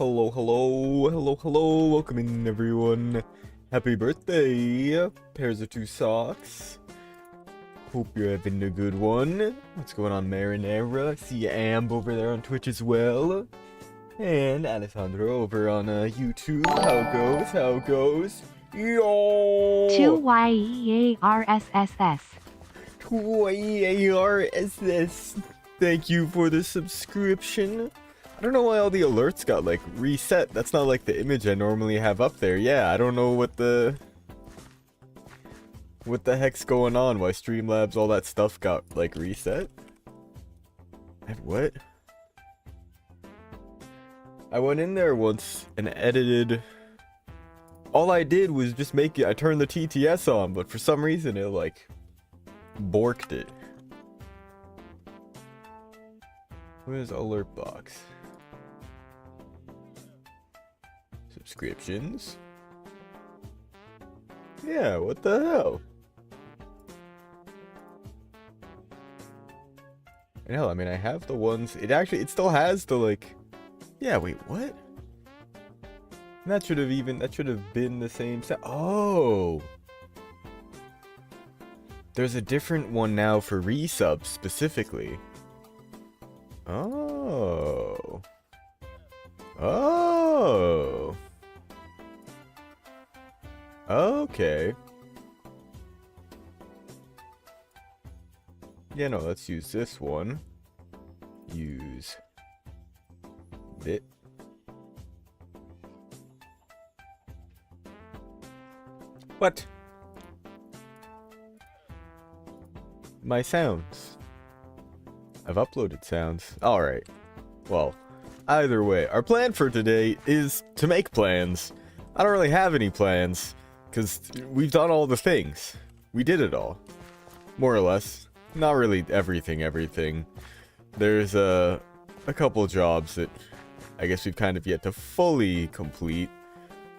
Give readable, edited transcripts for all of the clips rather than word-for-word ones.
Hello, hello, hello, hello. Welcome in, everyone. Happy birthday, pairs of two socks. Hope you're having a good one. What's going on, Marinara? See Amb over there on Twitch as well. And Alessandro over on YouTube. How it goes? How it goes? Yo! 2YEARSSS. 2YEARSS. Thank you for the subscription. I don't know why all the alerts got like reset. That's not like the image I normally have up there. Yeah, I don't know what the heck's going on. Why Streamlabs, all that stuff got like reset. What? I went in there once and edited. All I did was just make it. I turned the TTS on, but for some reason it like borked it. Where's alert box? Subscriptions? Yeah, what the hell? And hell, I mean, I have the ones. It still has the like. Yeah, wait, what? That should have been the same set. Oh! There's a different one now for resubs specifically. Oh. Oh. Okay. Yeah, no, let's use this one. Use it. What? My sounds. I've uploaded sounds. Alright. Well, either way, our plan for today is to make plans. I don't really have any plans, because we've done all the things. We did it all. More or less. Not really everything. There's a couple jobs that I guess we've kind of yet to fully complete.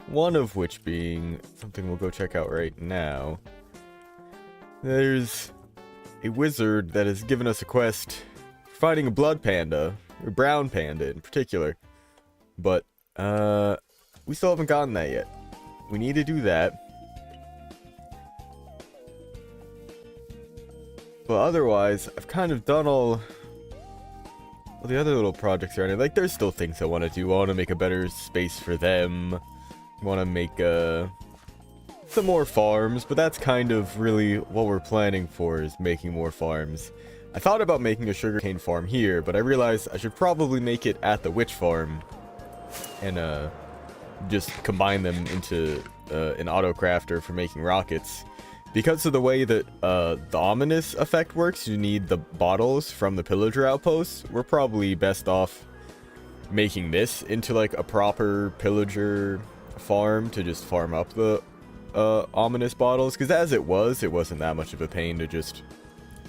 One of which being something we'll go check out right now. There's a wizard that has given us a quest for finding a blood panda, or brown panda in particular. But, we still haven't gotten that yet. We need to do that. But otherwise, I've kind of done all the other little projects around here. Like, there's still things I want to do. I want to make a better space for them. I want to make, some more farms, but that's kind of really what we're planning for, is making more farms. I thought about making a sugarcane farm here, but I realized I should probably make it at the witch farm and just combine them into an auto crafter for making rockets. Because of the way that the ominous effect works, you need the bottles from the pillager outposts. We're probably best off making this into like a proper pillager farm to just farm up the ominous bottles, because as it wasn't that much of a pain to just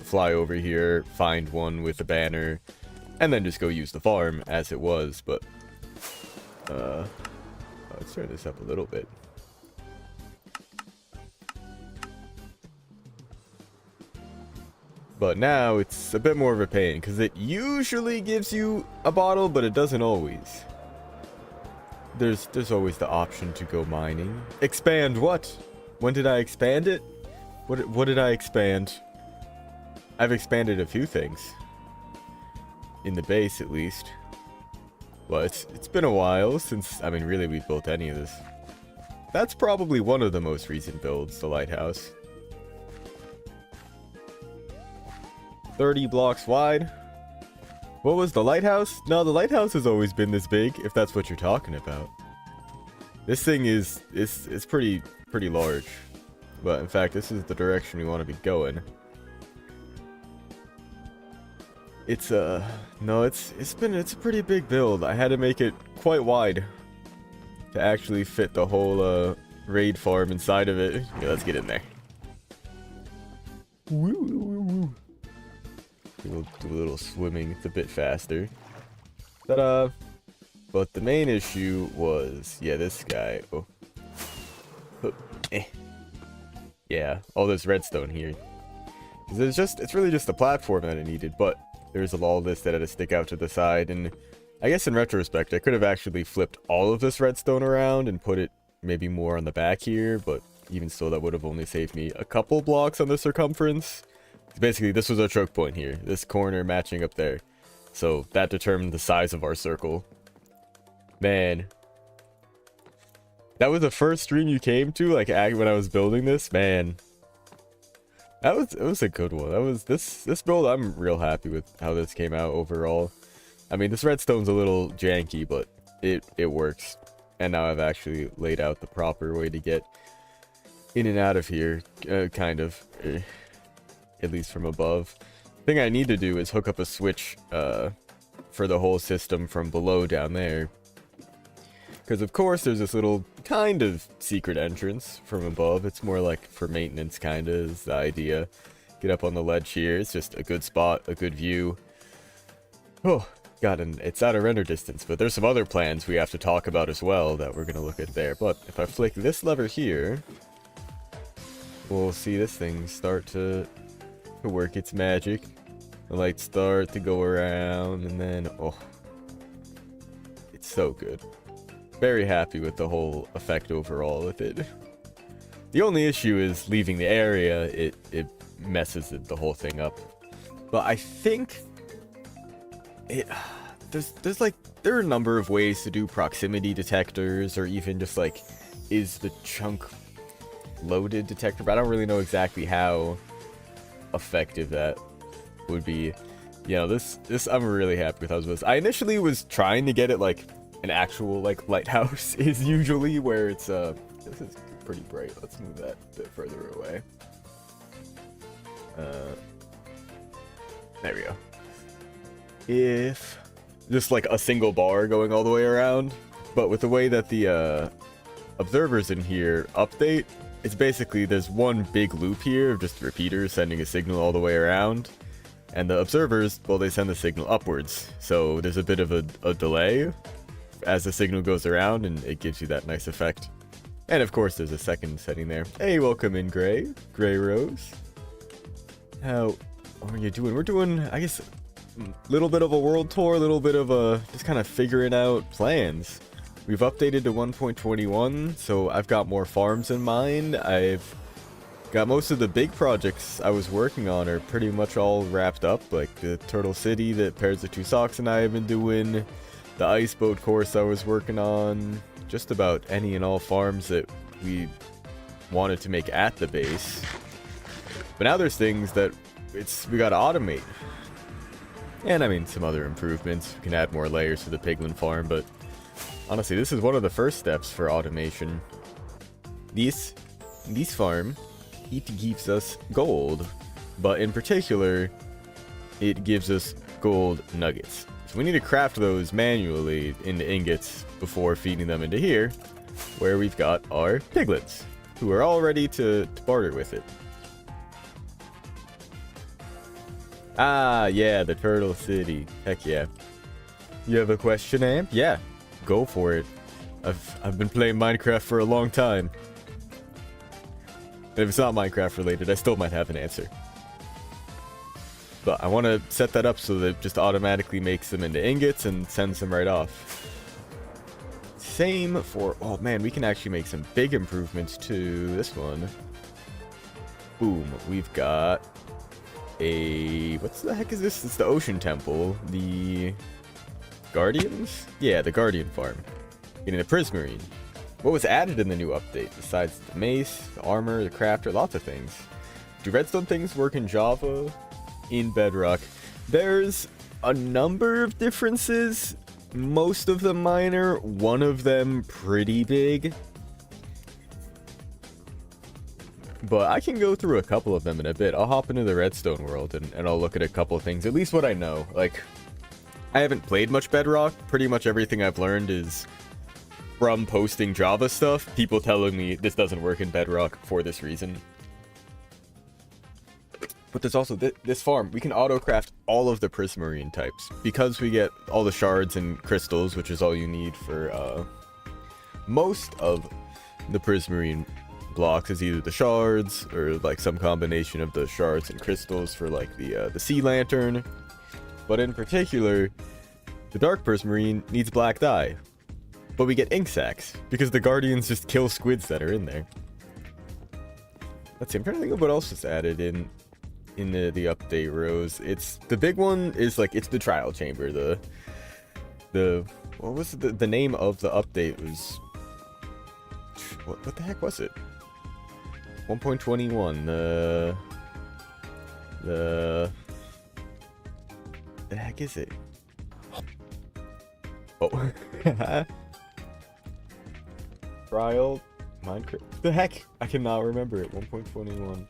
fly over here, find one with a banner, and then just go use the farm as it was. But let's turn this up a little bit. But now it's a bit more of a pain, because it usually gives you a bottle, but it doesn't always. There's always the option to go mining. Expand what? When did I expand it? What did I expand? I've expanded a few things. In the base, at least. Well, it's been a while since, I mean, really we've built any of this. That's probably one of the most recent builds, the lighthouse. 30 blocks wide. What was the lighthouse? No, the lighthouse has always been this big, if that's what you're talking about. This thing is pretty large. But in fact, this is the direction we want to be going. It's no, it's a pretty big build. I had to make it quite wide to actually fit the whole raid farm inside of it. Okay, let's get in there. Do a little swimming. It's a bit faster. Ta-da! But the main issue was, yeah, this guy. Oh. Yeah, all this redstone here. Because it's really just the platform that I needed, but there's all this that had to stick out to the side, and I guess in retrospect, I could have actually flipped all of this redstone around and put it maybe more on the back here, but even still, that would have only saved me a couple blocks on the circumference. Basically, this was our choke point here, this corner matching up there. So that determined the size of our circle. Man. That was the first stream you came to, like, when I was building this? Man. It was a good one. That was, this build, I'm real happy with how this came out overall. I mean, this redstone's a little janky, but it works. And now I've actually laid out the proper way to get in and out of here, kind of. At least from above. The thing I need to do is hook up a switch for the whole system from below down there. Because of course there's this little kind of secret entrance from above. It's more like for maintenance, kind of, is the idea. Get up on the ledge here. It's just a good spot, a good view. Oh, God, and it's out of render distance, but there's some other plans we have to talk about as well that we're going to look at there. But if I flick this lever here, we'll see this thing start to work its magic. The lights start to go around, and then, oh, it's so good. Very happy with the whole effect overall with it. The only issue is leaving the area. It messes the whole thing up. But I think there's like, there are a number of ways to do proximity detectors, or even just like, is the chunk loaded detector, but I don't really know exactly how effective that would be. You know, this I'm really happy with how this was. I initially was trying to get it like an actual like lighthouse is usually where it's this is pretty bright. Let's move that a bit further away. There we go. If just like a single bar going all the way around, but with the way that the observers in here update, it's basically there's one big loop here of just repeaters sending a signal all the way around, and the observers, well, they send the signal upwards, so there's a bit of a delay as the signal goes around, and it gives you that nice effect. And of course there's a second setting there. Hey, welcome in, Gray Rose. How are you doing? We're doing, I guess, a little bit of a world tour, a little bit of a just kind of figuring out plans. We've updated to 1.21, so I've got more farms in mind. I've got most of the big projects I was working on are pretty much all wrapped up, like the Turtle City that Pairs of Two Socks and I have been doing, the ice boat course I was working on, just about any and all farms that we wanted to make at the base. But now there's things that we gotta automate. And I mean, some other improvements. We can add more layers to the piglin farm, but honestly, this is one of the first steps for automation. This farm, it gives us gold, but in particular, it gives us gold nuggets. So we need to craft those manually into ingots before feeding them into here, where we've got our piglets, who are all ready to barter with it. Ah, yeah, the Turtle City. Heck yeah. You have a question, Amp? Yeah. Go for it. I've been playing Minecraft for a long time. And if it's not Minecraft related, I still might have an answer. But I want to set that up so that it just automatically makes them into ingots and sends them right off. Same for, oh man, we can actually make some big improvements to this one. Boom, we've got a, what's the heck is this? It's the Ocean Temple, the Guardians? Yeah, the Guardian farm. Getting the Prismarine. What was added in the new update besides the mace, the armor, the crafter, lots of things? Do redstone things work in Java? In Bedrock? There's a number of differences, most of them minor, one of them pretty big. But I can go through a couple of them in a bit. I'll hop into the redstone world and I'll look at a couple of things, at least what I know. Like, I haven't played much Bedrock. Pretty much everything I've learned is from posting Java stuff, people telling me this doesn't work in Bedrock for this reason. But there's also this farm. We can auto-craft all of the Prismarine types. Because we get all the shards and crystals, which is all you need for most of the Prismarine blocks, is either the shards or like some combination of the shards and crystals for like the sea lantern. But in particular, The Dark Prismarine needs black dye. But we get ink sacs, because the Guardians just kill squids that are in there. Let's see, I'm trying to think of what else is added in the update rows. It's the big one is like it's the trial chamber. The what was the name of the update was what the heck was it? 1.21. The heck is it? Oh. Trial Minecraft. The heck? I cannot remember it. 1.21.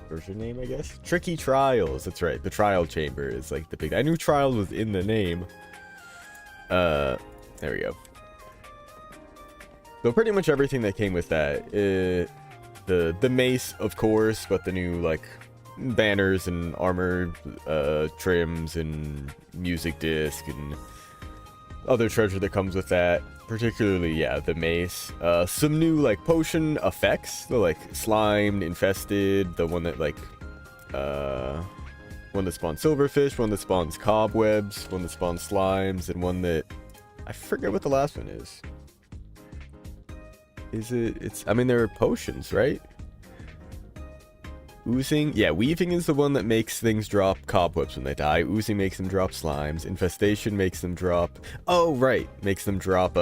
Version name, I guess? Tricky Trials. That's right. The Trial Chamber is like the big... I knew Trials was in the name. There we go. So pretty much everything that came with that. The mace, of course, but the new, like, banners and armor trims and music disc and other treasure that comes with that. Particularly, yeah, the mace. Some new, like, potion effects. The, like, slimed, infested, the one that, like, one that spawns silverfish, one that spawns cobwebs, one that spawns slimes, and one that... I forget what the last one is. Is it... It's... I mean, there are potions, right? Oozing? Yeah, weaving is the one that makes things drop cobwebs when they die. Oozing makes them drop slimes. Infestation makes them drop... Oh, right. Makes them drop,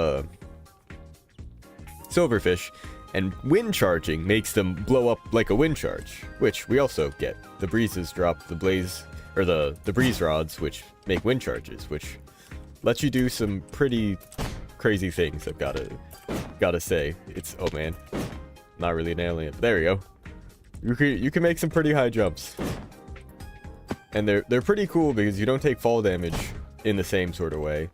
silverfish. And wind charging makes them blow up like a wind charge, which we also get. The breezes drop the blaze... Or the breeze rods, which make wind charges, which lets you do some pretty crazy things, I've gotta say. It's... Oh, man. Not really nailing it, but there we go. You can make some pretty high jumps. And they're pretty cool because you don't take fall damage in the same sort of way.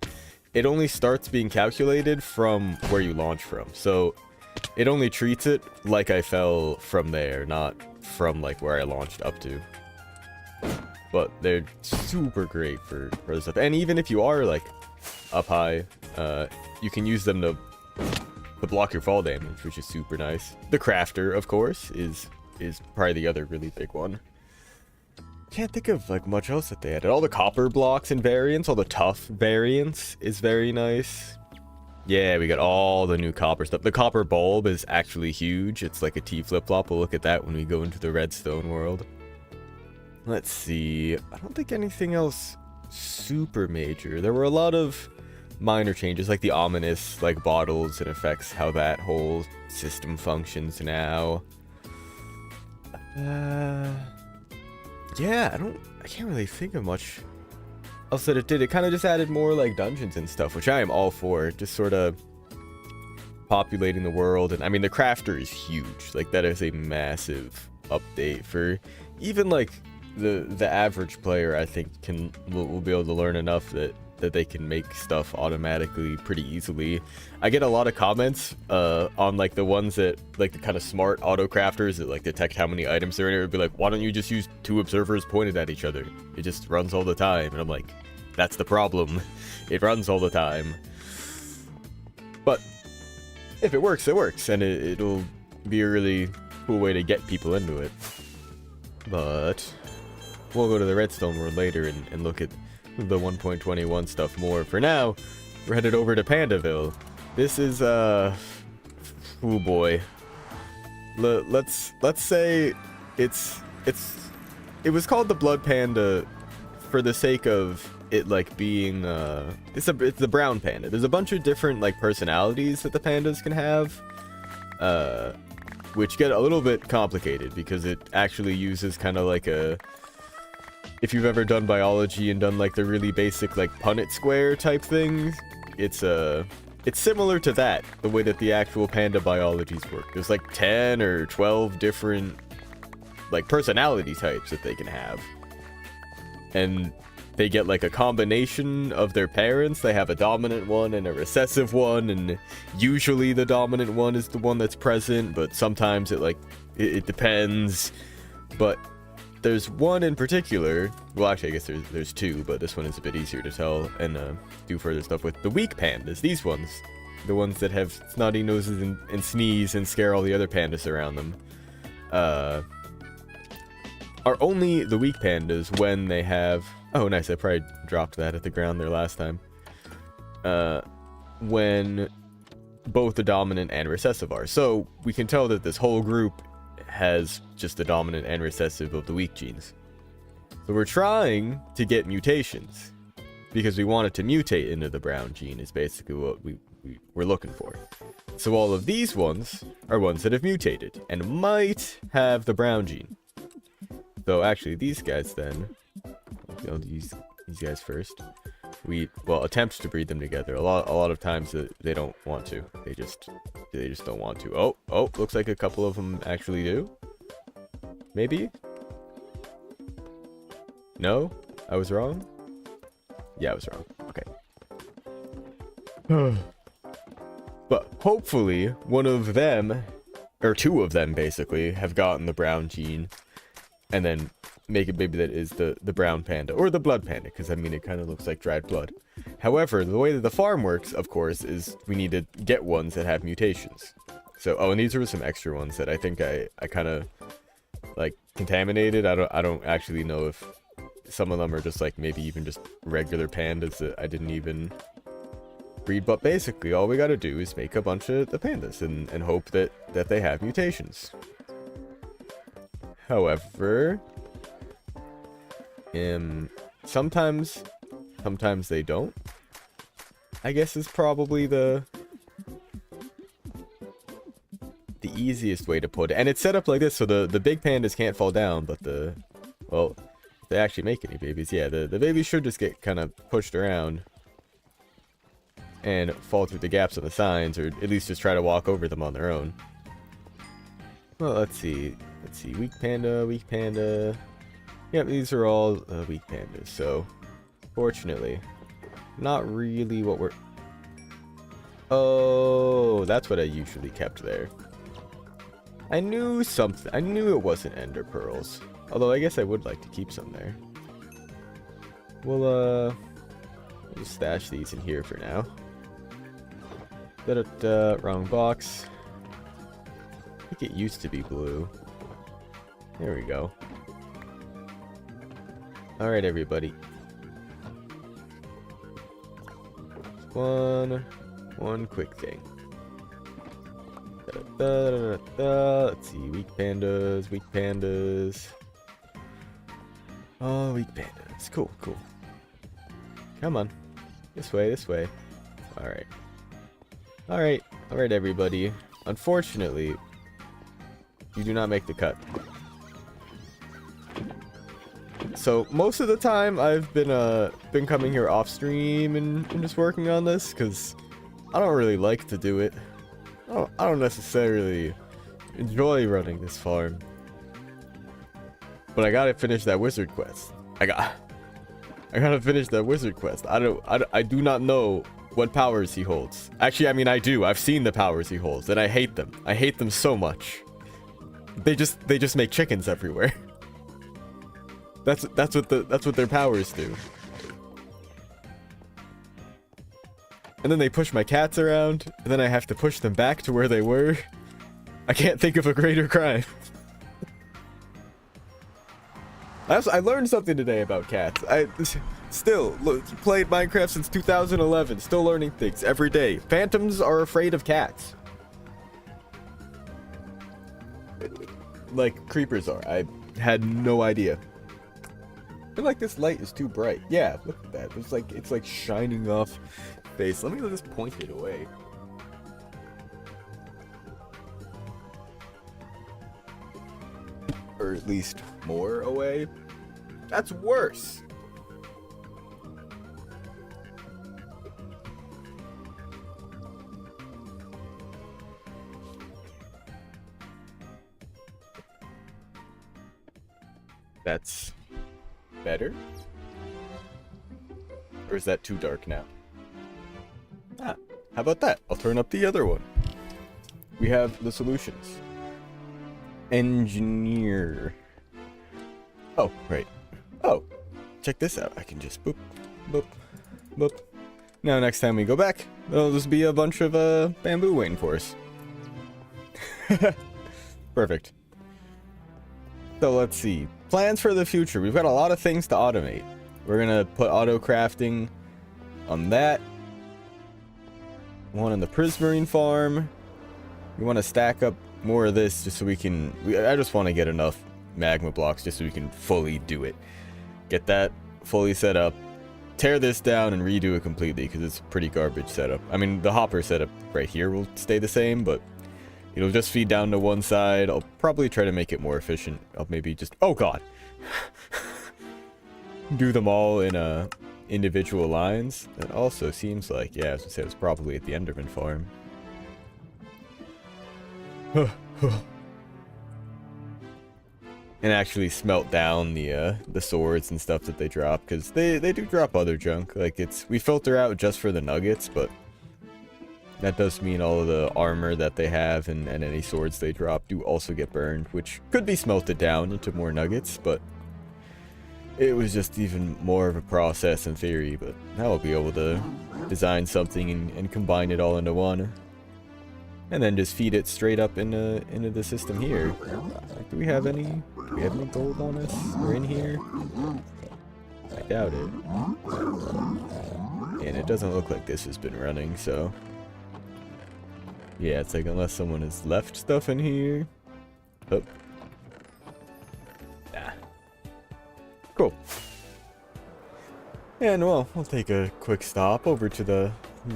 It only starts being calculated from where you launch from. So it only treats it like I fell from there, not from like where I launched up to. But they're super great for this stuff. And even if you are like up high, you can use them to block your fall damage, which is super nice. The crafter, of course, is probably the other really big one. Can't think of like much else that they added. All the copper blocks and variants, all the tough variants is very nice. Yeah, we got all the new copper stuff. The copper bulb is actually huge. It's like a T flip-flop. We'll look at that when we go into the redstone world. Let's see. I don't think anything else super major. There were a lot of minor changes, like the ominous like bottles and affects how that whole system functions now. Yeah, I can't really think of much else that it did. It kind of just added more like dungeons and stuff, which I am all for. Just sort of populating the world. And I mean, the crafter is huge. Like, that is a massive update for even like the average player. I think will be able to learn enough that they can make stuff automatically pretty easily. I get a lot of comments on like the ones that like the kind of smart auto crafters that like detect how many items there are in it. It would be like, why don't you just use 2 observers pointed at each other? It just runs all the time. And I'm like, that's the problem. It runs all the time. But if it works, it works, and it'll be a really cool way to get people into it. But we'll go to the redstone world later and look at the 1.21 stuff more. For now, we're headed over to Pandaville. This is oh boy. Let's say it was called the Blood Panda for the sake of it like being it's the brown panda. There's a bunch of different like personalities that the pandas can have, which get a little bit complicated because it actually uses kind of like a... If you've ever done biology and done like the really basic like Punnett square type thing, it's similar to that, the way that the actual panda biologies work. There's like 10 or 12 different like personality types that they can have. And they get like a combination of their parents. They have a dominant one and a recessive one, and usually the dominant one is the one that's present, but sometimes it depends. But there's one in particular, well actually I guess there's 2, but this one is a bit easier to tell and do further stuff with. The weak pandas, these ones. The ones that have snotty noses and sneeze and scare all the other pandas around them. are only the weak pandas when they have... Oh, nice, I probably dropped that at the ground there last time. When both the dominant and recessive are. So we can tell that this whole group has just the dominant and recessive of the weak genes. So we're trying to get mutations, because we want it to mutate into the brown gene is basically what we're looking for. So all of these ones are ones that have mutated and might have the brown gene. So actually these guys then, I'll use these guys first. We attempt to breed them together. A lot of times they don't want to. They just don't want to. Oh, looks like a couple of them actually do. Maybe? No? I was wrong? Yeah, I was wrong. Okay. But hopefully one of them, or two of them basically, have gotten the brown gene, and then make a baby that is the brown panda, or the blood panda, because I mean it kind of looks like dried blood. However, the way that the farm works, of course, is we need to get ones that have mutations. So, oh, and these are some extra ones that I think I kind of like contaminated. I don't actually know if some of them are just like maybe even just regular pandas that I didn't even breed, but basically all we gotta do is make a bunch of the pandas and hope that they have mutations. However, sometimes they don't, I guess, is probably the easiest way to put it. And it's set up like this so the big pandas can't fall down, but if they actually make any babies, yeah, the babies should just get kind of pushed around and fall through the gaps on the signs, or at least just try to walk over them on their own. Well, let's see, weak panda. Yep, these are all weak pandas, so fortunately, not really what we're... Oh, that's what I usually kept there. I knew something. I knew it wasn't ender pearls. Although I guess I would like to keep some there. We'll just stash these in here for now. Wrong box. I think it used to be blue. There we go. Alright, everybody. One quick thing. Let's see, weak pandas. Oh, weak pandas. Cool. Come on. This way. Alright, everybody. Unfortunately, you do not make the cut. So most of the time I've been coming here off stream and just working on this, because I don't really like to do it. I don't necessarily enjoy running this farm, but I gotta finish that wizard quest. I gotta finish that wizard quest. I do not know what powers he holds. Actually, I mean I do. I've seen the powers he holds, and I hate them. I hate them so much. They just make chickens everywhere. That's what their powers do. And then they push my cats around, and then I have to push them back to where they were. I can't think of a greater crime. I learned something today about cats. I still played Minecraft since 2011, still learning things every day. Phantoms are afraid of cats. Like creepers are. I had no idea. I feel like this light is too bright. Yeah, look at that. It's like shining off face. Let me just point it away. Or at least more away. That's worse. That's better? Or is that too dark now? Ah, how about that? I'll turn up the other one. We have the solutions. Engineer. Oh, right. Oh, check this out. I can just boop, boop, boop. Now next time we go back, there'll just be a bunch of bamboo waiting for us. Perfect. So let's see. plans for the future. We've got a lot of things to automate. We're gonna put auto crafting on that. One on the Prismarine farm. We want to stack up more of this just so we can... I just want to get enough magma blocks just so we can fully do it. Get that fully set up. Tear this down and redo it completely because it's a pretty garbage setup. I mean, the hopper setup right here will stay the same, but it'll just feed down to one side. I'll probably try to make it more efficient. I'll maybe just... Oh, God! Do them all in individual lines. That also seems like... Yeah, as I said, it's probably at the Enderman farm. And actually smelt down the swords and stuff that they drop, because they do drop other junk. Like, we filter out just for the nuggets, but that does mean all of the armor that they have and any swords they drop do also get burned, which could be smelted down into more nuggets, but it was just even more of a process in theory. But now I'll be able to design something and combine it all into one. And then just feed it straight up into the system here. Do we have any gold on us? Or in here? I doubt it. And it doesn't look like this has been running, so... Yeah, it's like unless someone has left stuff in here. Oh. Nah. Cool. And well, we'll take a quick stop over to the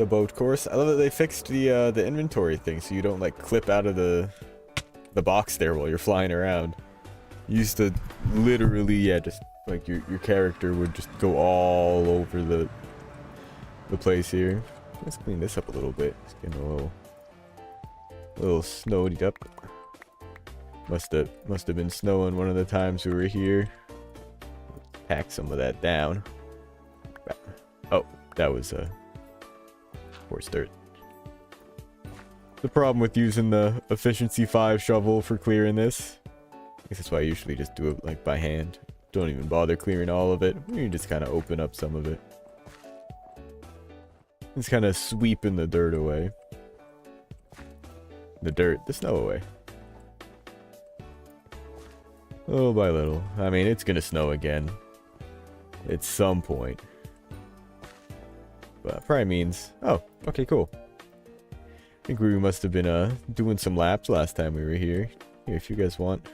boat course. I love that they fixed the inventory thing so you don't like clip out of the box there while you're flying around. You used to literally, yeah, just like your character would just go all over the place here. Let's clean this up a little bit. It's getting a little snowed up. Must have been snowing one of the times we were here. Pack some of that down. Oh, that was coarse dirt. The problem with using the efficiency 5 shovel for clearing this, I guess that's why I usually just do it like by hand. Don't even bother clearing all of it. You just kind of open up some of it. Just kind of sweeping the dirt away. The snow away. Little by little. I mean, it's gonna snow again at some point. But probably means... Oh, okay, cool. I think we must have been doing some laps last time we were here. Here, if you guys want.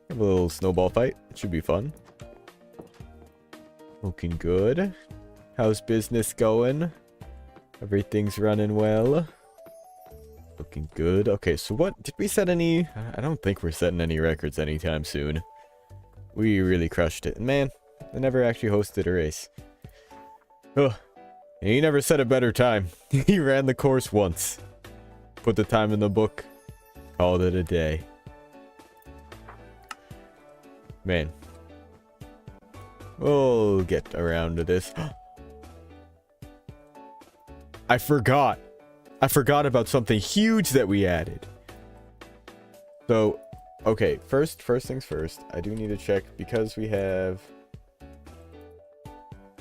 Have a little snowball fight. It should be fun. Looking good. How's business going? Everything's running well. Looking good. Okay, so what... Did we set any... I don't think we're setting any records anytime soon. We really crushed it. And man, I never actually hosted a race. Ugh. He never set a better time. He ran the course once. Put the time in the book. Called it a day. Man. We'll get around to this. I forgot. I forgot about something huge that we added. So, okay, first things first. I do need to check because we have...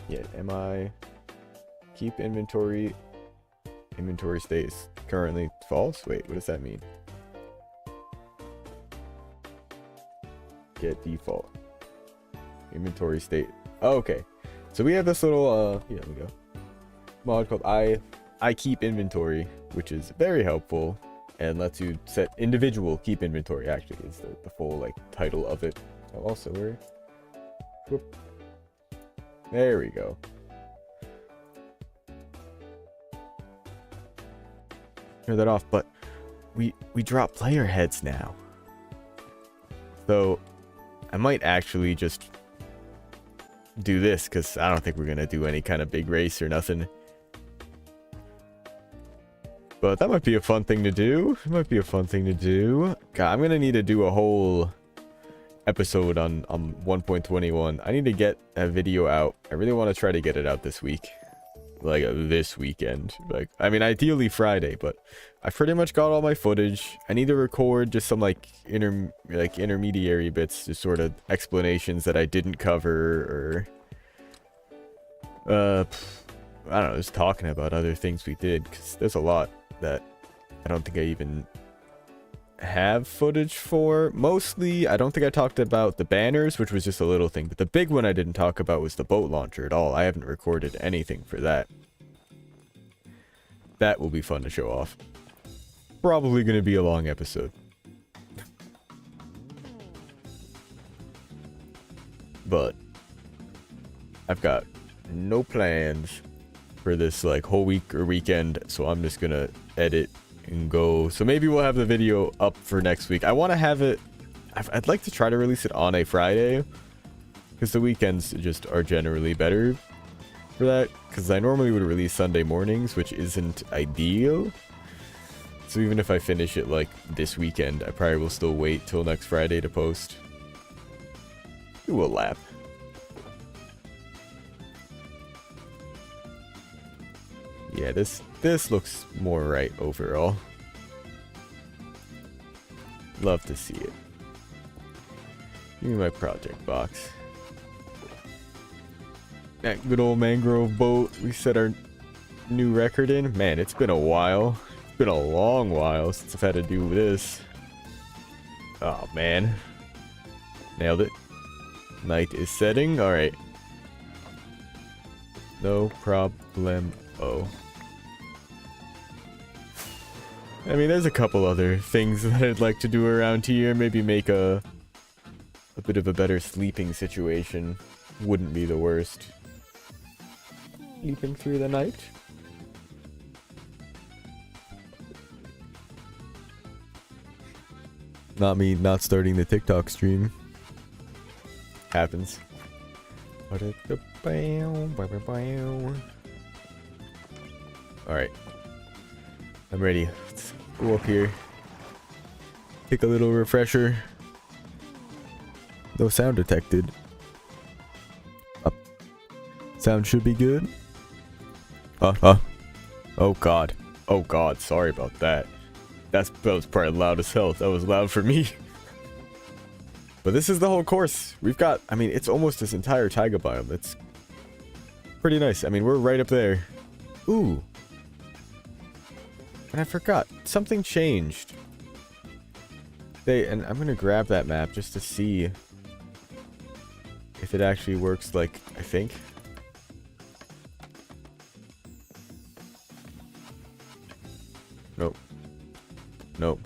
Yeah, keep inventory. Inventory stays currently false. Wait, what does that mean? Get default. Inventory state. Oh, okay. So we have this little here we go. Mod called I keep inventory, which is very helpful and lets you set individual keep inventory. Actually, is the full like title of it. Oh, also whoop. There we go. Turn that off, but we drop player heads now. So I might actually just do this because I don't think we're gonna do any kind of big race or nothing. But that might be a fun thing to do. It might be a fun thing to do. God, I'm gonna need to do a whole episode on 1.21. I need to get a video out. I really want to try to get it out this week. Like this weekend. Like, I mean, ideally Friday, but I've pretty much got all my footage. I need to record just some like intermediary bits, just sort of explanations that I didn't cover, or I don't know, just talking about other things we did, because there's a lot that I don't think I even have footage for. Mostly, I don't think I talked about the banners, which was just a little thing. But the big one I didn't talk about was the boat launcher at all. I haven't recorded anything for that. That will be fun to show off. Probably going to be a long episode. But I've got no plans for this like whole week or weekend, so I'm just going to edit and go. So maybe we'll have the video up for next week. I want to have it, I'd like to try to release it on a Friday, because the weekends just are generally better for that, because I normally would release Sunday mornings, which isn't ideal. So even if I finish it like this weekend, I probably will still wait till next Friday to post. Do a lap. Yeah, this looks more right overall. Love to see it. Give me my project box. That good old mangrove boat we set our new record in. Man, it's been a while. It's been a long while since I've had to do this. Oh man. Nailed it. Night is setting. Alright. No problem. Oh. I mean, there's a couple other things that I'd like to do around here. Maybe make a bit of a better sleeping situation. Wouldn't be the worst. Sleeping through the night. Not me not starting the TikTok stream. Happens. Alright. I'm ready. Let's go up here. Take a little refresher. No sound detected. Up. Sound should be good. Oh god. Oh god, sorry about that. That was probably loud as hell. That was loud for me. But this is the whole course. We've got, I mean, it's almost this entire taiga biome. It's pretty nice. I mean, we're right up there. Ooh. And I forgot. Something changed. And I'm going to grab that map just to see if it actually works like I think. Nope. Nope.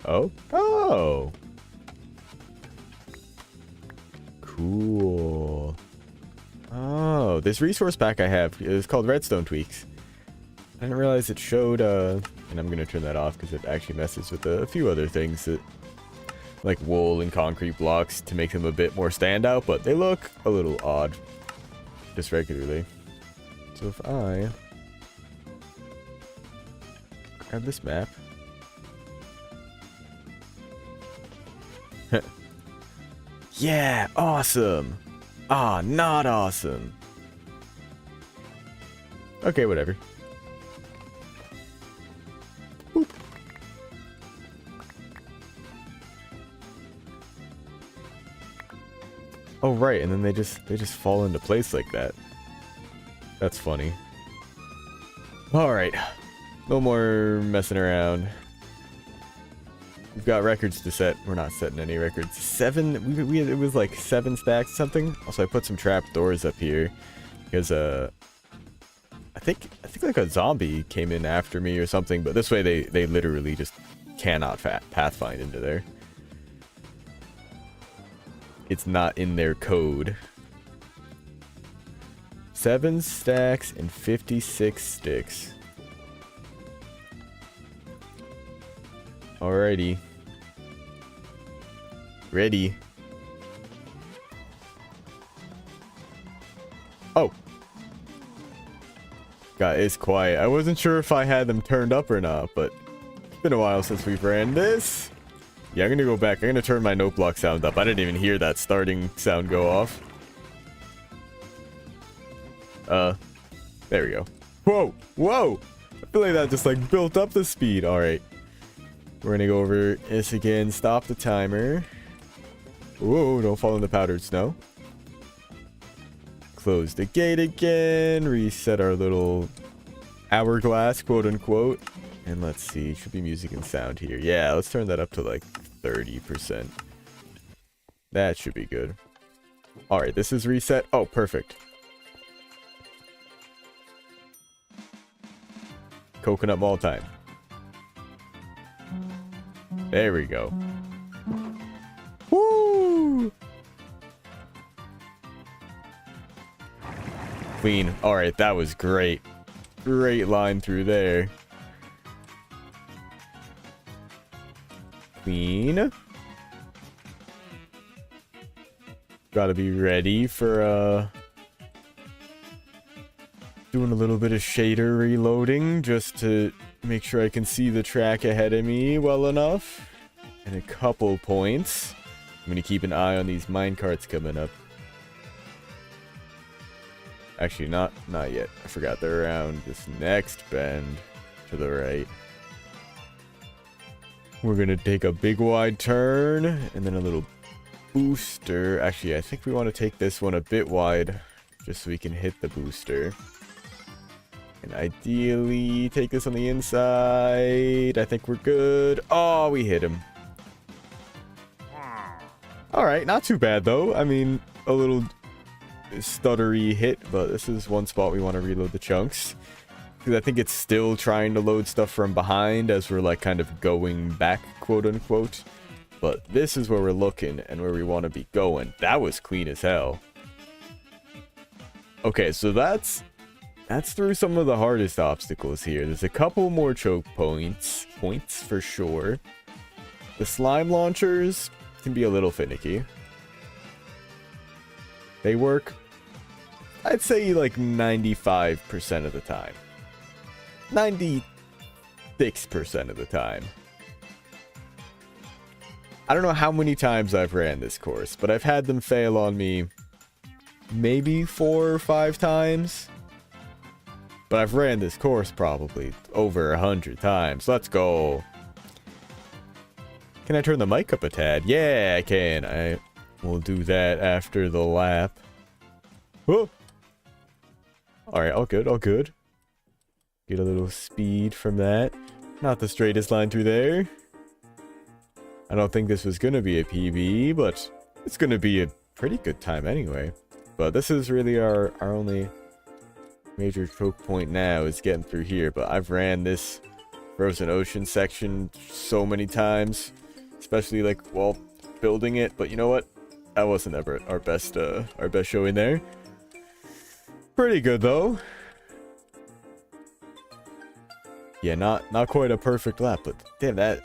Oh? Oh! Cool. Oh, this resource pack I have is called Redstone Tweaks. I didn't realize it showed, and I'm going to turn that off because it actually messes with a few other things that, like wool and concrete blocks to make them a bit more standout, but they look a little odd just regularly. So if I grab this map. Yeah, awesome. Ah, not awesome. Okay, whatever. Boop. Oh right, and then they just fall into place like that. That's funny. All right, no more messing around. We've got records to set. We're not setting any records. 7. It was like 7 stacks something. Also, I put some trap doors up here because I think like a zombie came in after me or something. But this way they literally just cannot pathfind into there. It's not in their code. 7 stacks and 56 sticks. Alrighty. Ready. Oh. God, it's quiet. I wasn't sure if I had them turned up or not, but it's been a while since we've ran this. Yeah, I'm gonna go back. I'm gonna turn my note block sound up. I didn't even hear that starting sound go off. There we go. Whoa! Whoa! I feel like that just like built up the speed. Alright. We're gonna go over this again. Stop the timer. Whoa, don't fall in the powdered snow. Close the gate again. Reset our little hourglass, quote unquote. And let's see, should be music and sound here. Yeah, let's turn that up to like 30%. That should be good. Alright, this is reset. Oh, perfect. Coconut mall time. There we go. Woo! Clean. Alright, that was great. Great line through there. Clean. Gotta be ready for, doing a little bit of shader reloading just to make sure I can see the track ahead of me well enough. And a couple points. I'm gonna keep an eye on these minecarts coming up. Actually, not yet. I forgot they're around this next bend to the right. We're gonna take a big wide turn and then a little booster. Actually, I think we want to take this one a bit wide just so we can hit the booster. And ideally take this on the inside. I think we're good. Oh, we hit him. Alright, not too bad though. I mean, a little stuttery hit, but this is one spot we want to reload the chunks. Because I think it's still trying to load stuff from behind as we're like kind of going back, quote unquote. But this is where we're looking and where we want to be going. That was clean as hell. Okay, so that's through some of the hardest obstacles here. There's a couple more choke points for sure. The slime launchers can be a little finicky. They work, I'd say, like 95% of the time. 96% of the time. I don't know how many times I've ran this course, but I've had them fail on me maybe 4 or 5 times. But I've ran this course probably over 100 times. Let's go. Can I turn the mic up a tad? Yeah, I can. I will do that after the lap. Whoa. Alright, all good, all good. Get a little speed from that. Not the straightest line through there. I don't think this was going to be a PB, but it's going to be a pretty good time anyway. But this is really our only major choke point now is getting through here. But I've ran this Frozen Ocean section so many times, especially like while building it. But you know what? That wasn't ever our best showing there. Pretty good though. Yeah, not quite a perfect lap, but damn, that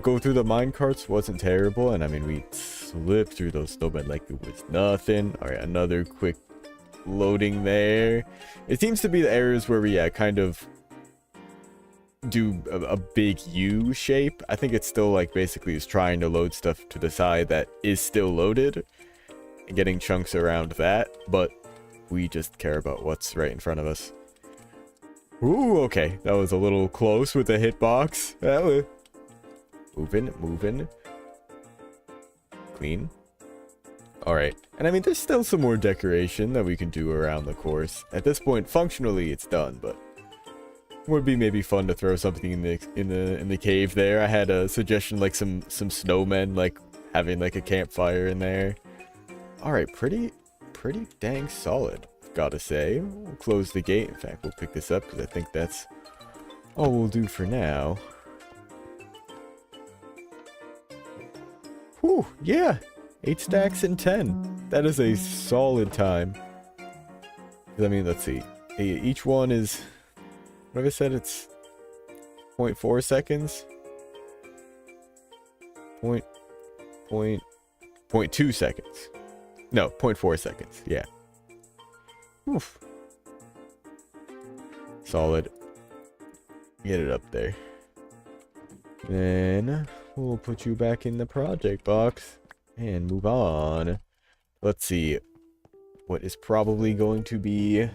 go through the minecarts wasn't terrible. And I mean, we slipped through those snowmen like it was nothing. All right, another quick loading there. It seems to be the areas where we kind of do a big U shape. I think it's still like basically is trying to load stuff to the side that is still loaded and getting chunks around that, but we just care about what's right in front of us. Ooh, okay, that was a little close with the hitbox. That was moving. Clean. Alright, and I mean, there's still some more decoration that we can do around the course. At this point, functionally, it's done, but would be maybe fun to throw something in the cave there. I had a suggestion, like some snowmen, like having like a campfire in there. Alright, pretty dang solid, gotta say. We'll close the gate. In fact, we'll pick this up because I think that's all we'll do for now. Whew, yeah. 8 stacks in 10. That is a solid time. I mean, let's see. Each one is, what have I said? It's 0.4 seconds. 0.2 seconds. No, 0.4 seconds. Yeah. Oof. Solid. Get it up there. Then we'll put you back in the project box and move on. Let's see what is probably going to be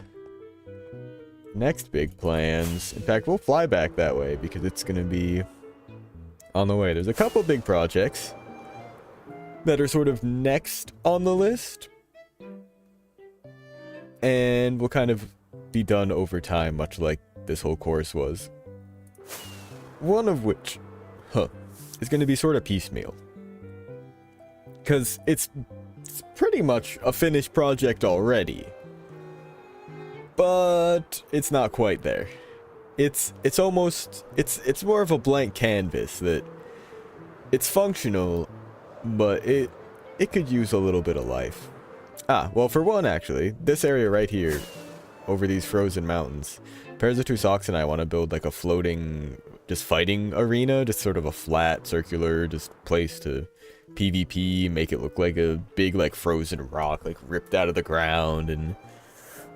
next big plans. In fact, we'll fly back that way because it's going to be on the way. There's a couple big projects that are sort of next on the list, and we'll kind of be done over time, much like this whole course was. One of which, is going to be sort of piecemeal. Because it's pretty much a finished project already. But it's not quite there. It's almost, it's more of a blank canvas that it's functional, but it could use a little bit of life. Well, for one, actually, this area right here, over these frozen mountains, Pairs of Two Socks and I want to build like a floating, just fighting arena, just sort of a flat, circular, just place to PvP, make it look like a big, like, frozen rock, like, ripped out of the ground, and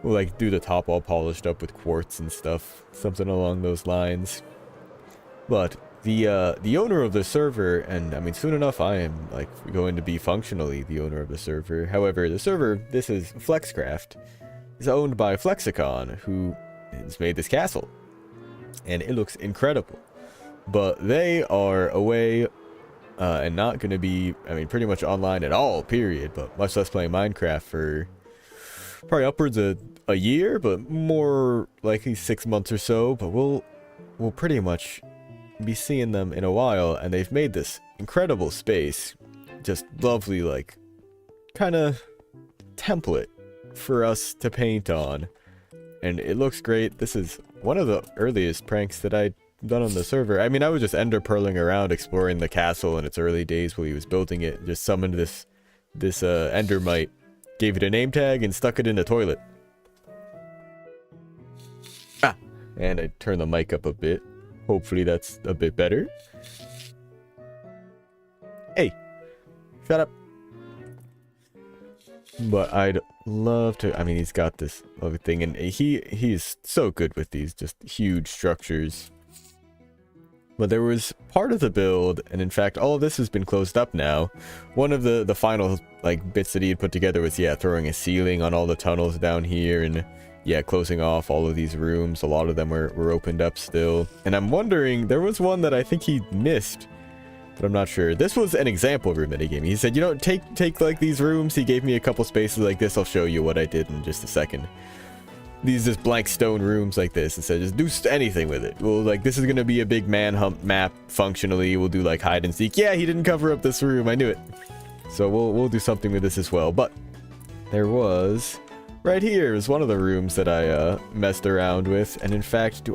we'll, like, do the top all polished up with quartz and stuff, something along those lines. But the owner of the server, and I mean, soon enough I am, like, going to be functionally the owner of the server. However, the server, this is Flexcraft, is owned by Flexicon, who has made this castle, and it looks incredible. But they are away, and not going to be, I mean, pretty much online at all, period, but much less playing Minecraft for probably upwards of a year, but more likely 6 months or so. But we'll pretty much be seeing them in a while, and they've made this incredible space, just lovely, like, kind of template for us to paint on, and it looks great. This is one of the earliest pranks that I'd done on the server. I mean, I was just ender pearling around exploring the castle in its early days while he was building it, just summoned this endermite, gave it a name tag, and stuck it in the toilet. And I turned the mic up a bit. Hopefully that's a bit better. Hey, shut up. But I'd love to, I mean, he's got this lovely thing, and he's so good with these just huge structures. But there was part of the build, and in fact all of this has been closed up now. One of the final, like, bits that he had put together was, yeah, throwing a ceiling on all the tunnels down here, and yeah, closing off all of these rooms. A lot of them were opened up still. And I'm wondering, there was one that I think he missed, but I'm not sure. This was an example room that he gave me. He said, you know, take like these rooms. He gave me a couple spaces like this. I'll show you what I did in just a second. These just blank stone rooms like this, and said, just do anything with it. Well, like, this is gonna be a big manhunt map functionally. We'll do like hide and seek. Yeah, he didn't cover up this room. I knew it. So we'll do something with this as well. But there was right here is one of the rooms that I messed around with, and in fact,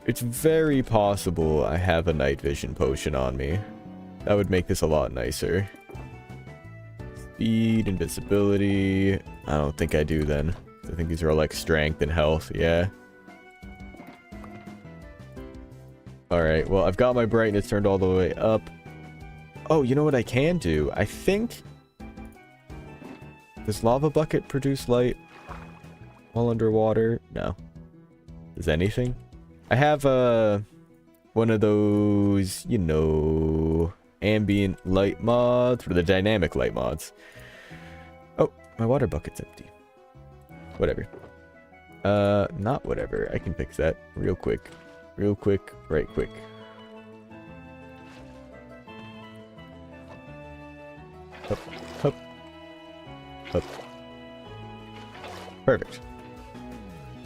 it's very possible I have a night vision potion on me. That would make this a lot nicer. Speed, invisibility. I don't think I do then. I think these are all like strength and health, yeah. Alright, well, I've got my brightness turned all the way up. Oh, you know what I can do? I think... Does lava bucket produce light while underwater? No. Does anything? I have one of those, you know, ambient light mods, or the dynamic light mods. Oh, my water bucket's empty. Whatever. Not whatever. I can fix that real quick. Real quick, right quick. Hup, hup, hup. Perfect.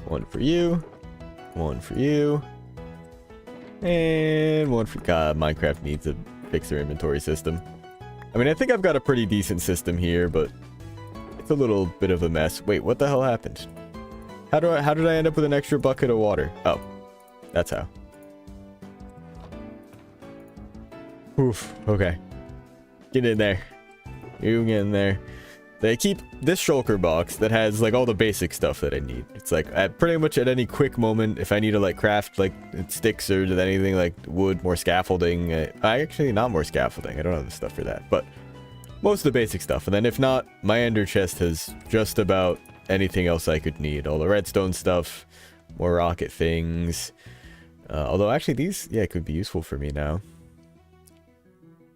One for you. One for you. And one for... God, Minecraft needs to fix their inventory system. I mean, I think I've got a pretty decent system here, but it's a little bit of a mess. Wait, what the hell happened? How did I end up with an extra bucket of water? Oh, that's how. Oof, okay. Get in there. You get in there. They keep this shulker box that has like all the basic stuff that I need. It's like pretty much at any quick moment, if I need to like craft like sticks or anything like wood, more scaffolding. I actually not more scaffolding. I don't have the stuff for that, but most of the basic stuff. And then if not, my ender chest has just about anything else I could need. All the redstone stuff, more rocket things. Although actually these, yeah, could be useful for me now.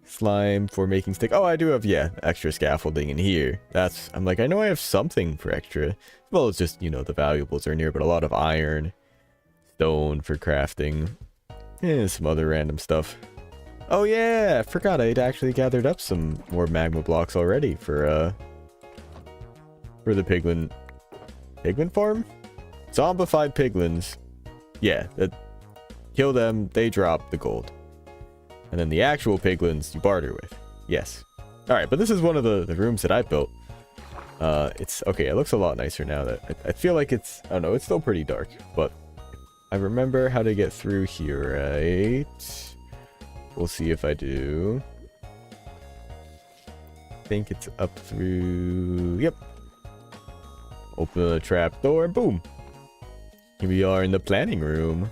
Slime for making stick. Oh, I do have, yeah, extra scaffolding in here. I'm like, I know I have something for extra. Well, it's just, you know, the valuables are in here, but a lot of iron, stone for crafting, and some other random stuff. Oh yeah, I forgot I'd actually gathered up some more magma blocks already for the piglin Pigman farm? Zombified piglins. Yeah, kill them, they drop the gold. And then the actual piglins you barter with. Yes. Alright, but this is one of the rooms that I built. It's okay, it looks a lot nicer now. That I feel like it's, I don't know, it's still pretty dark, but I remember how to get through here, right? We'll see if I do. I think it's up through, yep. Open a trap door, boom. Here we are in the planning room.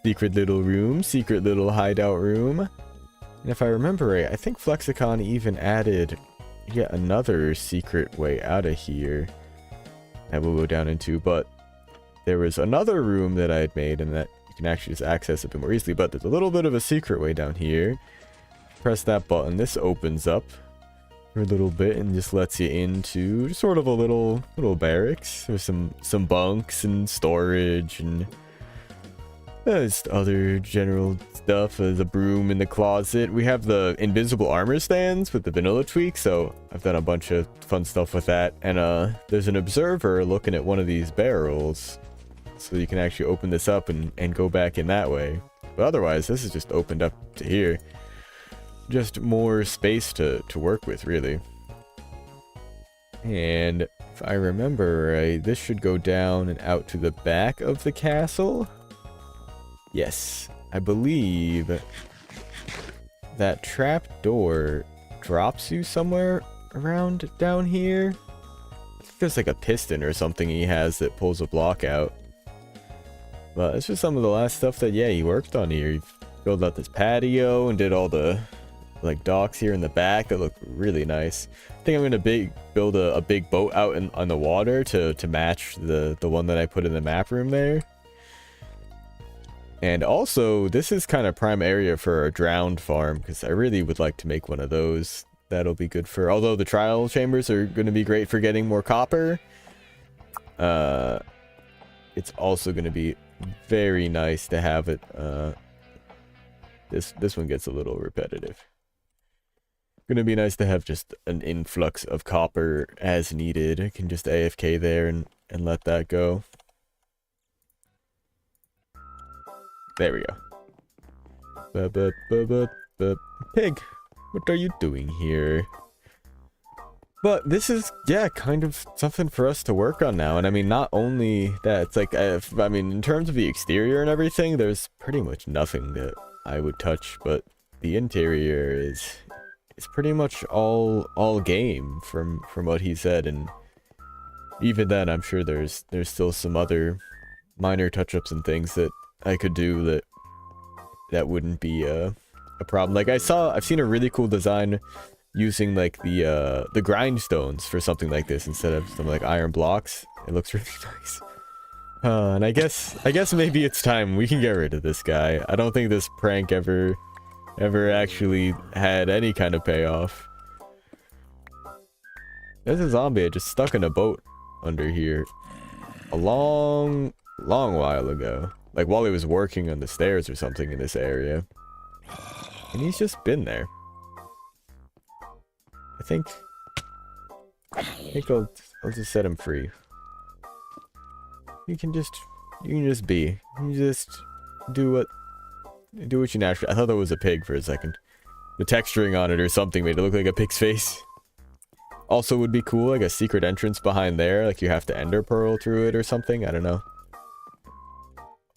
Secret little hideout room. And if I remember right, I think Flexicon even added yet another secret way out of here that we'll go down into, but there was another room that I had made and that you can actually just access a bit more easily, but there's a little bit of a secret way down here. Press that button, this opens up for a little bit and just lets you into just sort of a little barracks. There's some bunks and storage and just other general stuff. The broom in the closet. We have the invisible armor stands with the vanilla tweak, so I've done a bunch of fun stuff with that. And there's an observer looking at one of these barrels, so you can actually open this up and go back in that way. But otherwise, this is just opened up to here. Just more space to work with, really. And if I remember right, this should go down and out to the back of the castle. Yes, I believe that trap door drops you somewhere around down here. I think there's like a piston or something he has that pulls a block out. But it's just some of the last stuff that, yeah, he worked on here. He built out this patio and did all the like docks here in the back that look really nice. I think I'm gonna build a big boat out on the water to match the one that I put in the map room there. And also, this is kind of prime area for a drowned farm, because I really would like to make one of those. That'll be good for, although the trial chambers are going to be great for getting more copper. It's also going to be very nice to have it. This one gets a little repetitive. Going to be nice to have just an influx of copper as needed. I can just AFK there and let that go. There we go. Pig, what are you doing here? But this is, yeah, kind of something for us to work on now. And I mean, not only that, it's like, I mean, in terms of the exterior and everything, there's pretty much nothing that I would touch. But the interior is pretty much all game from what he said. And even then, I'm sure there's still some other minor touch-ups and things that I could do that wouldn't be a problem. Like I've seen a really cool design using like the grindstones for something like this instead of some like iron blocks. It looks really nice. And I guess maybe it's time we can get rid of this guy. I don't think this prank ever actually had any kind of payoff. There's a zombie just stuck in a boat under here a long while ago. Like while he was working on the stairs or something in this area. And he's just been there. I think I'll just set him free. You can just be. You just do what you naturally. I thought that was a pig for a second. The texturing on it or something made it look like a pig's face. Also would be cool, like a secret entrance behind there, like you have to ender pearl through it or something. I don't know.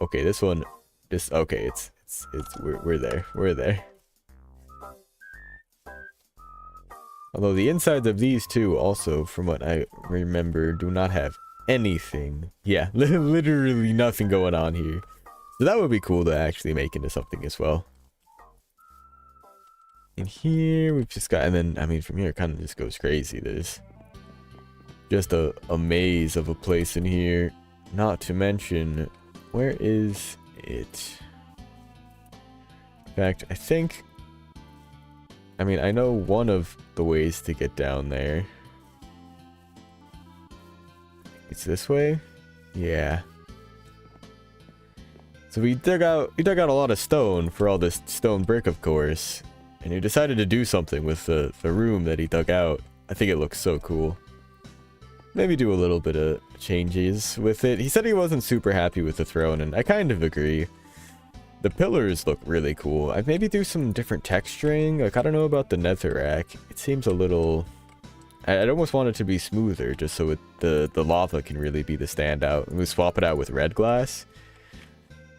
Okay, this one, okay, we're there. Although the insides of these two also, from what I remember, do not have anything. Yeah, literally nothing going on here. So that would be cool to actually make into something as well. In here, we've just got, and then, I mean, from here it kind of just goes crazy. There's just a maze of a place in here. Not to mention, where is it? In fact, I mean, I know one of the ways to get down there. It's this way? Yeah. So we dug out a lot of stone for all this stone brick, of course. And he decided to do something with the room that he dug out. I think it looks so cool. maybe do a little bit of changes with it. He said he wasn't super happy with the throne, and I kind of agree. The pillars look really cool. I'd maybe do some different texturing. Like, I don't know about the netherrack. It seems a little... I'd almost want it to be smoother, just so the lava can really be the standout. And we swap it out with red glass.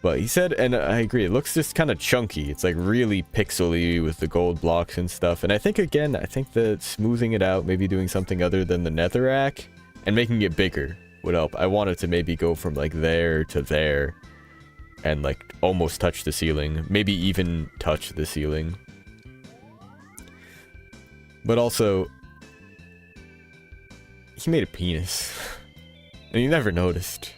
But he said, and I agree, it looks just kind of chunky. It's like really pixely with the gold blocks and stuff. And I think, again, that smoothing it out, maybe doing something other than the netherrack, and making it bigger would help. I want it to maybe go from like there to there. And like almost touch the ceiling. Maybe even touch the ceiling. But also, he made a penis. And you never noticed.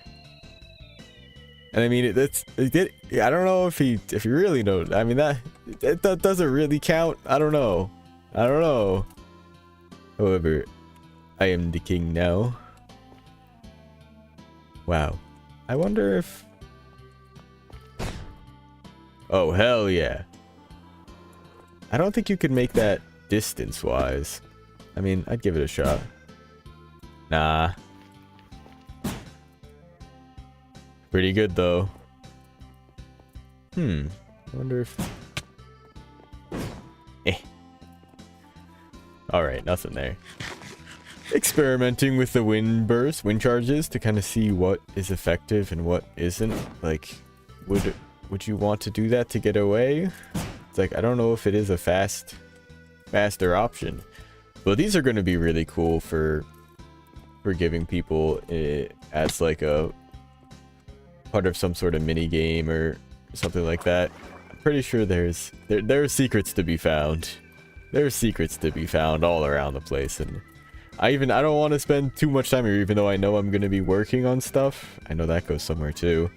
And I mean, I don't know if he really knows. I mean, that doesn't really count. I don't know. However, I am the king now. Wow. I wonder if... Oh, hell yeah. I don't think you could make that distance-wise. I mean, I'd give it a shot. Nah. Pretty good, though. I wonder if... Alright, nothing there. Experimenting with the wind charges to kind of see what is effective and what isn't. Like, would you want to do that to get away? It's like, I don't know if it is a faster option. But these are going to be really cool for giving people as like a part of some sort of mini game or something like that. I'm pretty sure there are secrets to be found. There are secrets to be found all around the place, and I don't want to spend too much time here, even though I know I'm going to be working on stuff. I know that goes somewhere too.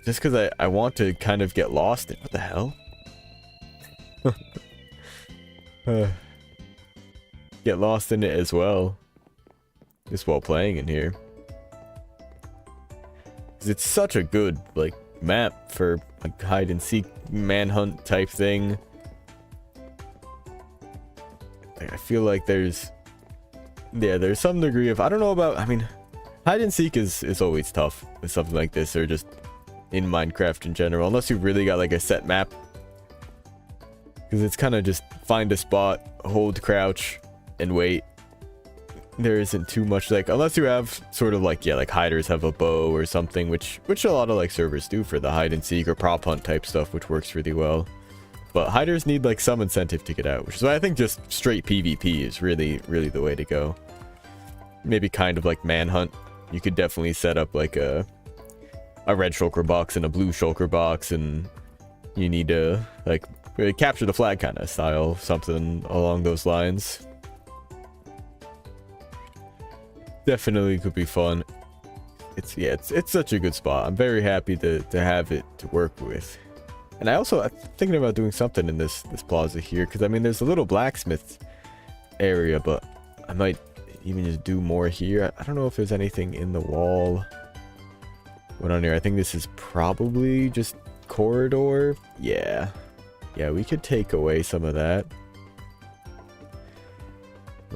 Just because I want to kind of get lost in... What the hell? Get lost in it as well. Just while playing in here. Because it's such a good, like, map for a hide-and-seek manhunt type thing. I feel like there's some degree of... I don't know about... I mean... Hide-and-seek is always tough with something like this, or just in Minecraft in general, unless you've really got like a set map. Because it's kind of just find a spot, hold crouch, and wait. There isn't too much, like, unless you have sort of like, yeah, like hiders have a bow or something, which a lot of like servers do for the hide-and-seek or prop hunt type stuff, which works really well. But hiders need like some incentive to get out, which is why I think just straight PvP is really the way to go. Maybe kind of like manhunt. You could definitely set up like a red shulker box and a blue shulker box, and you need to like capture the flag kind of style, something along those lines. Definitely could be fun. It's such a good spot. I'm very happy to have it to work with. And I'm thinking about doing something in this plaza here, because I mean there's a little blacksmith area, but I might even just do more here. I don't know if there's anything in the wall. What on here? I think this is probably just corridor. Yeah, we could take away some of that.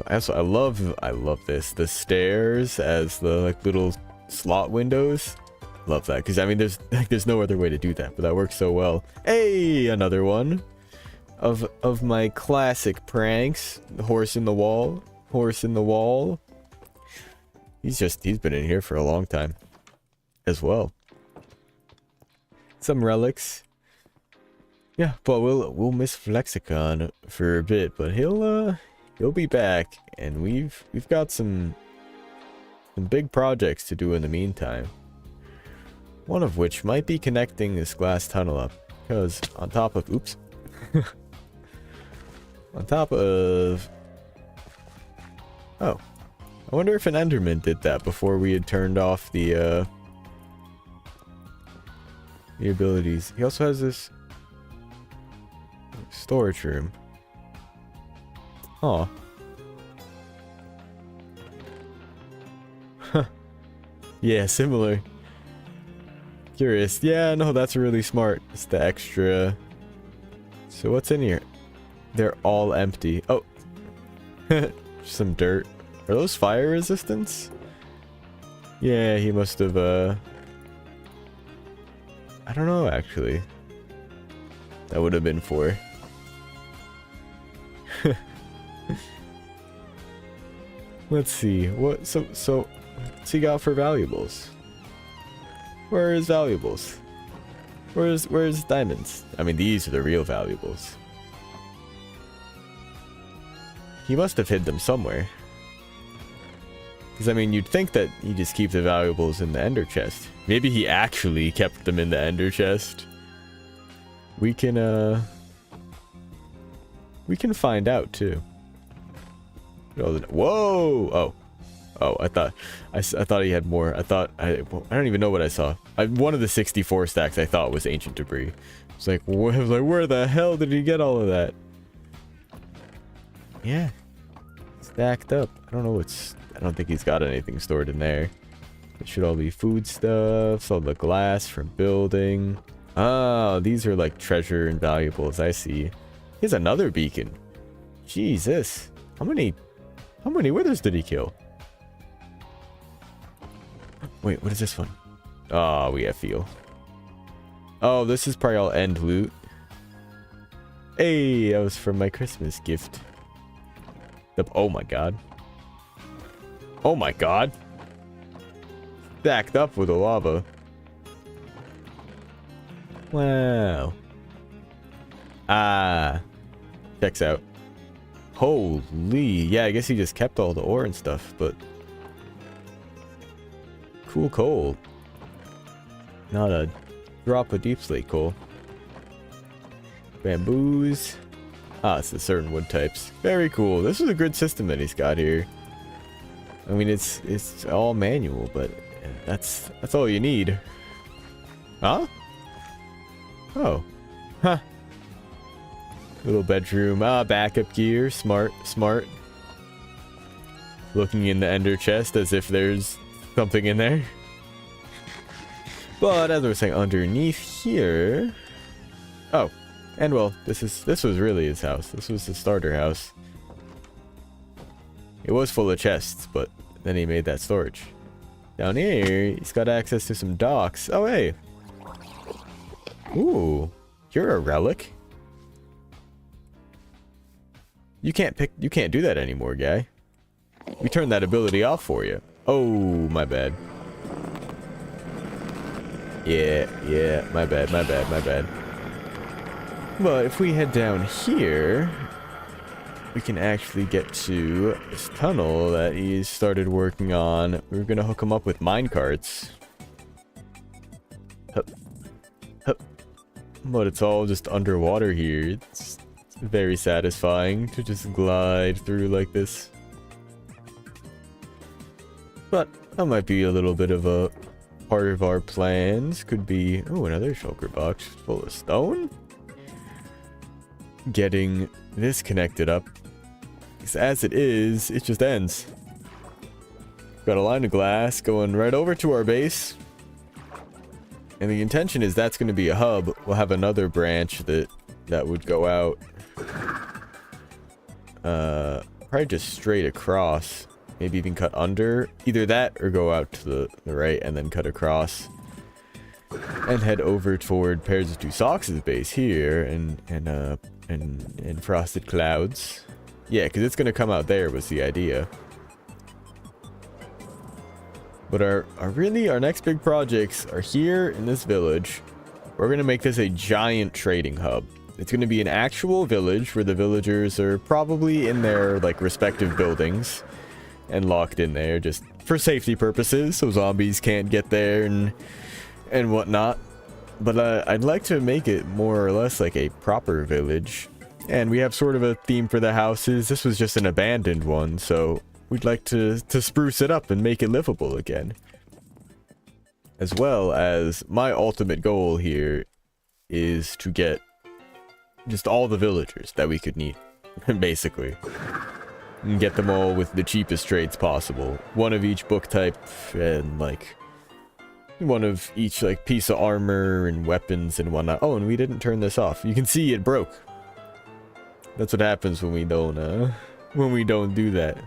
I love this. The stairs as the like little slot windows. Love that, because I mean there's no other way to do that, but that works so well. Hey, another one of my classic pranks. The horse in the wall. Horse in the wall. He's been in here for a long time as well. Some relics. Yeah, but we'll miss Flexicon for a bit, but he'll be back, and we've got some big projects to do in the meantime. One of which might be connecting this glass tunnel up, because on top of on top of... Oh, I wonder if an Enderman did that before we had turned off the abilities. He also has this storage room. Aw. Yeah, similar. Curious. Yeah, no, that's really smart. It's the extra. So what's in here? They're all empty. Oh. Some dirt. Are those fire resistance? Yeah, he must have, I don't know, actually. That would have been for. Let's see. What's he got for valuables? Where is valuables? Where's diamonds? I mean, these are the real valuables. He must have hid them somewhere. Because, I mean, you'd think that he just keep the valuables in the ender chest. Maybe he actually kept them in the ender chest. We can find out, too. Whoa! Oh, I thought he had more. I don't even know what I saw. One of the 64 stacks I thought was ancient debris. It's like, where the hell did he get all of that? Yeah. Stacked up. I don't think he's got anything stored in there. It should all be foodstuffs, all the glass from building. Oh, these are like treasure and valuables, I see. Here's another beacon. Jesus. How many withers did he kill? Wait, what is this one? Oh, we have fuel. Oh, this is probably all end loot. Hey, that was from my Christmas gift. Oh my god. Oh my god. Stacked up with the lava. Wow. Ah. Checks out. Holy. Yeah, I guess he just kept all the ore and stuff, but... Cool coal. Not a drop of deep slate coal. Bamboos. Ah, it's the certain wood types. Very cool. This is a good system that he's got here. I mean, it's all manual, but that's all you need. Huh? Oh. Huh. Little bedroom. Ah, backup gear. Smart. Looking in the ender chest as if there's something in there. But as I was saying, underneath here... Oh. And well, this was really his house. This was the starter house. It was full of chests, but then he made that storage. Down here, he's got access to some docks. Oh, hey. Ooh. You're a relic. You can't do that anymore, guy. We turned that ability off for you. Oh, my bad. Yeah, my bad. But if we head down here, we can actually get to this tunnel that he's started working on. We're gonna hook him up with minecarts. Hup. But it's all just underwater here. It's very satisfying to just glide through like this. But that might be a little bit of a part of our plans. Could be... Oh, another shulker box full of stone. Getting this connected up. Because as it is, it just ends. Got a line of glass going right over to our base. And the intention is that's going to be a hub. We'll have another branch that would go out. Probably just straight across. Maybe even cut under. Either that or go out to the right and then cut across. And head over toward Pairs of Two Socks' base here and Frosted Clouds. Yeah, because it's going to come out there was the idea. But our next big projects are here in this village. We're going to make this a giant trading hub. It's going to be an actual village where the villagers are probably in their like respective buildings and locked in there just for safety purposes, so zombies can't get there and whatnot. But I'd like to make it more or less like a proper village. And we have sort of a theme for the houses. This was just an abandoned one, so we'd like to spruce it up and make it livable again. As well as my ultimate goal here is to get just all the villagers that we could need, basically. And get them all with the cheapest trades possible. One of each book type and like one of each like piece of armor and weapons and whatnot. Oh, and we didn't turn this off. You can see it broke. That's what happens when we don't when we don't do that.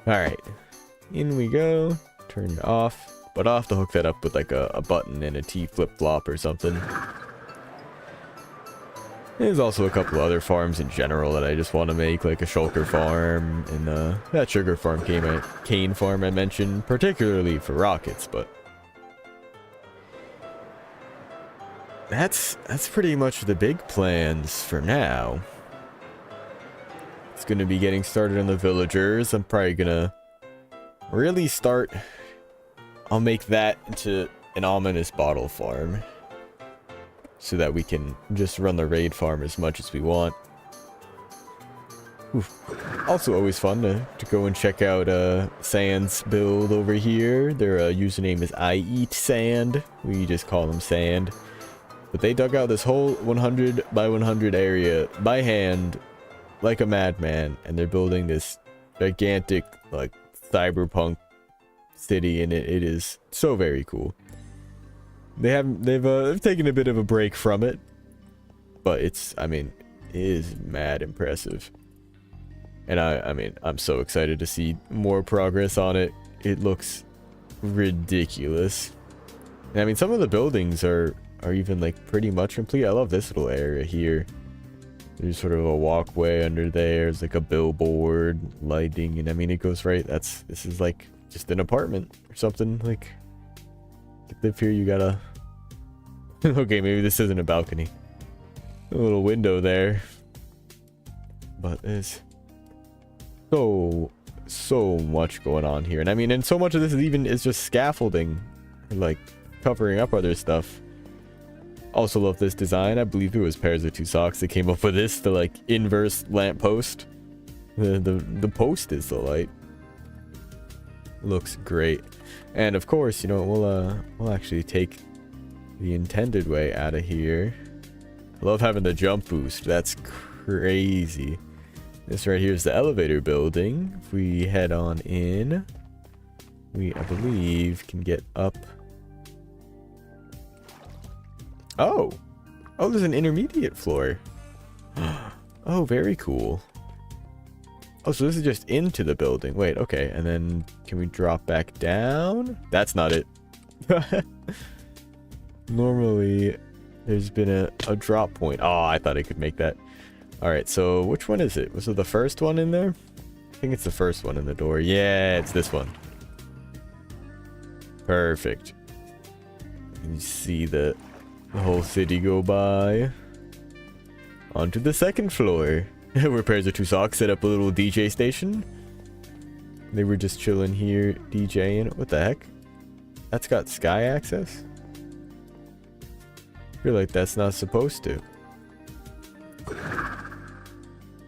Alright. In we go. Turn it off. But I'll have to hook that up with like a button and a T flip-flop or something. There's also a couple other farms in general that I just want to make, like a shulker farm and that sugar farm cane farm I mentioned, particularly for rockets, but that's pretty much the big plans for now. It's gonna be getting started on the villagers. I'm probably gonna really start. I'll make that into an ominous bottle farm, so that we can just run the raid farm as much as we want. Oof. Also always fun to go and check out Sand's build over here. Their username is I Eat Sand. We just call them Sand. But they dug out this whole 100 by 100 area by hand like a madman, and they're building this gigantic like cyberpunk city, and it is so very cool. They've taken a bit of a break from it, but it is mad impressive. And I'm so excited to see more progress on it. It looks ridiculous. And I mean, some of the buildings are even like pretty much complete. I love this little area here. There's sort of a walkway under there. There's like a billboard, lighting, and I mean, it goes right. This is like just an apartment or something. Like, to live here, you gotta. Okay, maybe this isn't a balcony. A little window there. But there's so much going on here. And I mean, and so much of this is just scaffolding. Like, covering up other stuff. Also love this design. I believe it was Pairs of Two Socks that came up with this. The, like, inverse lamp post. The post is the light. Looks great. And of course, you know, we'll actually take the intended way out of here. I love having the jump boost. That's crazy. This right here is the elevator building. If we head on in, I believe, can get up. Oh, there's an intermediate floor. Oh, very cool. Oh, so this is just into the building. Wait, okay, and then can we drop back down? That's not it. Normally, there's been a drop point. Oh, I thought I could make that. Alright, so which one is it? Was it the first one in there? I think it's the first one in the door. Yeah, it's this one. Perfect. You see the whole city go by. Onto the second floor. Where Pairs of Two Socks set up a little DJ station. They were just chilling here, DJing. What the heck? That's got sky access? I feel like that's not supposed to.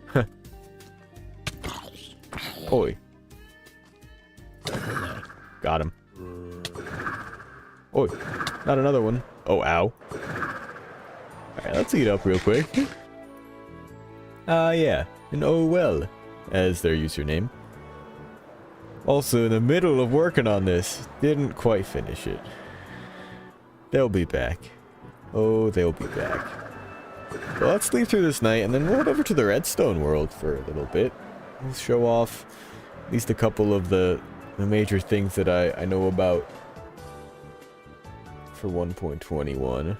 Huh. Oi. Got him. Oi. Not another one. Oh, ow. Alright, let's eat up real quick. Yeah. And oh well, as their username. Also, in the middle of working on this, didn't quite finish it. They'll be back. Oh, they'll be back. Well, let's sleep through this night, and then we'll head over to the redstone world for a little bit. We'll show off at least a couple of the major things that I know about for 1.21.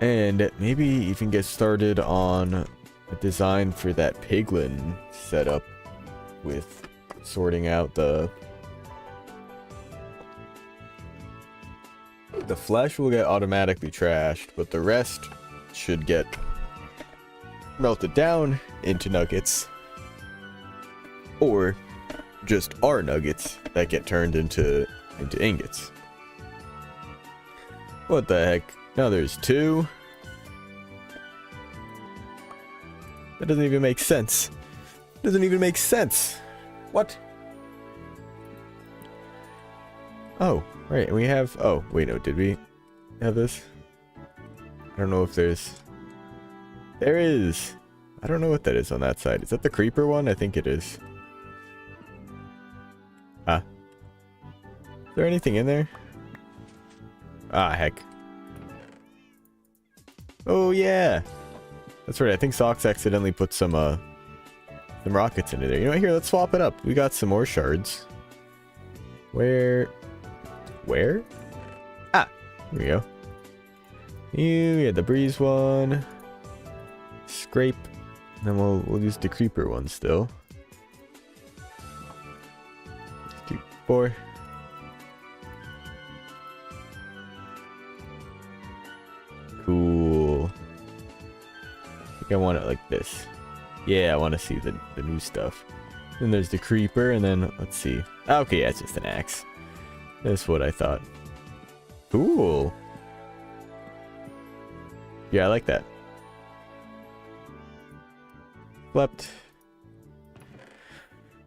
And maybe even get started on a design for that piglin setup with sorting out the flesh will get automatically trashed, but the rest should get melted down into nuggets, or just are nuggets that get turned into ingots. What the heck? Now there's two. That doesn't even make sense. Doesn't even make sense. What? Oh, right. We have. Oh, wait, no. Did we have this? I don't know if there's. There is. I don't know what that is on that side. Is that the creeper one? I think it is. Ah. Is there anything in there? Ah, heck. Oh, yeah. That's right, I think Socks accidentally put some rockets into there. You know what, here, let's swap it up. We got some more shards. Where? Ah, here we go. You had the breeze one. Scrape. And then we'll use the creeper one still. 2, 4. Cool. I think I want it like this. Yeah, I want to see the new stuff. Then there's the creeper, and then let's see. Okay, yeah, it's just an axe. That's what I thought. Cool. Yeah, I like that. Slept.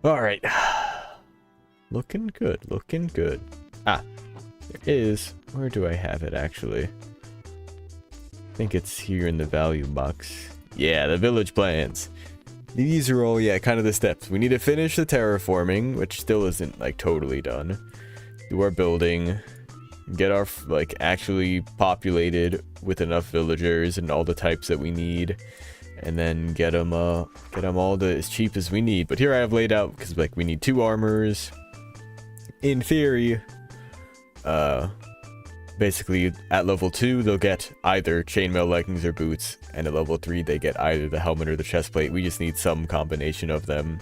Alright. Looking good, looking good. Ah, there is. Where do I have it, actually? I think it's here in the value box. Yeah, the village plans. These are all, yeah, kind of the steps. We need to finish the terraforming, which still isn't, like, totally done. Do our building. Get our, like, actually populated with enough villagers and all the types that we need. And then get them all as cheap as we need. But here I have laid out, because, like, we need 2 armors. In theory, basically, at level 2, they'll get either chainmail leggings or boots, and at level 3, they get either the helmet or the chestplate. We just need some combination of them.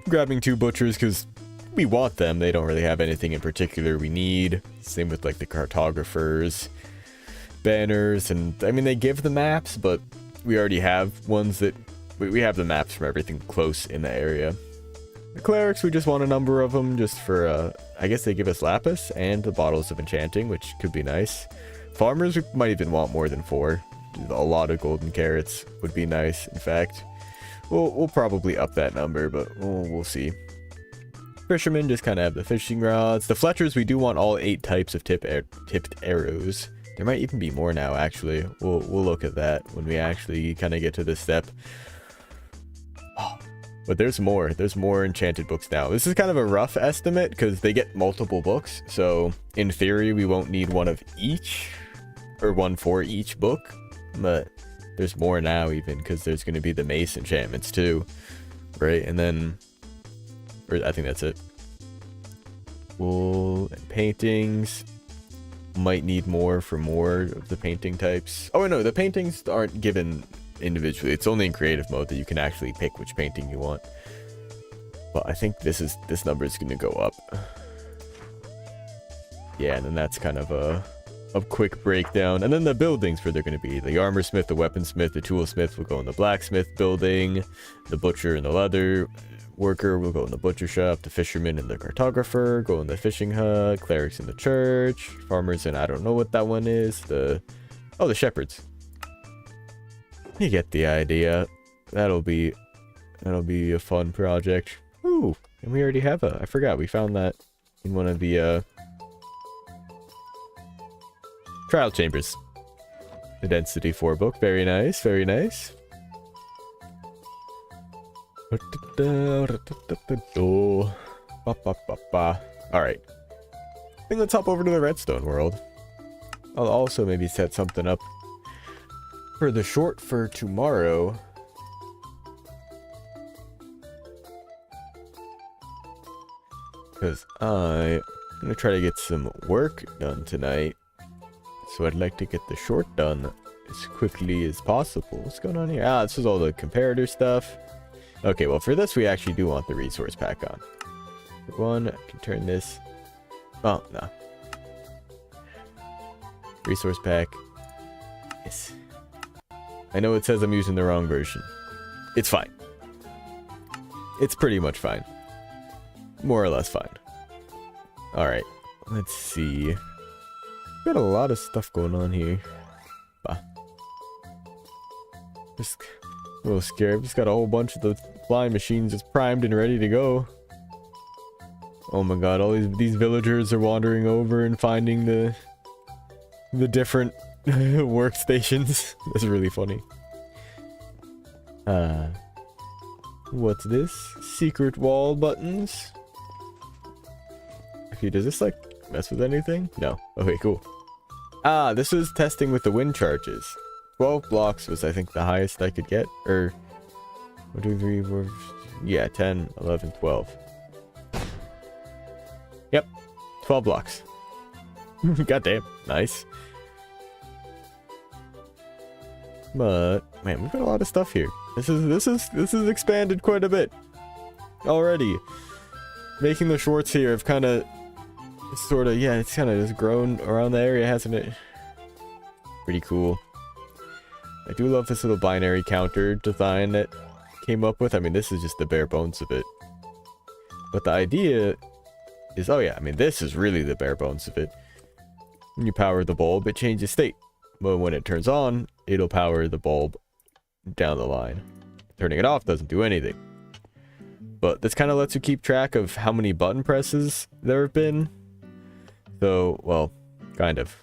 I'm grabbing 2 butchers because we want them. They don't really have anything in particular we need. Same with, like, the cartographers, banners, and, I mean, they give the maps, but we already have ones that... We have the maps from everything close in the area. The clerics, we just want a number of them, just for, I guess they give us lapis and the bottles of enchanting, which could be nice. Farmers, we might even want more than 4. A lot of golden carrots would be nice, in fact. We'll probably up that number, but we'll see. Fishermen just kind of have the fishing rods. The Fletchers, we do want all 8 types of tipped arrows. There might even be more now, actually. We'll look at that when we actually kind of get to this step. Oh. But there's more. There's more enchanted books now. This is kind of a rough estimate because they get multiple books. So in theory, we won't need one of each or one for each book. But there's more now even because there's going to be the mace enchantments too. Right? And then I think that's it. Wool and paintings. Might need more for more of the painting types. Oh no, the paintings aren't given individually. It's only in creative mode that you can actually pick which painting you want. But I think this number is going to go up. Yeah, and then that's kind of a quick breakdown. And then the buildings where they're going to be. The armorsmith, the weaponsmith, the toolsmith will go in the blacksmith building. The butcher and the leather worker will go in the butcher shop. The fisherman and the cartographer go in the fishing hut. Clerics in the church. Farmers and I don't know what that one is. The shepherds. You get the idea. That'll be a fun project. Ooh, and we already have I forgot we found that in one of the trial chambers. The density 4 book. Very nice, very nice. Alright. I think let's hop over to the redstone world. I'll also maybe set something up for the short for tomorrow. Because I'm going to try to get some work done tonight. So I'd like to get the short done as quickly as possible. What's going on here? Ah, this is all the comparator stuff. Okay, well for this we actually do want the resource pack on. For one, I can turn this... Oh, no. Resource pack. Yes. I know it says I'm using the wrong version. It's fine. It's pretty much fine. More or less fine. Alright. Let's see. Got a lot of stuff going on here. Bah. Just a little scared. Just got a whole bunch of the flying machines just primed and ready to go. Oh my god, all these villagers are wandering over and finding the different workstations. That's really funny. What's this? Secret wall buttons? Okay, does this like mess with anything? No. Okay, cool. Ah, this is testing with the wind charges. 12 blocks was, I think, the highest I could get. Or 1, 2, 3, 4, yeah, 10, 11, 12. Yep, 12 blocks. Goddamn, nice. But man, we've got a lot of stuff here. This is expanded quite a bit already. Making the shorts here have kind of, sort of, yeah, it's kind of just grown around the area, hasn't it? Pretty cool. I do love this little binary counter design that came up with. I mean, this is just the bare bones of it. But the idea is, oh yeah, I mean, this is really the bare bones of it. When you power the bulb, it changes state. But when it turns on, it'll power the bulb down the line. Turning it off doesn't do anything. But this kind of lets you keep track of how many button presses there have been. So, well, kind of.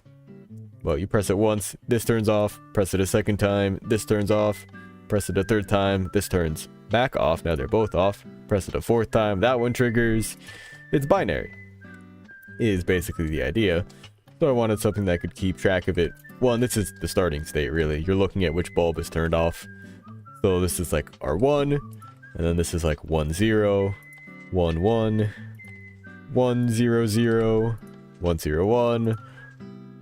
Well, you press it once, this turns off. Press it a second time, this turns off. Press it a third time, this turns back off. Now they're both off. Press it a fourth time, that one triggers. It's binary, is basically the idea. So I wanted something that could keep track of it. Well, and this is the starting state, really. You're looking at which bulb is turned off. So this is like R1, and then this is like 1 0, 1 1, 1 0 0, 1 0 1,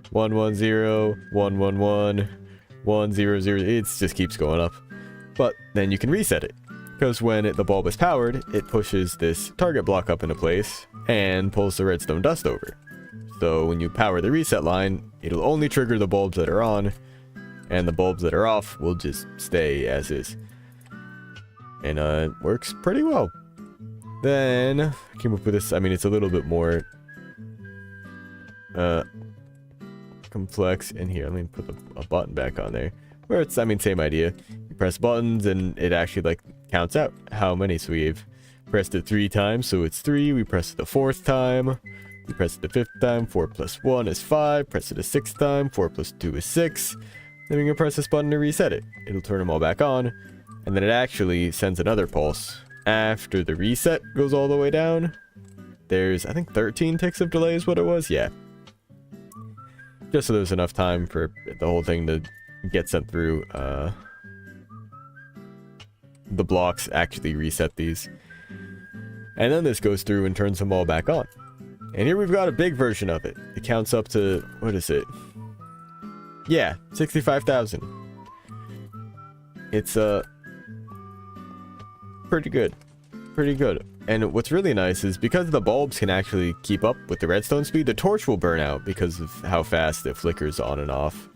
1 1 0, 1 1 1, 1 0 0. It just keeps going up. But then you can reset it, because when the bulb is powered, it pushes this target block up into place and pulls the redstone dust over. So when you power the reset line, it'll only trigger the bulbs that are on, and the bulbs that are off will just stay as is. And it works pretty well. Then I came up with this. I mean, it's a little bit more complex in here. Let me put a button back on there, where it's, I mean, same idea. You press buttons and it actually like counts out how many. So we've pressed it 3 times, so it's 3. We press it the 4th time. We press it the 5th time. 4 plus 1 is 5. Press it a 6th time. 4 plus 2 is 6. Then we can press this button to reset it. It'll turn them all back on. And then it actually sends another pulse after the reset goes all the way down. There's, I think, 13 ticks of delay is what it was. Yeah. Just so there's enough time for the whole thing to get sent through. The blocks actually reset these. And then this goes through and turns them all back on. And here we've got a big version of it. It counts up to, what is it? Yeah, 65,000. It's pretty good. Pretty good. And what's really nice is because the bulbs can actually keep up with the redstone speed, the torch will burn out because of how fast it flickers on and off.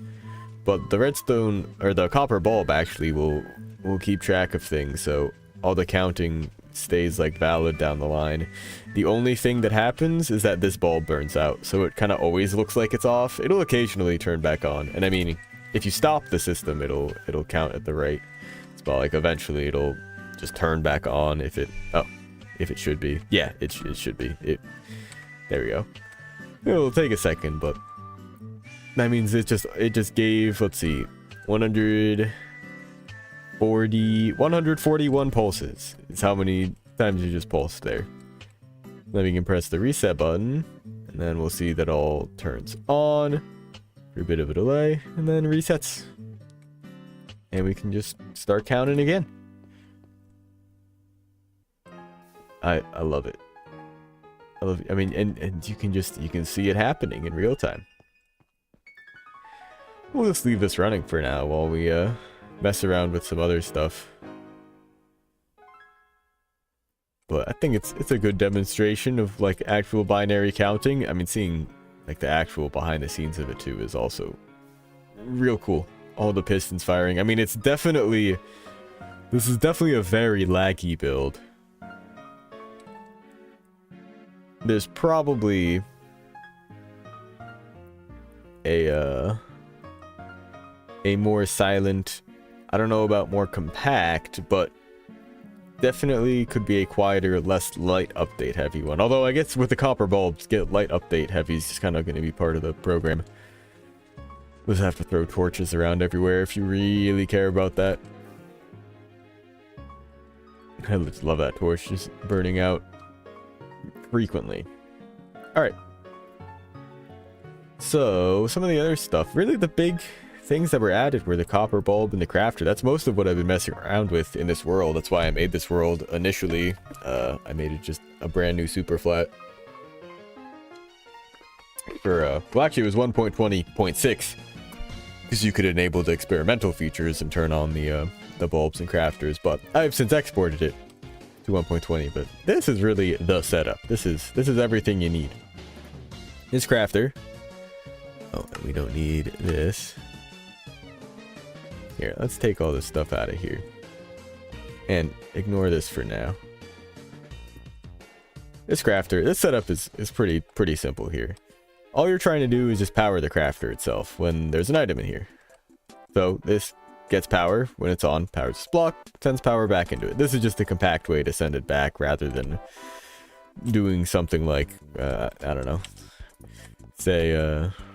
But the redstone, or the copper bulb actually will keep track of things, so all the counting stays like valid down the line. The only thing that happens is that this bulb burns out, so it kind of always looks like it's off. It'll occasionally turn back on, and I mean, if you stop the system, it'll count at the right spot. Like eventually it'll just turn back on if it should be. Yeah, it should be. There we go. It'll take a second, but that means it just gave, let's see, 141 pulses is how many times you just pulsed there. Then we can press the reset button, and then we'll see that all turns on for a bit of a delay, and then resets. And we can just start counting again. I love it. I mean, and you can see it happening in real time. We'll just leave this running for now while we mess around with some other stuff. But I think it's a good demonstration of like actual binary counting. I mean, seeing like the actual behind the scenes of it too is also real cool. All the pistons firing. I mean, this is definitely a very laggy build. There's probably a more silent, I don't know about more compact, but definitely could be a quieter, less light update heavy one. Although I guess with the copper bulbs, get light update heavy is just kind of going to be part of the program. We'll just have to throw torches around everywhere if you really care about that. I just love that torch just burning out frequently. Alright. So, some of the other stuff. Really the big things that were added were the copper bulb and the crafter. That's most of what I've been messing around with in this world. That's why I made this world initially. I made it just a brand new super flat. For, well, actually it was 1.20.6. Because you could enable the experimental features and turn on the bulbs and crafters. But I've since exported it to 1.20. But this is really the setup. This is everything you need. This crafter. Oh, and we don't need this. Here, let's take all this stuff out of here. And ignore this for now. This crafter, this setup is pretty simple here. All you're trying to do is just power the crafter itself when there's an item in here. So this gets power when it's on, powers this block, sends power back into it. This is just a compact way to send it back rather than doing something like, I don't know. Say,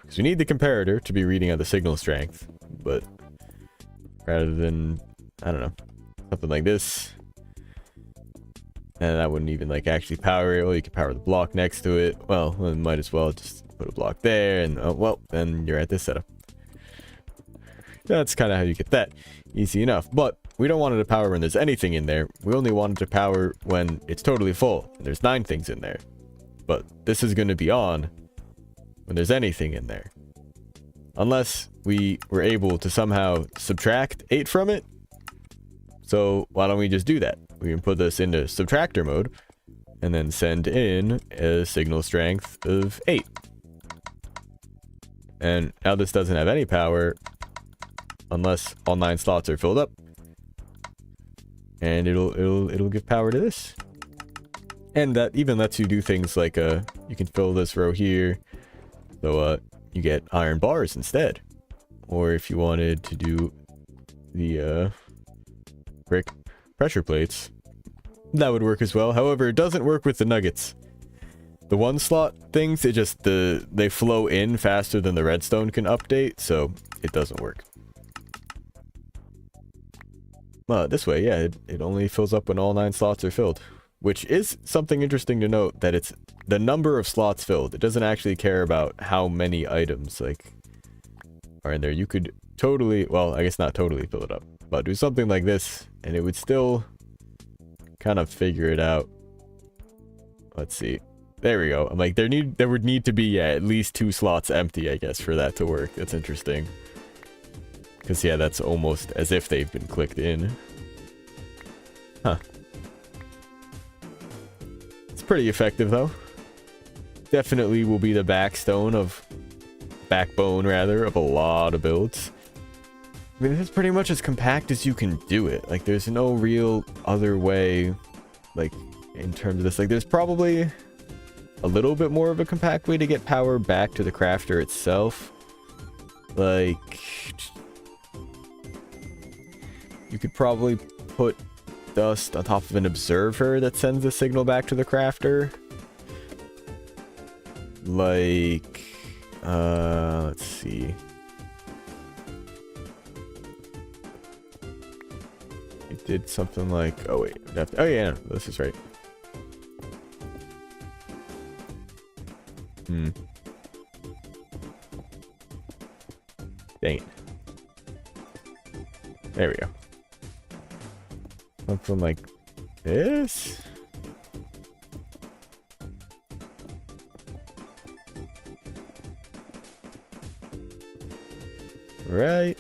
because we need the comparator to be reading on the signal strength, but rather than, I don't know, something like this. And that wouldn't even like actually power it. Well, you could power the block next to it. Well, might as well just put a block there and, oh, well, then you're at this setup. That's kind of how you get that. Easy enough. But we don't want it to power when there's anything in there. We only want it to power when it's totally full. And there's 9 things in there. But this is going to be on when there's anything in there. Unless we were able to somehow subtract 8 from it. So why don't we just do that? We can put this into subtractor mode and then send in a signal strength of 8. And now this doesn't have any power unless all 9 slots are filled up. And it'll give power to this. And that even lets you do things like you can fill this row here. So you get iron bars instead. Or if you wanted to do the brick pressure plates, that would work as well. However, it doesn't work with the nuggets. The 1 slot things, it just they flow in faster than the redstone can update, so it doesn't work. This way, yeah, it only fills up when all 9 slots are filled, which is something interesting to note, that it's the number of slots filled. It doesn't actually care about how many items like are in there. You could totally, well, I guess not totally fill it up, but do something like this and it would still kind of figure it out. Let's see. There we go. I'm like, there would need to be, yeah, at least 2 slots empty, I guess, for that to work. That's interesting. Because, yeah, that's almost as if they've been clicked in. Huh. It's pretty effective, though. Definitely will be the backbone of a lot of builds. I mean, this is pretty much as compact as you can do it. Like, there's no real other way, like, in terms of this. Like, there's probably a little bit more of a compact way to get power back to the crafter itself. Like, you could probably put dust on top of an observer that sends the signal back to the crafter. Like, let's see. It did something like, oh wait, oh yeah, no, this is right. Dang it. There we go. Something like this. Right.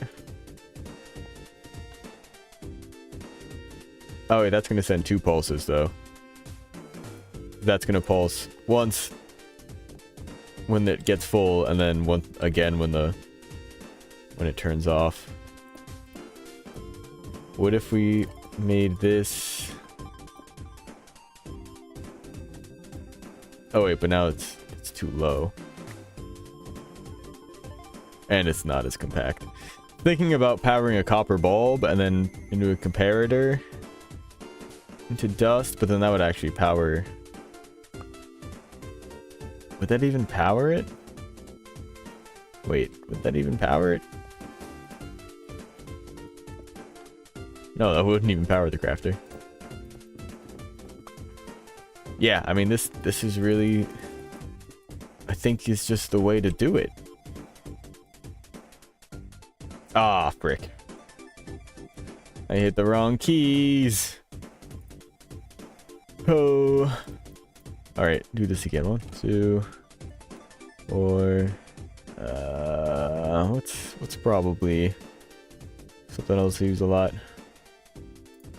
Oh wait, that's gonna send 2 pulses though. That's gonna pulse once when it gets full, and then once again when it turns off. What if we made this? Oh wait, but now it's too low. And it's not as compact. Thinking about powering a copper bulb and then into a comparator into dust, but then that would actually power. Would that even power it? Wait, would that even power it? No, that wouldn't even power the crafter. Yeah, I mean, this is really, I think, is just the way to do it. Ah, frick. I hit the wrong keys. Oh. Alright, do this again. 1, 2, 4. What's probably something else I use a lot?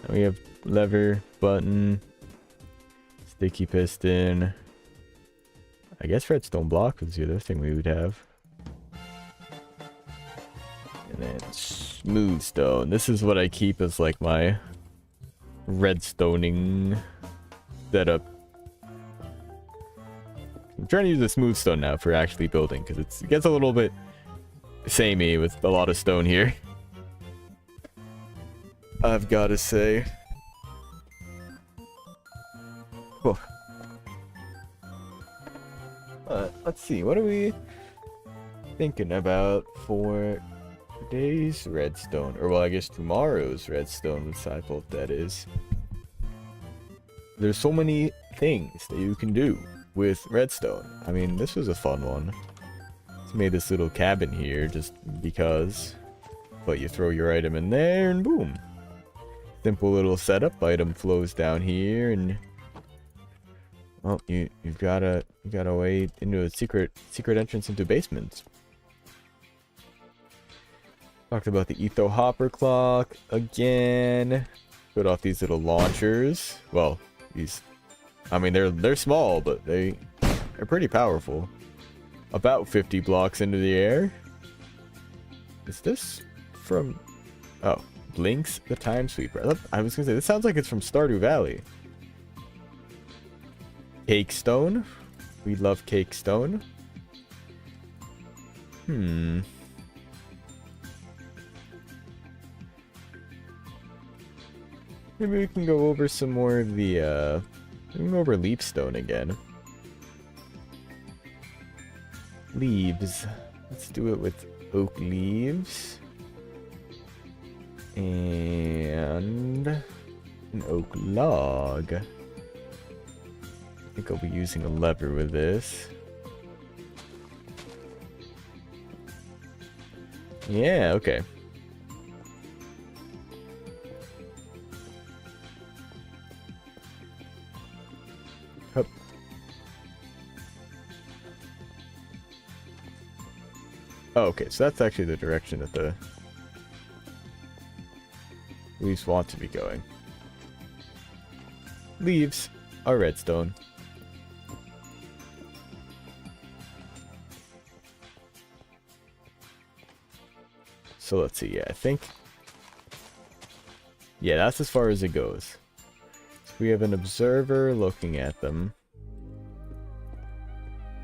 We have lever, button, sticky piston. I guess redstone block was the other thing we would have. And then smooth stone. This is what I keep as like my redstoning setup. I'm trying to use the smooth stone now for actually building because it gets a little bit samey with a lot of stone here. I've got to say. Cool. Let's see, what are we thinking about for today's redstone? Or, well, I guess tomorrow's redstone disciple, that is. There's so many things that you can do with redstone. I mean, this was a fun one. Just made this little cabin here just because. But you throw your item in there and boom. Simple little setup. Item flows down here and well, you've got a way into a secret entrance into basements. Talked about the etho hopper clock again. Put off these little launchers. Well, I mean they're small, but they're pretty powerful. About 50 blocks into the air. Is this from? Oh, Blinks the Time Sweeper. I was gonna say this sounds like it's from Stardew Valley. Cake stone. We love cake stone. Maybe we can go over some more of the we can go over leaf stone again. Leaves. Let's do it with oak leaves. And an oak log. I think I'll be using a lever with this. Yeah, okay. Hup. Oh, okay, so that's actually the direction that the leaves want to be going. Leaves are redstone. So let's see, yeah, I think... Yeah, that's as far as it goes. So we have an observer looking at them.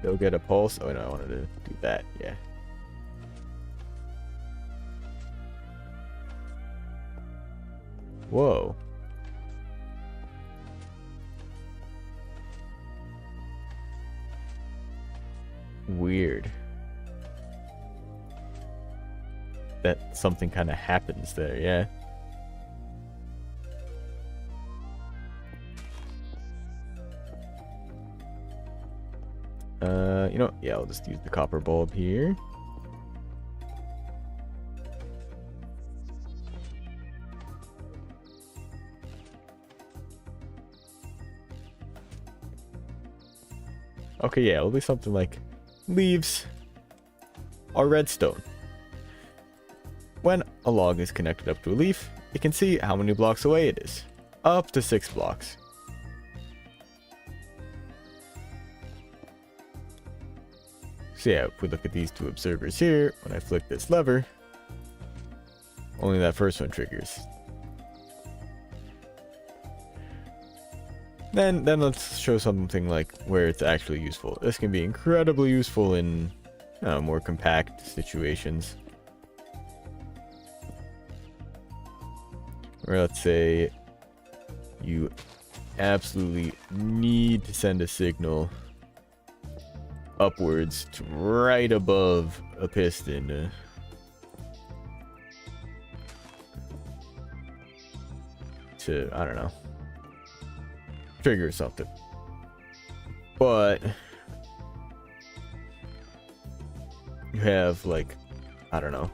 They'll get a pulse. Oh no, I wanted to do that, yeah. Whoa. Weird. That something kind of happens there, yeah. You know, yeah, I'll just use the copper bulb here. Okay, yeah, it'll be something like leaves are redstone. When a log is connected up to a leaf, it can see how many blocks away it is. Up to 6 blocks. So yeah, if we look at these two observers here, when I flick this lever, only that first one triggers. Then let's show something like where it's actually useful. This can be incredibly useful in more compact situations. Or let's say you absolutely need to send a signal upwards to right above a piston. To, I don't know, trigger something. But you have, like, I don't know,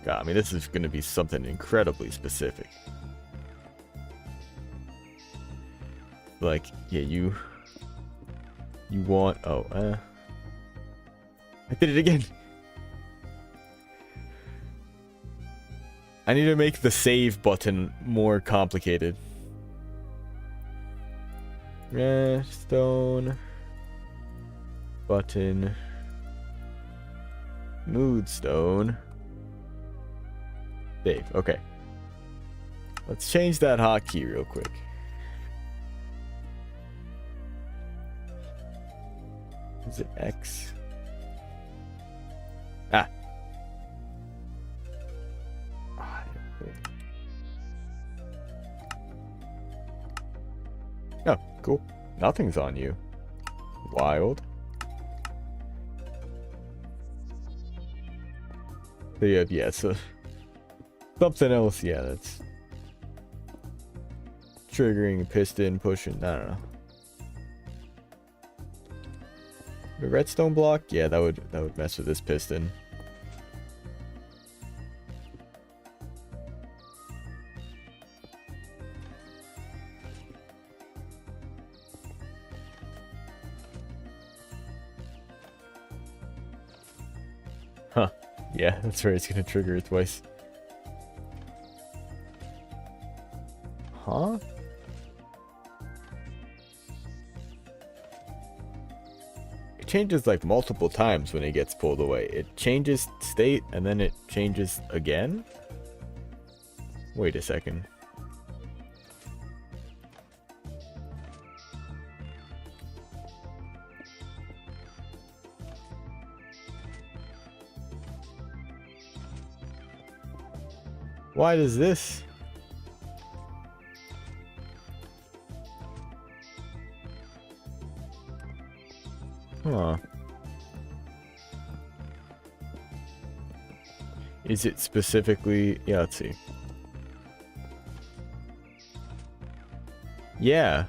God, I mean, this is going to be something incredibly specific. Like, yeah, you want... Oh, I did it again. I need to make the save button more complicated. Redstone. Button. Moodstone. Save. Okay. Let's change that hotkey real quick. Is it X? Ah. Oh, cool. Nothing's on you. Wild. So yeah, so something else, yeah, that's triggering, piston, pushing, I don't know. The redstone block, yeah, that would mess with this piston. Huh. Yeah, that's right, it's gonna trigger it twice. Huh? It changes like multiple times when it gets pulled away. It changes state and then it changes again? Wait a second. Why does this? Huh. Is it specifically... Yeah, let's see. Yeah.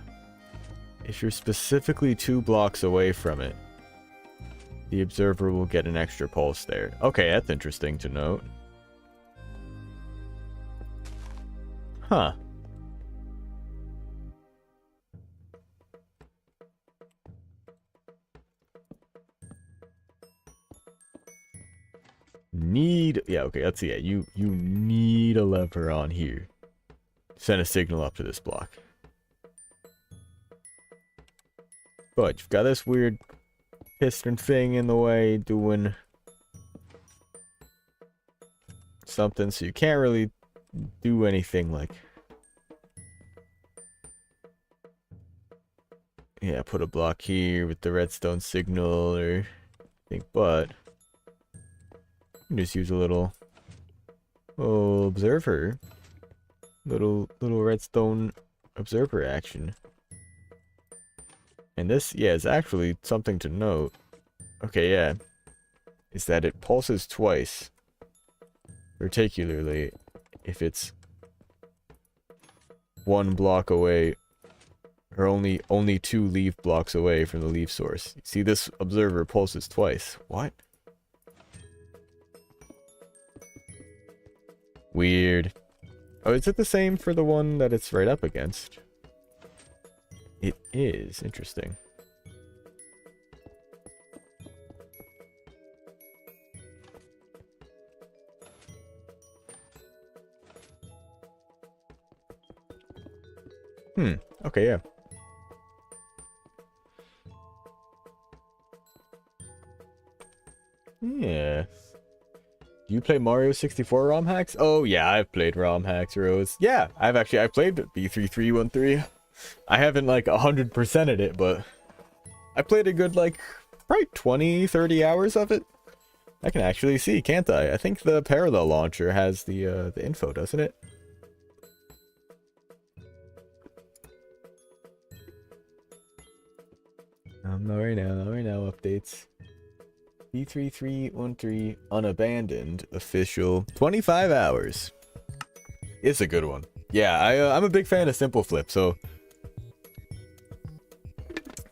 If you're specifically 2 blocks away from it, the observer will get an extra pulse there. Okay, that's interesting to note. Huh. Yeah, okay, let's see. Yeah, you need a lever on here. Send a signal up to this block. But you've got this weird piston thing in the way doing something, so you can't really do anything like... Yeah, put a block here with the redstone signal or anything, but you can just use a little observer. Little redstone observer action. And this, yeah, is actually something to note. Okay, yeah. Is that it pulses twice. Particularly if it's 1 block away, or only 2 leaf blocks away from the leaf source. You see, this observer pulses twice. What? Weird. Oh, is it the same for the one that it's right up against? It is. Interesting. Okay, yeah. Yeah. Do you play Mario 64 ROM hacks? Oh yeah, I've played ROM hacks, Rose. Yeah, I've played B3313. I haven't like 100%ed it, but I played a good like probably 20-30 hours of it. I can actually see, can't I? I think the parallel launcher has the info, doesn't it? Not right now, updates. B3313 unabandoned official 25 hours. It's a good one. Yeah, I'm a big fan of Simple Flip, so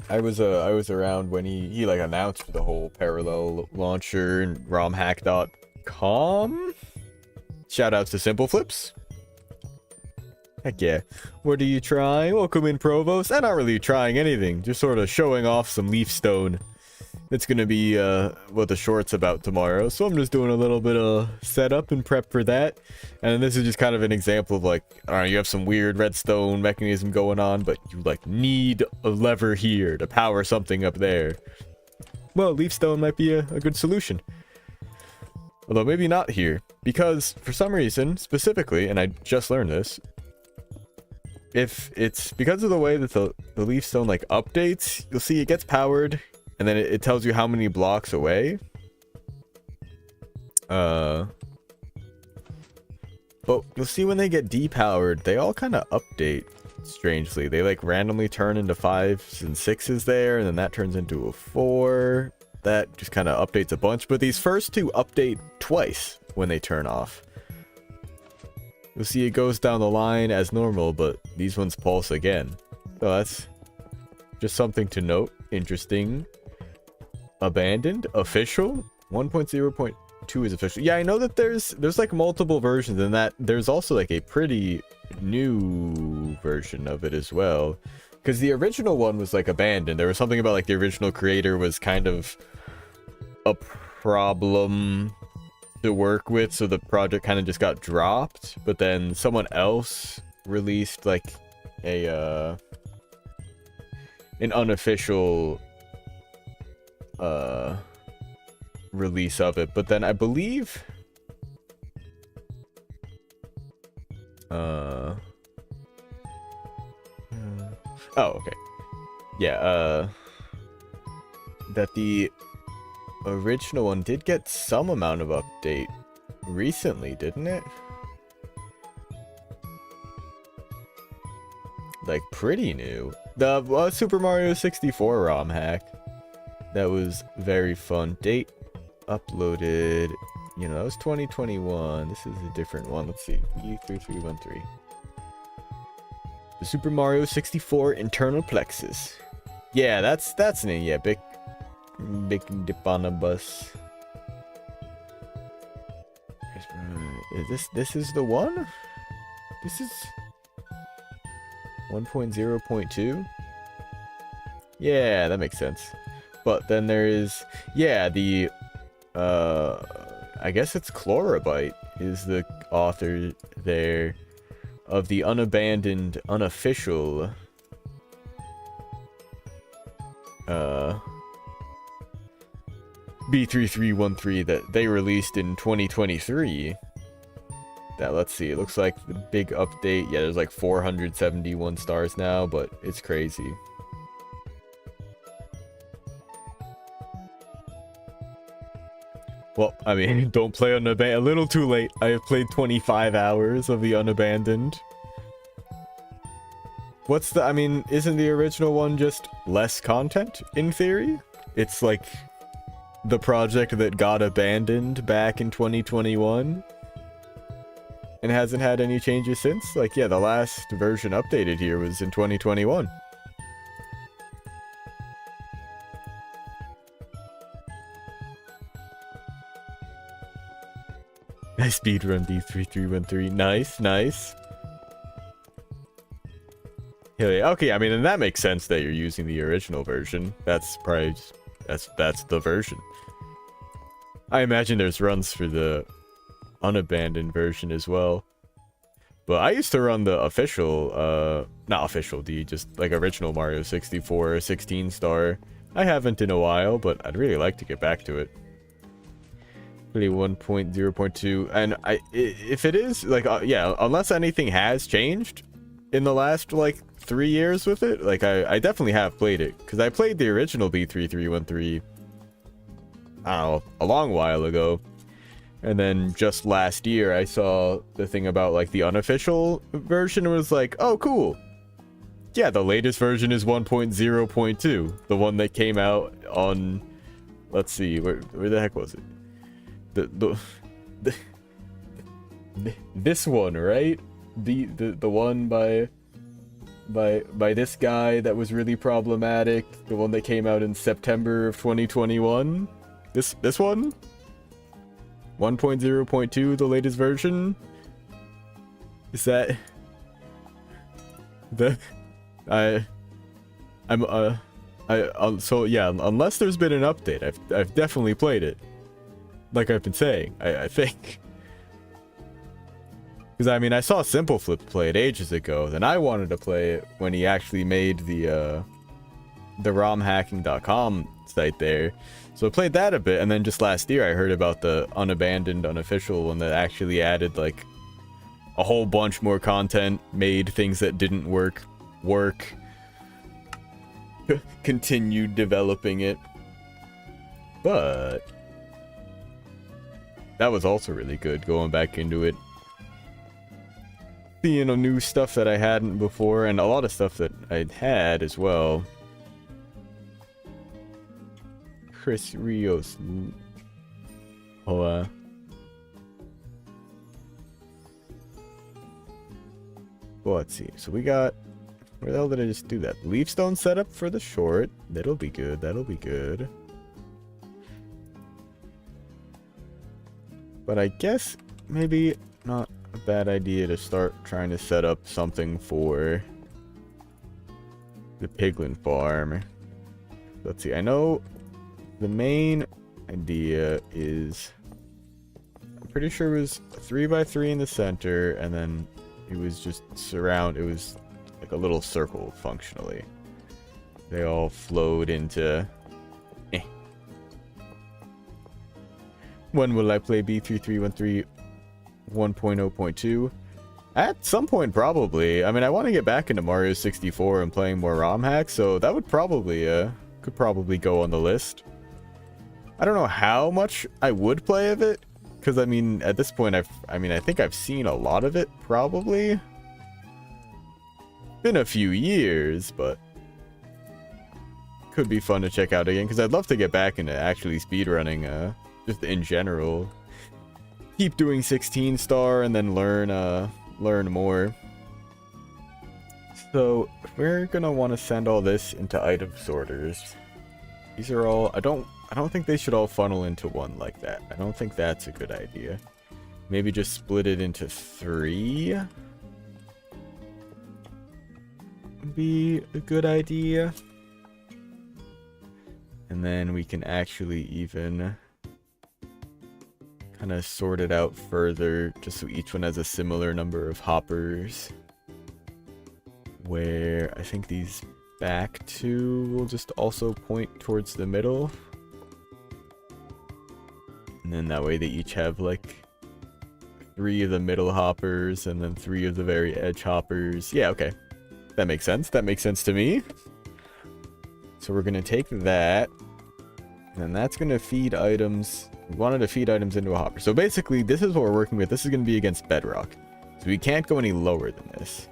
I was around when he like announced the whole parallel launcher and romhack.com. Shout outs to Simple Flips. Heck yeah. What are you trying? Welcome in, Provost. I'm not really trying anything. Just sort of showing off some leaf stone. It's gonna be what the short's about tomorrow. So I'm just doing a little bit of setup and prep for that. And this is just kind of an example of like, alright, you have some weird redstone mechanism going on, but you like need a lever here to power something up there. Well, leaf stone might be a good solution. Although maybe not here. Because for some reason, specifically, and I just learned this, if it's because of the way that the leaf stone like updates, you'll see it gets powered and then it tells you how many blocks away. But you'll see when they get depowered, they all kind of update strangely. They like randomly turn into 5s and 6s there, and then that turns into a 4. That just kind of updates a bunch, but these first two update twice when they turn off. You'll see it goes down the line as normal, but these ones pulse again. So that's just something to note. Interesting. Abandoned. Official. 1.0.2 is official. Yeah, I know that there's like multiple versions, and that there's also like a pretty new version of it as well. Because the original one was like abandoned. There was something about like the original creator was kind of a problem to work with, so the project kind of just got dropped, but then someone else released like a an unofficial release of it. But then I believe oh, okay, yeah, that the original one did get some amount of update recently, didn't it? Like pretty new. The Super Mario 64 ROM hack. That was very fun. Date uploaded. You know, that was 2021. This is a different one. Let's see. E3313. The Super Mario 64 internal plexus. Yeah, that's an yeah, big dip on a bus. This is the one? This is 1.0.2? Yeah, that makes sense. But then there is, yeah, the I guess it's Chlorabyte is the author there of the unabandoned unofficial B3313 that they released in 2023. That, let's see, it looks like the big update. Yeah, there's like 471 stars now, but it's crazy. Well, I mean, don't play Unabandoned. A little too late. I have played 25 hours of the Unabandoned. What's the... I mean, isn't the original one just less content, in theory? It's like the project that got abandoned back in 2021 and hasn't had any changes since. Like, yeah, the last version updated here was in 2021. I speedrun D3313. Nice, nice. Hell yeah. Okay, I mean, and that makes sense that you're using the original version. That's probably just, that's the version. I imagine there's runs for the unabandoned version as well. But I used to run the official, not official, the just like original Mario 64 16 star. I haven't in a while, but I'd really like to get back to it. 1.0.2, and if it is like yeah, unless anything has changed in the last like 3 years with it, like I definitely have played it, because I played the original B3313 I don't know, a long while ago, and then just last year I saw the thing about like the unofficial version and was like, oh cool, yeah, the latest version is 1.0.2, the one that came out on, let's see, where the heck was it? This one, right? The one by this guy that was really problematic, the one that came out in September of 2021. This one? 1.0.2, the latest version? Is that the so yeah, unless there's been an update, I've definitely played it. Like I've been saying, I think. Because I mean, I saw Simple Flip play it ages ago. Then I wanted to play it when he actually made the romhacking.com site there. So I played that a bit, and then just last year I heard about the unabandoned, unofficial one that actually added like a whole bunch more content, made things that didn't work. Continued developing it. But that was also really good, going back into it. Seeing new stuff that I hadn't before, and a lot of stuff that I'd had as well. Chris Rios. Oh, well, let's see. So we got... Where the hell did I just do that? Leafstone setup for the short. That'll be good. That'll be good. But I guess maybe not a bad idea to start trying to set up something for the piglin farm. Let's see. I know the main idea is... I'm pretty sure it was a 3x3 in the center, and then it was just it was like a little circle functionally. They all flowed into... When will I play B3313 1.0.2? At some point, probably. I mean, I want to get back into Mario 64 and playing more ROM hacks, so that would probably, could probably go on the list. I don't know how much I would play of it, because, I mean, at this point, I think I've seen a lot of it, probably. Been a few years, but could be fun to check out again, because I'd love to get back into actually speedrunning, just in general. Keep doing 16 star and then learn more. So we're gonna want to send all this into item sorters. These are all... I don't think they should all funnel into one like that. I don't think that's a good idea. Maybe just split it into 3. Would be a good idea. And then we can actually even kind of sort it out further, just so each one has a similar number of hoppers. Where I think these back two will just also point towards the middle. And then that way they each have like 3 of the middle hoppers and then 3 of the very edge hoppers. Yeah, okay. That makes sense. That makes sense to me. So we're going to take that. And that's going to feed items. We wanted to feed items into a hopper. So basically, this is what we're working with. This is going to be against bedrock. So we can't go any lower than this.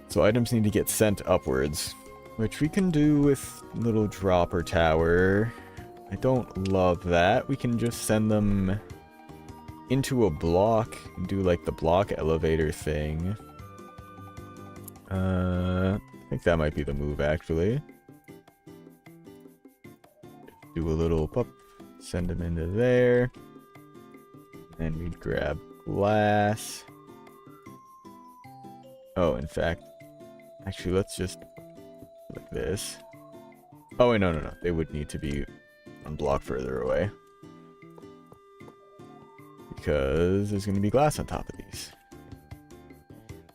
So items need to get sent upwards, which we can do with little dropper tower. I don't love that. We can just send them into a block and do like the block elevator thing. I think that might be the move, actually. Do a little pop, send them into there. And we'd grab glass. Oh, in fact, actually, let's just like this. Oh, wait, no. They would need to be one block further away, because there's going to be glass on top of these.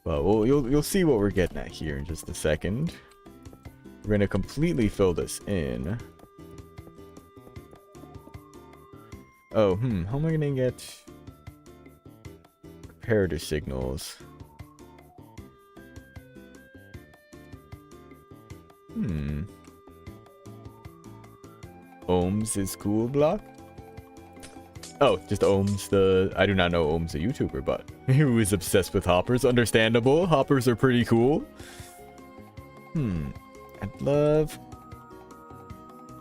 But you'll see what we're getting at here in just a second. We're going to completely fill this in. Oh, how am I going to get comparator signals? Ohms is cool block? Oh, just Ohms, I do not know Ohms, a YouTuber, but who is obsessed with hoppers. Understandable. Hoppers are pretty cool. I'd love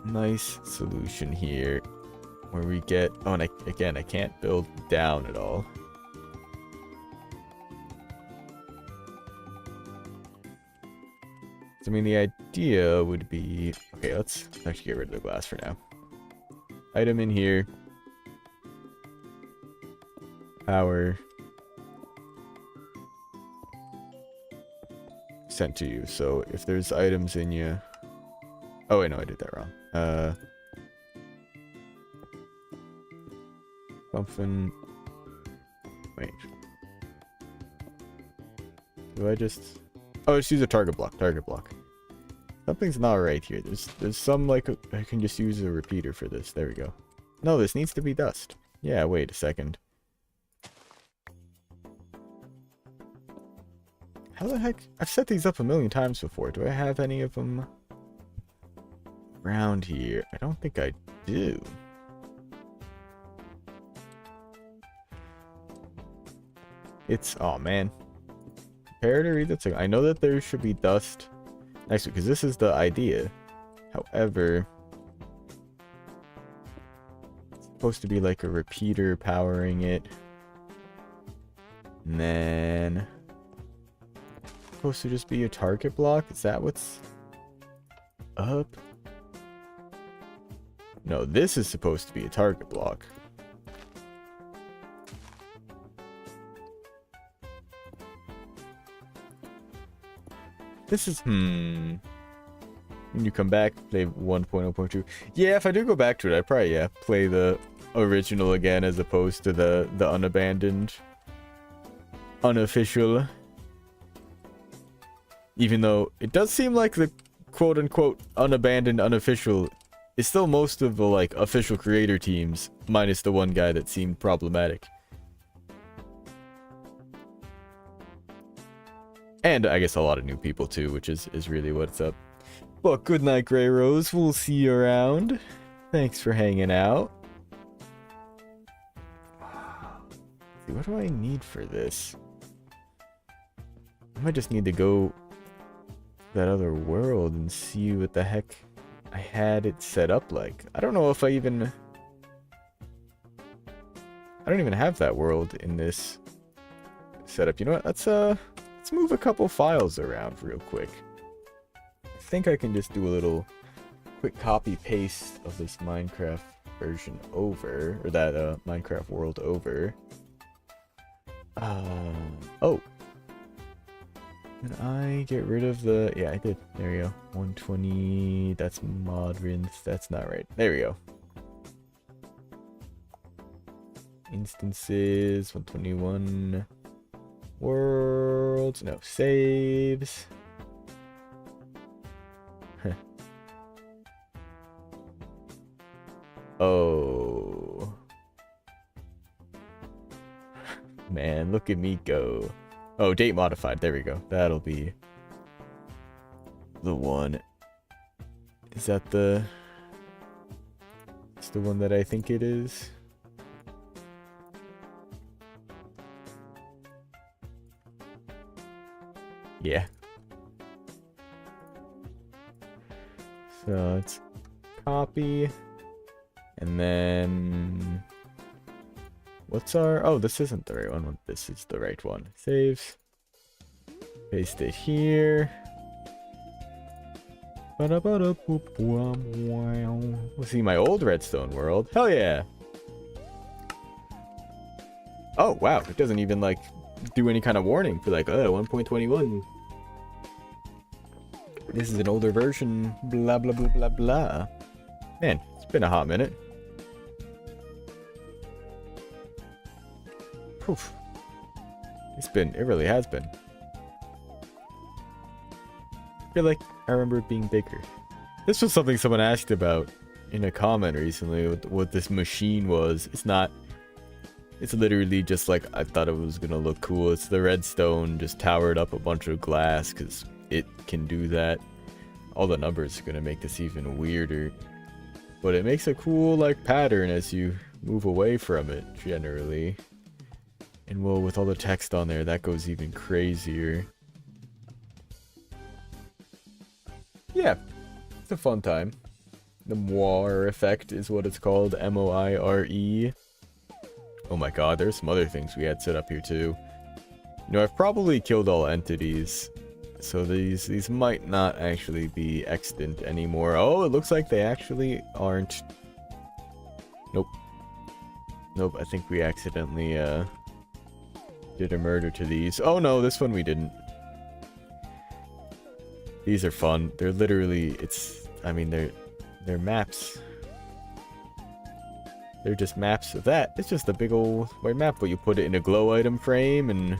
a nice solution here where we get... Oh, and again, I can't build down at all. So, I mean, the idea would be... Okay, let's actually get rid of the glass for now. Item in here. power sent to you. So if there's items in you... Oh, wait, no, I did that wrong. Something... Wait. Do I just... Oh, just use a target block. Target block. Something's not right here. There's some, like... I can just use a repeater for this. There we go. No, this needs to be dust. Yeah, wait a second. How the heck? I've set these up a million times before. Do I have any of them around here? I don't think I do. It's... Oh, man. Prepare to read the ticket. I know that there should be dust next to it, because this is the idea. However... It's supposed to be like a repeater powering it. And then... Supposed to just be a target block? Is that what's up? No, this is supposed to be a target block. This is... When you come back, play 1.0.2. Yeah, if I do go back to it, I'd probably, yeah, play the original again as opposed to the unabandoned, unofficial. Even though it does seem like the quote-unquote unabandoned unofficial is still most of the, like, official creator teams, minus the one guy that seemed problematic. And I guess a lot of new people too, which is really what's up. But good night, Grey Rose. We'll see you around. Thanks for hanging out. What do I need for this? I might just need to go that other world and see what the heck I had it set up like. I don't know if I don't even have that world in this setup. You know what? Let's move a couple files around real quick. I think I can just do a little quick copy paste of this Minecraft version over, or that Minecraft world over. Oh. Did I get rid of the... Yeah, I did. There we go. 120. That's modern. That's not right. There we go. Instances. 121. Worlds. No. Saves. Oh. Man, look at me go. Oh, date modified. There we go. That'll be the one. Is that the... It's the one that I think it is. Yeah. So let's copy. And then... What's our... Oh, this isn't the right one. This is the right one. Saves. Paste it here. We'll see my old redstone world. Hell yeah! Oh, wow. It doesn't even, like, do any kind of warning for, like, 1.21. This is an older version. Blah, blah, blah, blah, blah. Man, it's been a hot minute. Poof. It really has been. I feel like I remember it being bigger. This was something someone asked about in a comment recently, what this machine was. It's literally just like, I thought it was gonna look cool. It's the redstone just towered up a bunch of glass because it can do that. All the numbers are gonna make this even weirder. But it makes a cool, like, pattern as you move away from it, generally. And well, with all the text on there, that goes even crazier. Yeah, it's a fun time. The Moire effect is what it's called. M-O-I-R-E. Oh my god, there's some other things we had set up here too. You know, I've probably killed all entities. So these might not actually be extant anymore. Oh, it looks like they actually aren't. Nope. Nope, I think we accidentally Did a murder to these. Oh no, this one we didn't. These are fun. They're literally, I mean, they're maps. They're just maps of that. It's just a big old white map, but you put it in a glow item frame and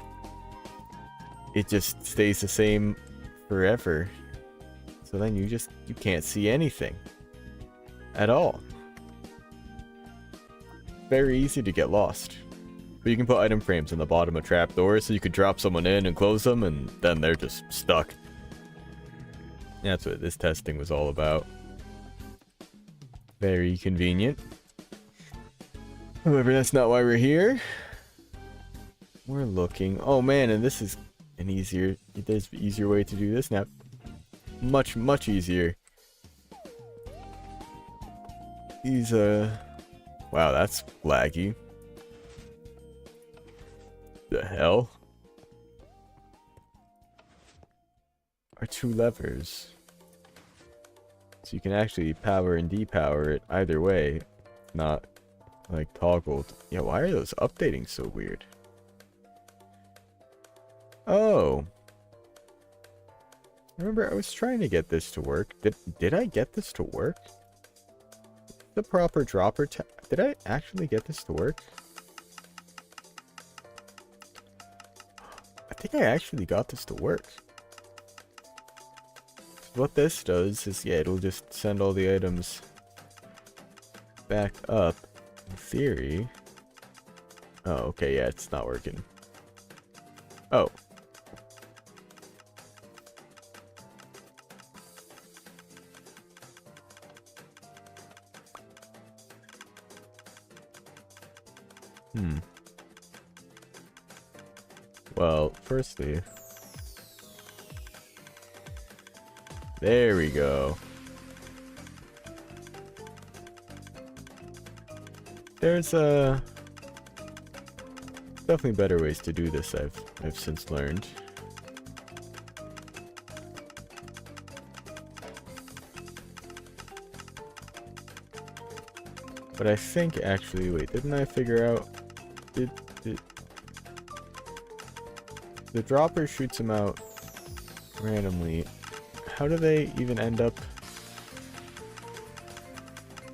it just stays the same forever. So then you can't see anything at all. Very easy to get lost. But you can put item frames in the bottom of trapdoors so you could drop someone in and close them and then they're just stuck. That's what this testing was all about. Very convenient. However, that's not why we're here. We're looking. Oh man, and this is there's an easier way to do this now. Much, much easier. These, wow, that's laggy. The hell? Are two levers. So you can actually power and depower it either way. Not like toggled. Yeah, why are those updating so weird? Oh. Remember, I was trying to get this to work. Did I get this to work? The proper dropper did I actually get this to work? I think I actually got this to work. What this does is, yeah, it'll just send all the items back up. In theory. Oh, okay, yeah, it's not working. Oh. Well, firstly... There we go. There's definitely better ways to do this I've since learned. But I think actually, wait, didn't I figure out did the dropper shoots them out randomly. How do they even end up?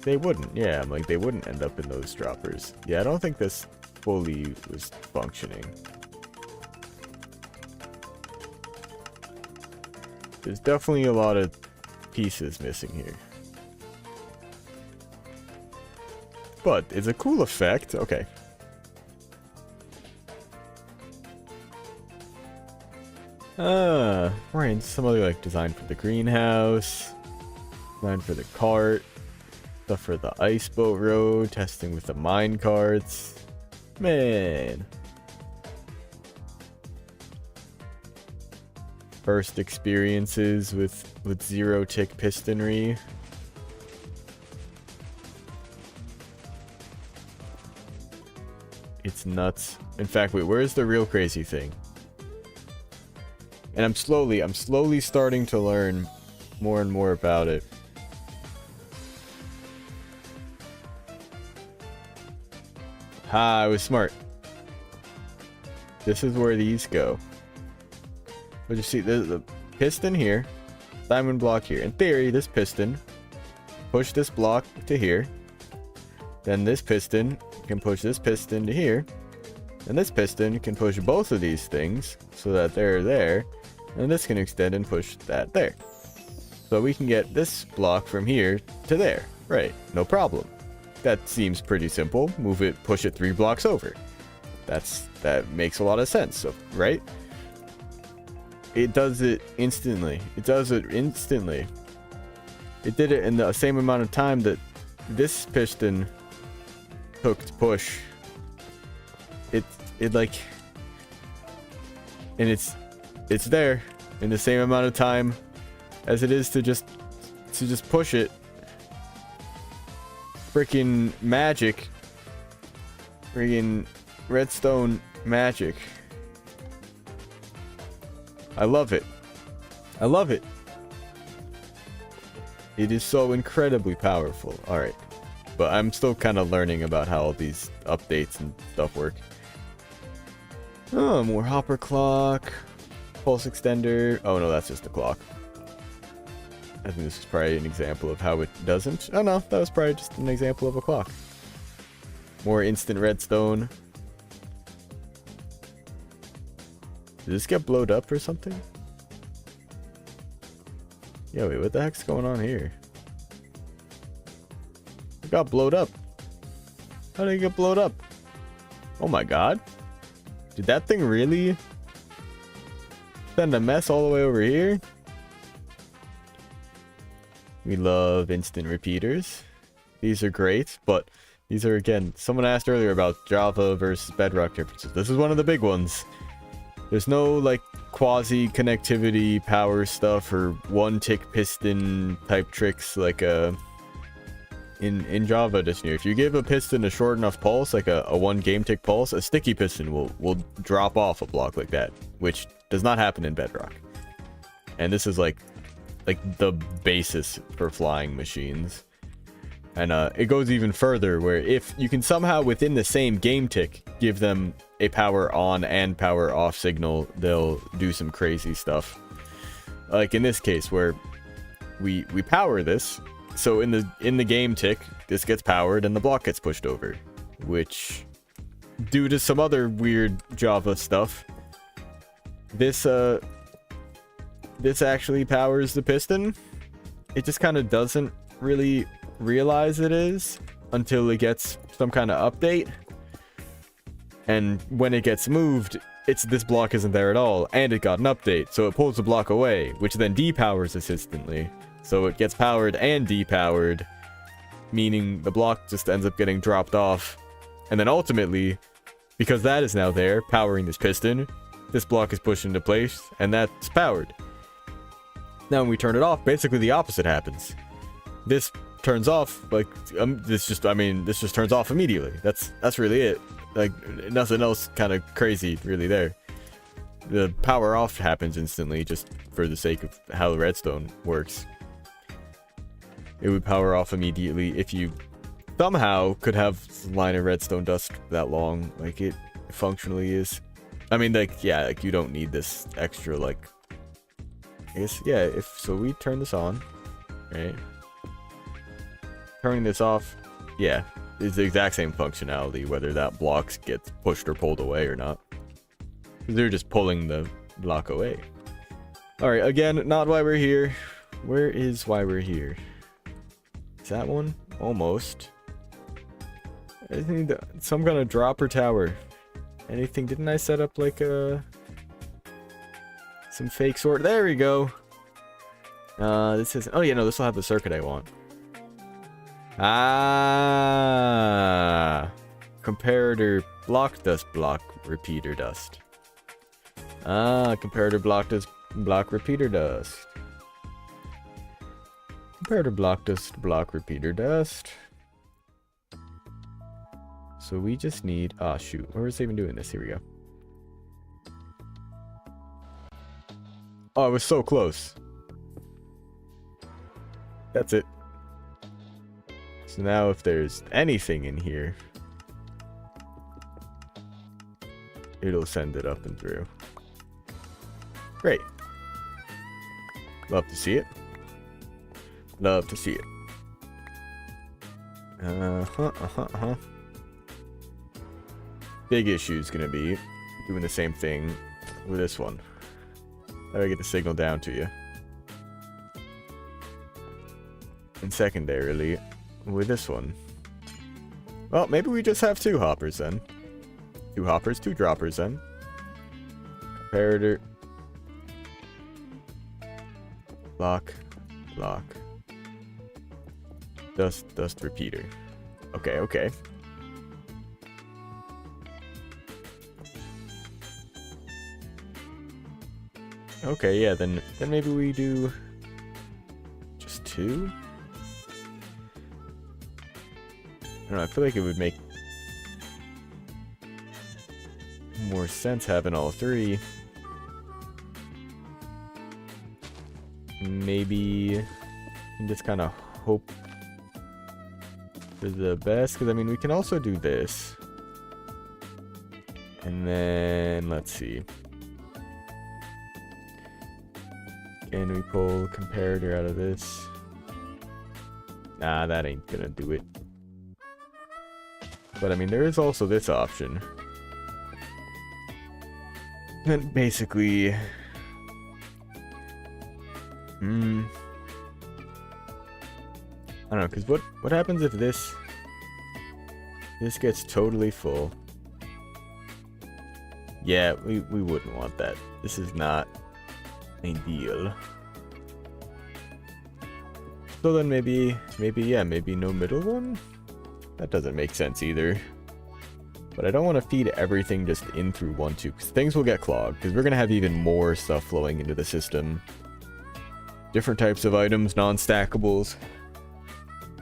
They wouldn't, yeah, I'm like, they wouldn't end up in those droppers. Yeah, I don't think this fully was functioning. There's definitely a lot of pieces missing here. But it's a cool effect. Okay. Right, some other like design for the greenhouse, design for the cart, stuff for the ice boat road, testing with the mine carts. Man. First experiences with zero tick pistonry. It's nuts. In fact, wait, where's the real crazy thing? And I'm slowly starting to learn more and more about it. Ha, I was smart. This is where these go. But you see, there's the piston here, diamond block here. In theory, this piston push this block to here. Then this piston can push this piston to here. And this piston can push both of these things so that they're there. And this can extend and push that there. So we can get this block from here to there. Right, no problem. That seems pretty simple. Move it, push it 3 blocks over. That makes a lot of sense, so, right? It does it instantly. It does it instantly. It did it in the same amount of time that this piston took to push. It like, and it's there in the same amount of time as it is to just push it. Freaking magic. Freaking redstone magic. I love it. I love it. It is so incredibly powerful. Alright. But I'm still kind of learning about how all these updates and stuff work. Oh, more hopper clock. Pulse extender. Oh no, that's just the clock. I think this is probably an example of how it doesn't. Oh no, that was probably just an example of a clock. More instant redstone. Did this get blowed up or something? Yeah, wait, what the heck's going on here? It got blowed up. How did it get blowed up? Oh my god. Did that thing really send a mess all the way over here? We love instant repeaters. These are great, but these are, again, someone asked earlier about Java versus Bedrock differences. This is one of the big ones. There's no, like, quasi-connectivity power stuff or one-tick piston type tricks like in Java just here. If you give a piston a short enough pulse, like a one game tick pulse, a sticky piston will drop off a block like that, which does not happen in Bedrock. And this is like the basis for flying machines. And it goes even further, where if you can somehow within the same game tick give them a power on and power off signal, they'll do some crazy stuff. Like in this case where we power this, so in the game tick this gets powered and the block gets pushed over, which due to some other weird Java stuff, this actually powers the piston. It just kind of doesn't really realize it is until it gets some kind of update, and when it gets moved, this block isn't there at all, and it got an update, so it pulls the block away, which then depowers this instantly. So it gets powered and depowered, meaning the block just ends up getting dropped off, and then ultimately, because that is now there powering this piston, this block is pushed into place and that's powered. Now when we turn it off, basically the opposite happens. This turns off, like, this just turns off immediately. That's really it. Like, nothing else kind of crazy really there. The power off happens instantly just for the sake of how the redstone works. It would power off immediately if you somehow could have a line of redstone dust that long, like it functionally is. I mean, like, yeah, like you don't need this extra, like, I guess, yeah, so we turn this on, right? Turning this off, yeah, is the exact same functionality, whether that block gets pushed or pulled away or not. They're just pulling the block away. Alright, again, not why we're here. Where is why we're here? Is that one? Almost. I think some kind of dropper tower. Anything? Didn't I set up like some fake sort? There we go. This is. Oh yeah, no, this will have the circuit I want. Ah, comparator block dust block repeater dust. Ah, comparator block dust block repeater dust. Comparator block dust block repeater dust. So we just need. Ah, shoot. Where was I even doing this? Here we go. Oh, I was so close. That's it. So now if there's anything in here, it'll send it up and through. Great. Love to see it. Love to see it. Big issue is gonna be doing the same thing with this one. How do I get the signal down to you? And secondarily, with this one. Well, maybe we just have two hoppers then. Two hoppers, two droppers then. Comparator. Block. Block. Dust repeater. Okay, okay. Okay, yeah, then maybe we do just two? I don't know, I feel like it would make more sense having all three. Maybe just kind of hope for the best, because I mean we can also do this. And then, let's see. Can we pull comparator out of this? Nah, that ain't gonna do it. But I mean, there is also this option. And basically... I don't know, because what happens if this gets totally full? Yeah, we wouldn't want that. This is not ideal. So then maybe no middle one? That doesn't make sense either. But I don't want to feed everything just in through 1, 2, because things will get clogged, because we're going to have even more stuff flowing into the system. Different types of items, non-stackables.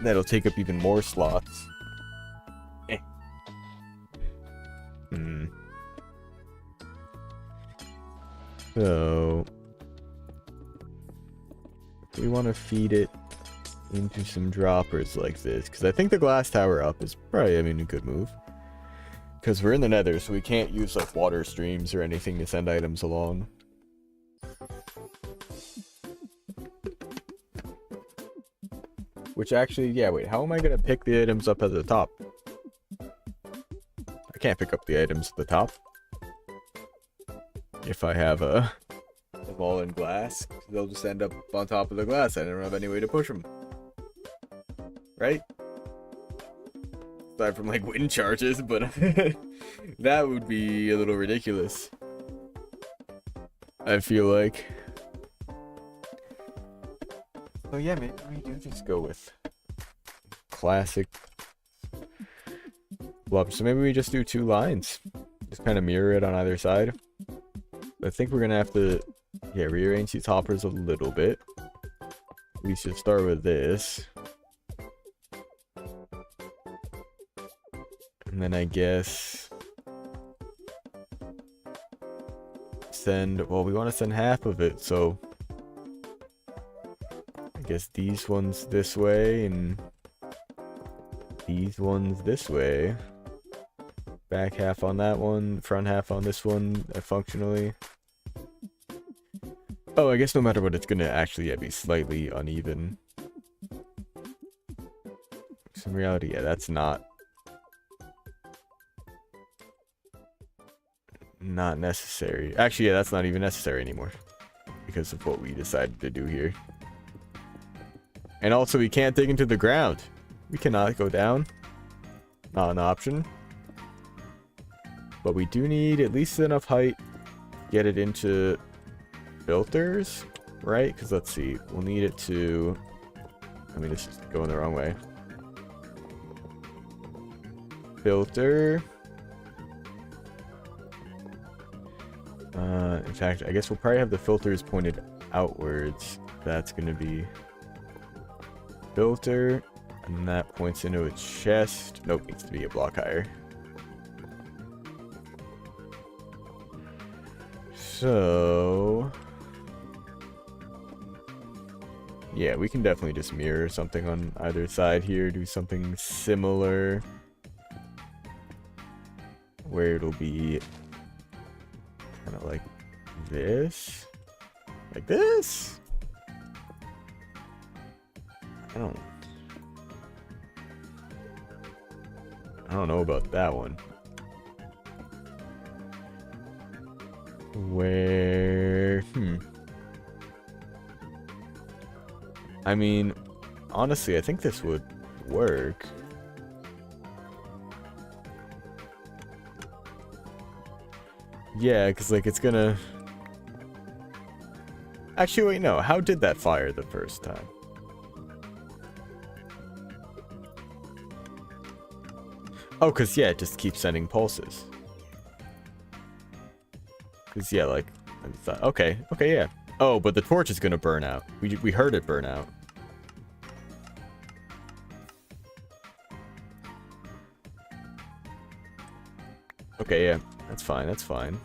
That'll take up even more slots. So... we want to feed it into some droppers like this, because I think the glass tower up is probably, I mean, a good move. Because we're in the nether, so we can't use like water streams or anything to send items along. Which actually, yeah, wait, how am I going to pick the items up at the top? I can't pick up the items at the top. If I have them all in glass, they'll just end up on top of the glass. I don't have any way to push them. Right? Aside from like wind charges, but that would be a little ridiculous. I feel like. So yeah, maybe we do just go with classic blub. So maybe we just do 2 lines. Just kind of mirror it on either side. I think we're gonna have to, yeah, rearrange these hoppers a little bit. We should start with this. And then I guess send, well, we want to send half of it, so I guess these ones this way and these ones this way. Back half on that one, front half on this one, functionally. Oh, I guess no matter what, it's gonna actually be slightly uneven. So in reality, yeah, that's not necessary. Actually, yeah, that's not even necessary anymore because of what we decided to do here. And also, we can't dig into the ground. We cannot go down. Not an option. But we do need at least enough height. Get it into filters, right? Because let's see, we'll need it to... I mean, this is going the wrong way. Filter. In fact, I guess we'll probably have the filters pointed outwards. That's going to be filter, and that points into a chest. Nope, needs to be a block higher. So... yeah, we can definitely just mirror something on either side here, do something similar. Where it'll be kind of like this. Like this? I don't know about that one. Where... I mean, honestly, I think this would work. Yeah, because, like, it's gonna... Actually, wait, no. How did that fire the first time? Oh, because, yeah, it just keeps sending pulses. Because, yeah, like... I thought, okay, yeah. Oh, but the torch is gonna burn out. We heard it burn out. Okay, yeah. That's fine, that's fine.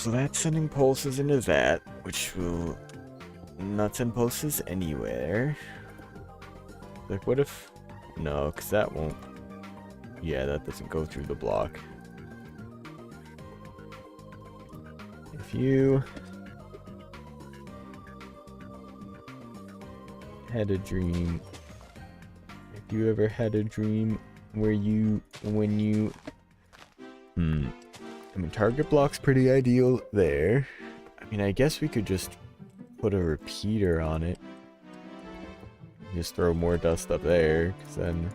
So that's sending pulses into that, which will not send pulses anywhere. Like, what if... No, because that won't... Yeah, that doesn't go through the block. If you had a dream... If you ever had a dream where you... When you... I mean, target block's pretty ideal there. I mean, I guess we could just put a repeater on it. Just throw more dust up there, because then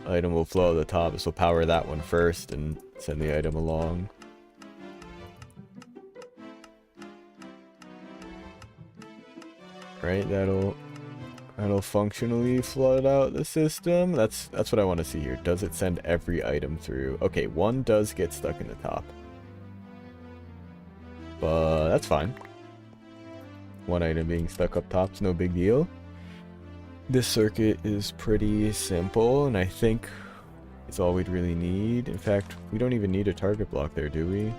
item will flow at the top. This will power that one first and send the item along. Right, that'll functionally flood out the system. That's what I want to see here. Does it send every item through? Okay, one does get stuck in the top. But that's fine. One item being stuck up top's no big deal. This circuit is pretty simple, and I think it's all we'd really need. In fact, we don't even need a target block there, do we?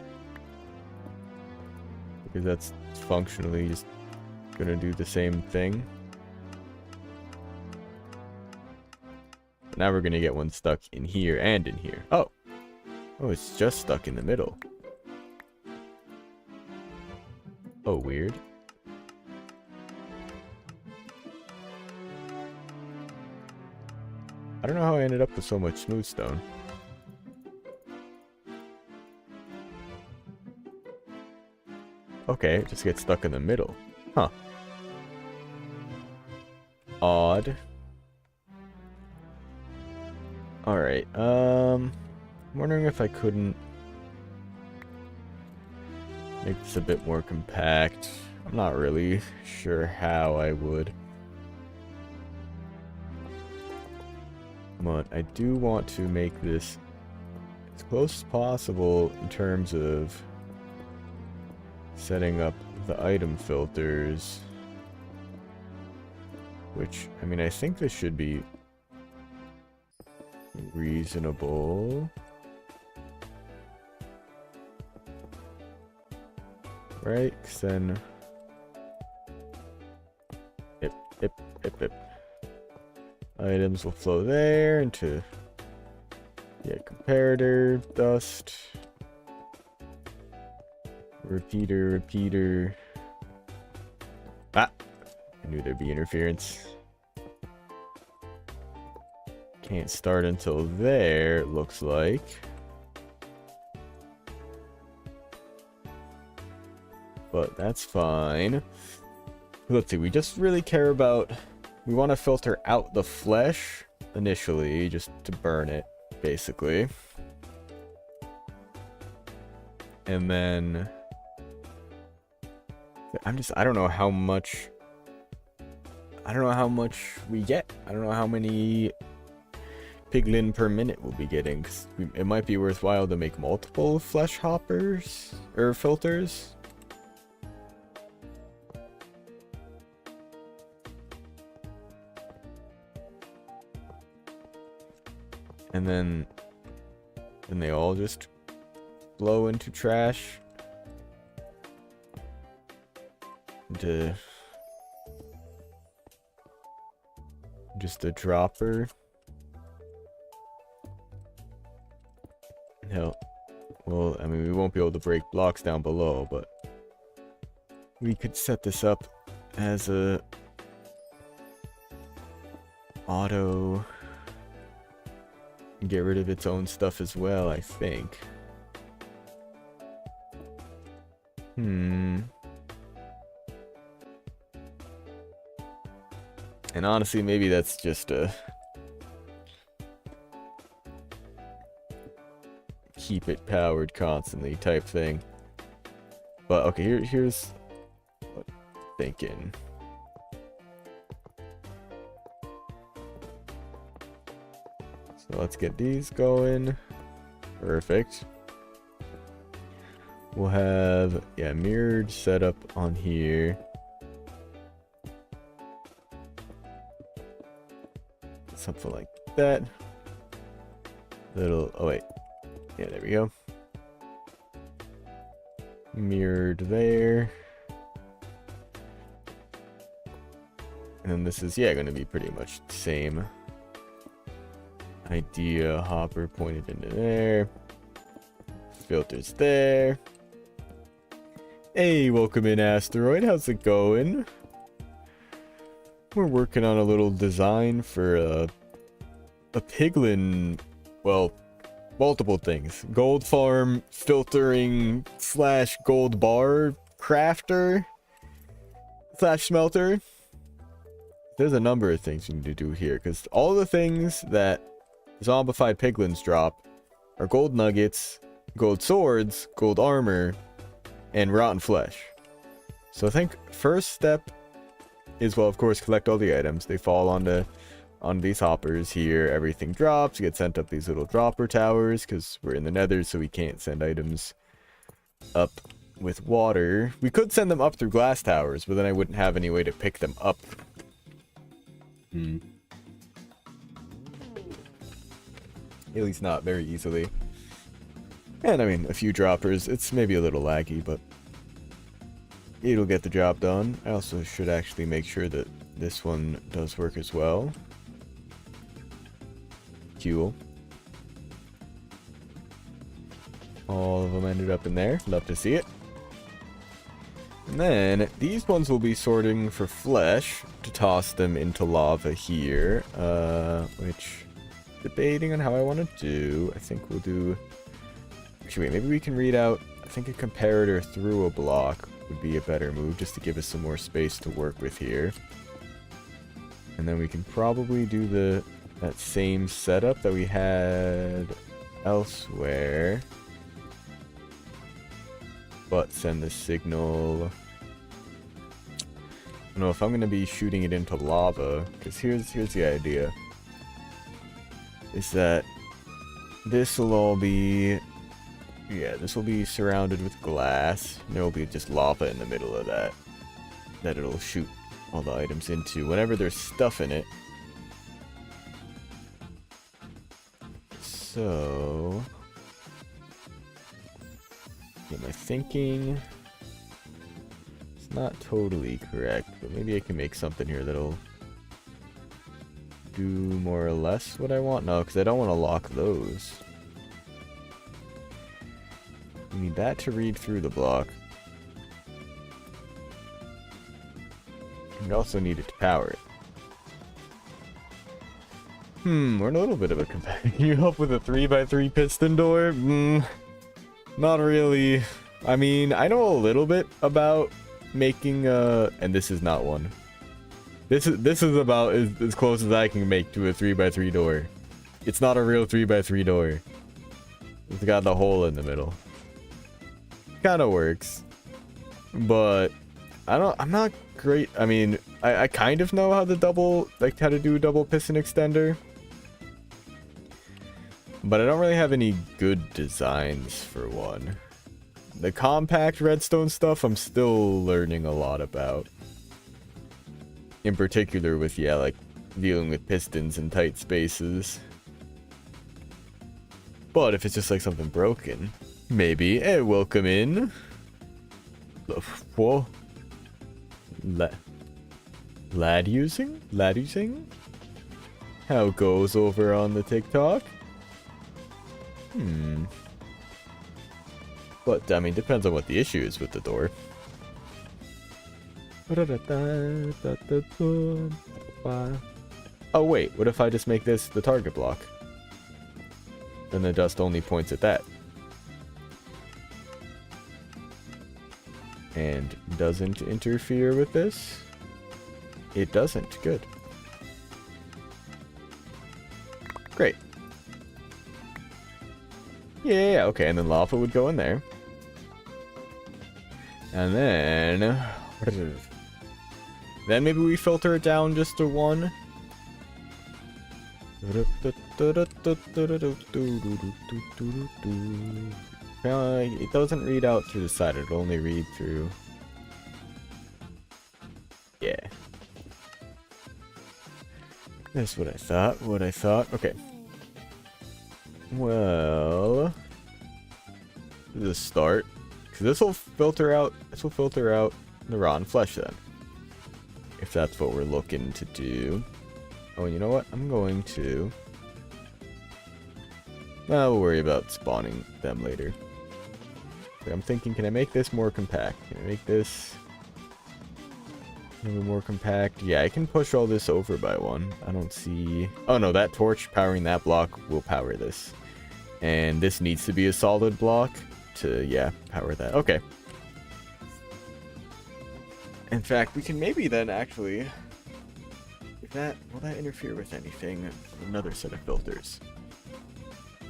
Because that's functionally just gonna do the same thing. Now we're gonna get one stuck in here and in here. Oh! Oh, it's just stuck in the middle. Oh, weird. I don't know how I ended up with so much smooth stone. Okay, it just gets stuck in the middle. Huh. Odd. Alright, I'm wondering if I couldn't make this a bit more compact. I'm not really sure how I would. But I do want to make this as close as possible in terms of setting up the item filters. Which, I mean, I think this should be reasonable. Right? 'Cause then... Yep. Items will flow there into... Yeah, comparator, dust. Repeater. Ah! I knew there'd be interference. Can't start until there, it looks like. But that's fine. Let's see, we just really care about... We want to filter out the flesh initially, just to burn it, basically. And then... I don't know how much... I don't know how much we get. I don't know how many piglin per minute we'll be getting. 'Cause it might be worthwhile to make multiple flesh hoppers, or filters. And then they all just blow into trash. Into just a dropper. Hell, well, I mean, we won't be able to break blocks down below, but we could set this up as a auto. Get rid of its own stuff as well, I think. And honestly, maybe that's just a keep it powered constantly type thing. But okay, here's what I'm thinking. So let's get these going. Perfect. We'll have, yeah, mirrored setup on here. Something like that. Little, oh wait. Yeah, there we go. mirrored there. And this is, yeah, going to be pretty much the same idea. Hopper pointed into there. Filters there. Hey, welcome in, Asteroid. How's it going? We're working on a little design for a piglin, well, multiple things. Gold farm, filtering, / gold bar, crafter, / smelter. There's a number of things you need to do here, because all the things that zombified piglins drop are gold nuggets, gold swords, gold armor, and rotten flesh. So I think first step is, well, of course, collect all the items. They fall onto these hoppers here. Everything drops, you get sent up these little dropper towers, because we're in the nether, so we can't send items up with water. We could send them up through glass towers, but then I wouldn't have any way to pick them up. At least not very easily. And I mean, a few droppers. It's maybe a little laggy, but it'll get the job done. I also should actually make sure that this one does work as well. Cool. All of them ended up in there. Love to see it. And then these ones will be sorting for flesh to toss them into lava here. Which, debating on how I want to do, I think we'll do... Actually, wait, maybe we can read out, I think a comparator through a block would be a better move, just to give us some more space to work with here. And then we can probably do that same setup that we had elsewhere, but send the signal. I don't know if I'm going to be shooting it into lava, because here's the idea, is that this will all be, yeah, this will be surrounded with glass. There will be just lava in the middle of that it'll shoot all the items into whenever there's stuff in it. So, am I thinking? It's not totally correct, but maybe I can make something here that'll do more or less what I want. No, because I don't want to lock those. We need that to read through the block. We also need it to power it. We're in a little bit of a competitive. Can you help with a 3x3 piston door? Not really. I mean, I know a little bit about making and this is not one. This is about as close as I can make to a 3x3 door. It's not a real 3x3 door. It's got the hole in the middle. Kind of works, but I'm not great. I mean, I kind of know how to do a double piston extender, but I don't really have any good designs for one. The compact redstone stuff I'm still learning a lot about, in particular with, yeah, like dealing with pistons in tight spaces. But if it's just like something broken, maybe. Hey, welcome in. Whoa. Lad using? How goes over on the TikTok? But, I mean, depends on what the issue is with the door. Oh, wait, what if I just make this the target block? Then the dust only points at that. And doesn't interfere with this? It doesn't. Good. Great. Yeah, okay, and then lava would go in there. And then... then maybe we filter it down just to 1. It doesn't read out through the side, it'll only read through... Yeah. That's what I thought. Okay. Well... This is a start. Because this will filter out the rotten flesh then. If that's what we're looking to do. Oh, and you know what? I'm going to... Well, we'll worry about spawning them later. But I'm thinking, can I make this more compact? Can I make this a little more compact? Yeah, I can push all this over by one. I don't see... Oh no, that torch powering that block will power this. And this needs to be a solid block to, yeah, power that. Okay. In fact, we can maybe then actually... Will that interfere with anything? Another set of filters.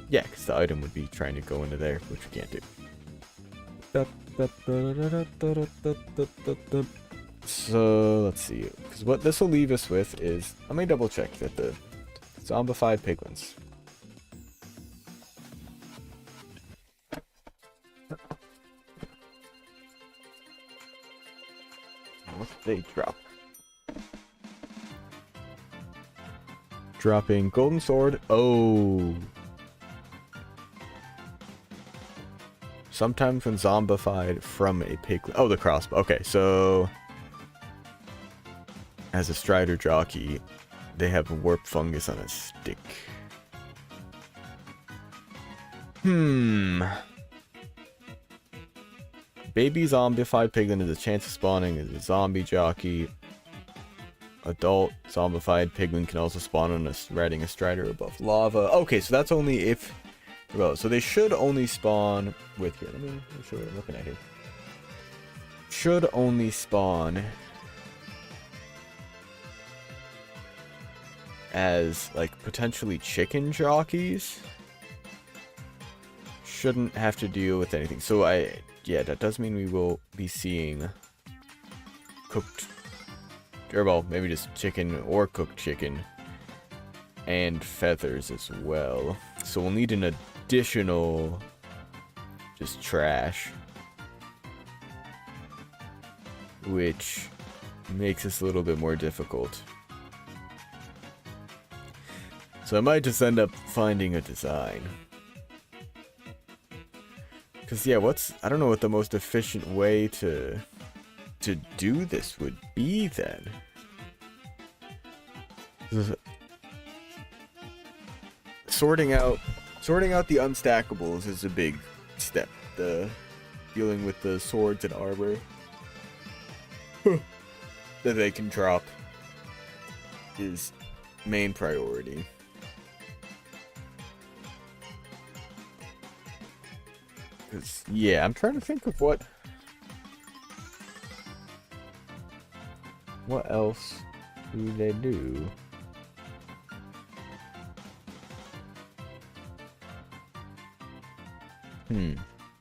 Yeah, because the item would be trying to go into there, which we can't do. So, let's see. Because what this will leave us with is... Let me double check that the zombified piglins. What did they drop? Dropping golden sword. Oh. Sometimes when zombified from a piglin. Oh, the crossbow. Okay, so as a strider jockey, they have a warp fungus on a stick. Baby zombified piglin is a chance of spawning as a zombie jockey. Adult zombified piglin can also spawn on riding a strider above lava. Okay, so that's only if... Well, so they should only spawn with... Here, let me show you what I'm looking at here. Should only spawn as, like, potentially chicken jockeys. Shouldn't have to deal with anything. So yeah, that does mean we will be seeing cooked... Or, well, maybe just chicken or cooked chicken. And feathers as well. So we'll need an additional... just trash. Which makes this a little bit more difficult. So I might just end up finding a design. Because, yeah, I don't know what the most efficient way to do this would be then. Sorting out the unstackables is a big step. Dealing with the swords and armor that they can drop is main priority. Yeah, I'm trying to think of what else do they do?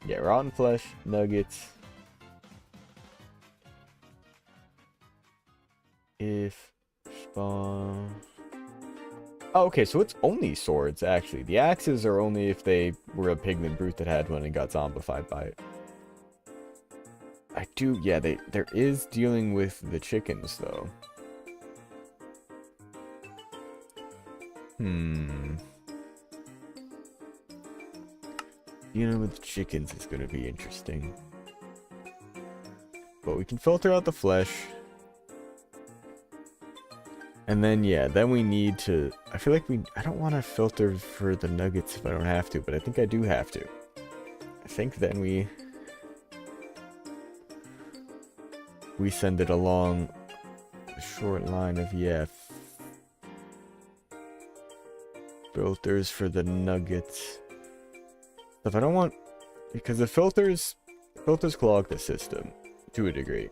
Yeah, rotten flesh, nuggets. If spawn... Oh, okay, so it's only swords, actually. The axes are only if they were a pigman brute that had one and got zombified by it. Yeah, there is dealing with the chickens, though. Dealing with chickens is going to be interesting. But we can filter out the flesh. And then, yeah, then we need to... I feel like I don't want to filter for the nuggets if I don't have to, but I think I do have to. I think then we send it along a short line of, yeah, filters for the nuggets. If I don't want... Because the filters clog the system to a degree.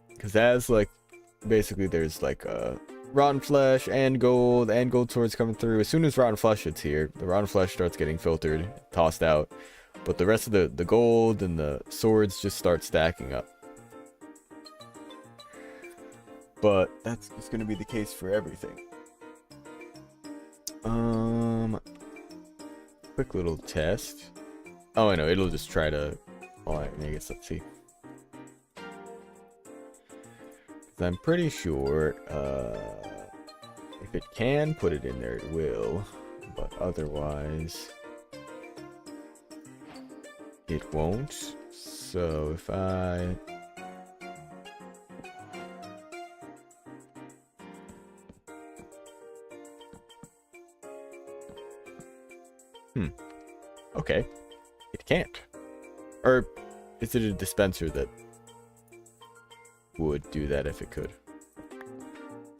Because as, like, basically there's, like, rotten flesh and gold swords coming through. As soon as rotten flesh hits here, the rotten flesh starts getting filtered, tossed out. But the rest of the gold and the swords just start stacking up. But that's just going to be the case for everything. Quick little test. Oh, I know, it'll just try to... Oh, I guess, let's see. I'm pretty sure, if it can put it in there, it will. But otherwise... it won't. So if I... Okay. It can't. Or is it a dispenser that would do that if it could?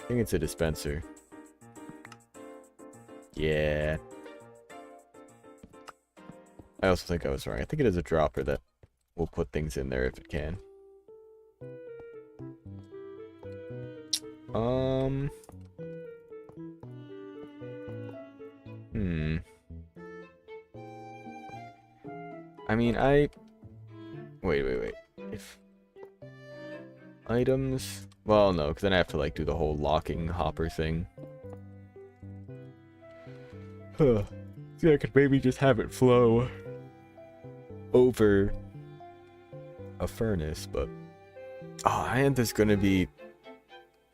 I think it's a dispenser. Yeah. I also think I was wrong. I think it is a dropper that will put things in there if it can. I mean, wait. If items... Well, no, because then I have to, like, do the whole locking hopper thing. Huh. See, I could maybe just have it flow over a furnace, but... Oh, and there's gonna be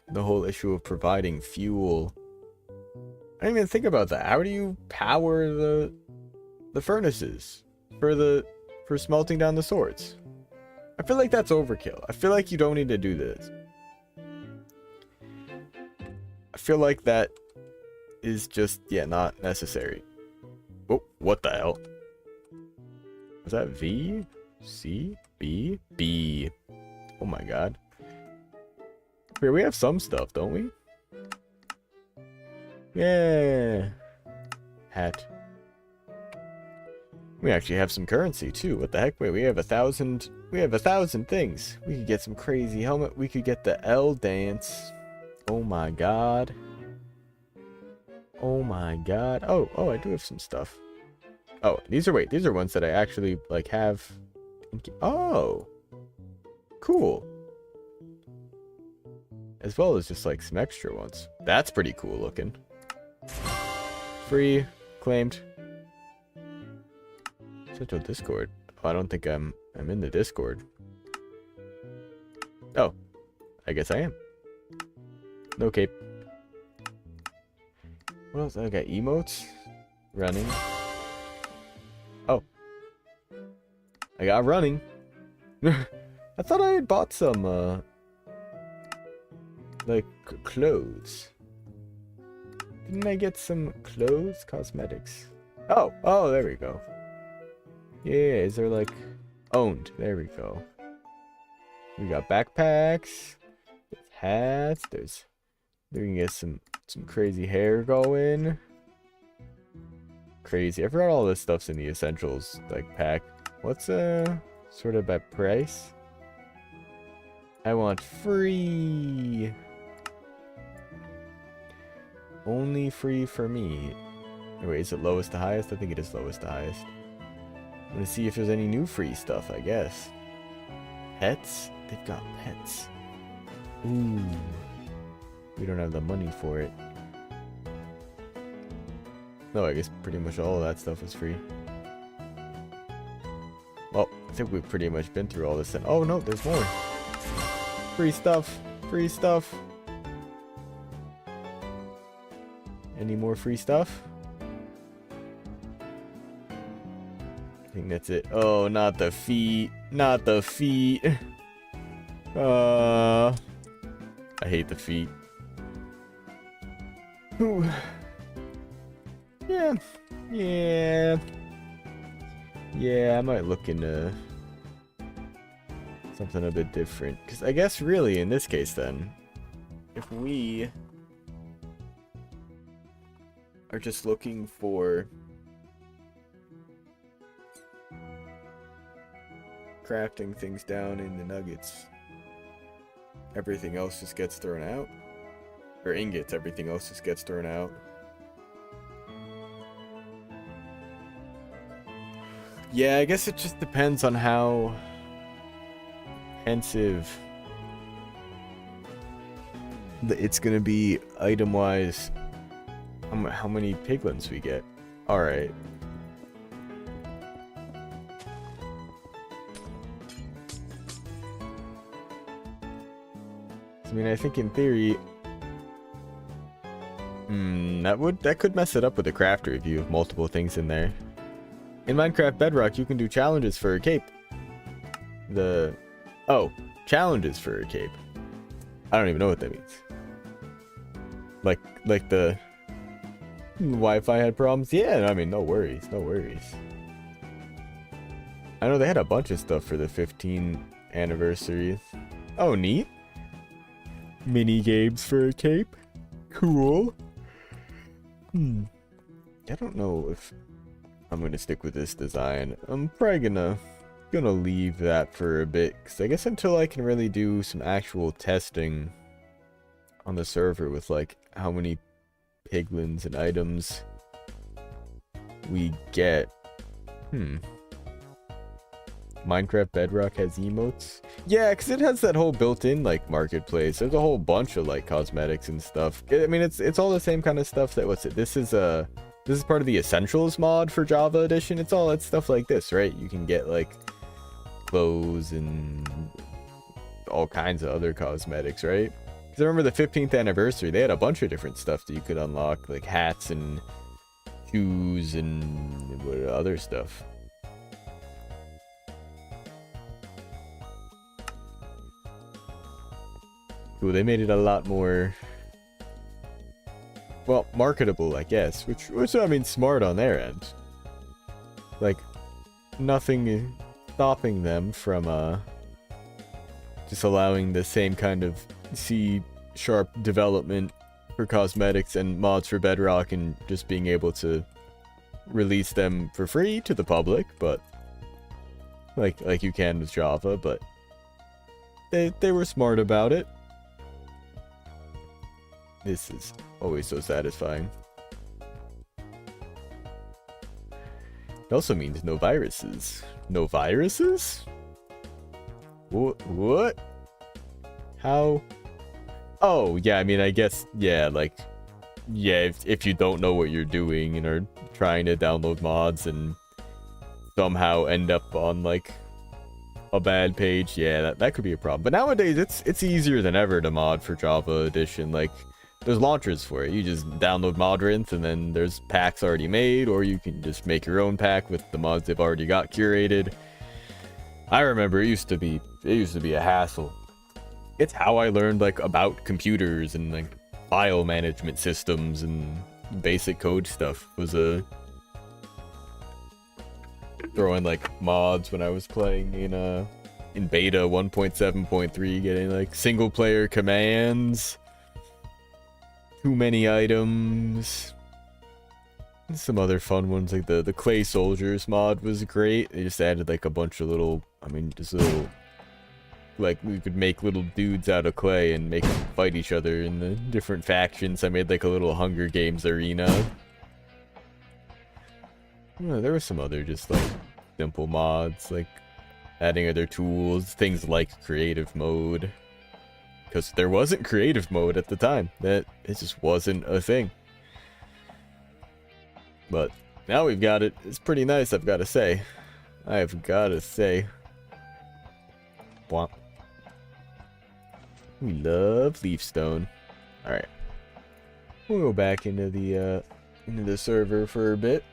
the whole issue of providing fuel. I didn't even think about that. How do you power the furnaces for smelting down the swords? I feel like that's overkill. I feel like you don't need to do this. I feel like that is just, yeah, not necessary. Oh, what the hell? Was that V? C? B? B. Oh my god. Here, we have some stuff, don't we? Yeah. Hat. We actually have some currency too. What the heck? Wait, we have 1,000. We have 1,000 things. We could get some crazy helmet. We could get the L dance. Oh my god. Oh my god. Oh, I do have some stuff. Oh, these are ones that I actually like have. Oh. Cool. As well as just like some extra ones. That's pretty cool looking. Free. Claimed. Central Discord. Oh, I don't think I'm in the Discord. Oh. I guess I am. No cape. What else? I got emotes. Running. Oh. I got running. I thought I had bought some like clothes. Didn't I get some clothes? Cosmetics. Oh, there we go. Yeah, is there like owned? There we go. We got backpacks. There's hats. We can get some crazy hair going. Crazy. I forgot all this stuff's in the essentials like pack. What's sort of by price? I want free. Only free for me. Wait, is it lowest to highest? I think it is lowest to highest. I'm gonna see if there's any new free stuff, I guess. Pets? They've got pets. Ooh. We don't have the money for it. No, I guess pretty much all of that stuff is free. Well, I think we've pretty much been through all this. Oh no, there's more. Free stuff. Free stuff. Any more free stuff? I think that's it. Oh, not the feet. Not the feet. I hate the feet. Ooh. Yeah, I might look into something a bit different. Because I guess really in this case then, if we are just looking for crafting things down in the nuggets, everything else just gets thrown out. Or ingots, everything else just gets thrown out. Yeah, I guess it just depends on how intensive it's gonna be item-wise. How many piglins we get. Alright. I mean, I think in theory... that could mess it up with the crafter if you have multiple things in there. In Minecraft Bedrock, you can do challenges for a cape. the... Oh, challenges for a cape. I don't even know what that means. Like the Wi-Fi had problems? Yeah, I mean, no worries, no worries. I know they had a bunch of stuff for the 15th anniversary. Oh, neat. Mini games for a cape. Cool. I don't know if I'm gonna stick with this design. I'm probably gonna leave that for a bit, because I guess until I can really do some actual testing on the server with like how many piglins and items we get. Minecraft Bedrock has emotes? Yeah, because it has that whole built-in like marketplace. There's a whole bunch of like cosmetics and stuff. I mean, it's all the same kind of stuff that this is part of the Essentials mod for Java Edition. It's all that stuff like this, right? You can get like clothes and all kinds of other cosmetics, right? Because I remember the 15th anniversary, they had a bunch of different stuff that you could unlock, like hats and shoes and what other stuff. Ooh, they made it a lot more, well, marketable, I guess, which I mean, smart on their end. Like, nothing stopping them from just allowing the same kind of C# development for cosmetics and mods for Bedrock, and just being able to release them for free to the public, but like you can with Java. But they were smart about it. This is always so satisfying. It also means no viruses. No viruses? What? How? Oh, yeah, I mean, I guess, yeah, like, yeah, if you don't know what you're doing and are trying to download mods and somehow end up on, like, a bad page, yeah, that could be a problem. But nowadays, it's easier than ever to mod for Java Edition. Like, there's launchers for it. You just download Modrinth, and then there's packs already made, or you can just make your own pack with the mods they've already got curated. I remember it used to be a hassle. It's how I learned like about computers and like file management systems and basic code stuff. Was throwing like mods when I was playing in beta 1.7.3, getting like single player commands. Too many items. Some other fun ones, like the Clay Soldiers mod was great. They just added like a bunch of little, I mean, just little, like we could make little dudes out of clay and make them fight each other in the different factions. I made like a little Hunger Games arena. There were some other just like simple mods, like adding other tools, things like creative mode. Because there wasn't creative mode at the time. It just wasn't a thing. But now we've got it. It's pretty nice, I've got to say. I've got to say. Bwomp. We love leafstone. Alright. We'll go back into the server for a bit.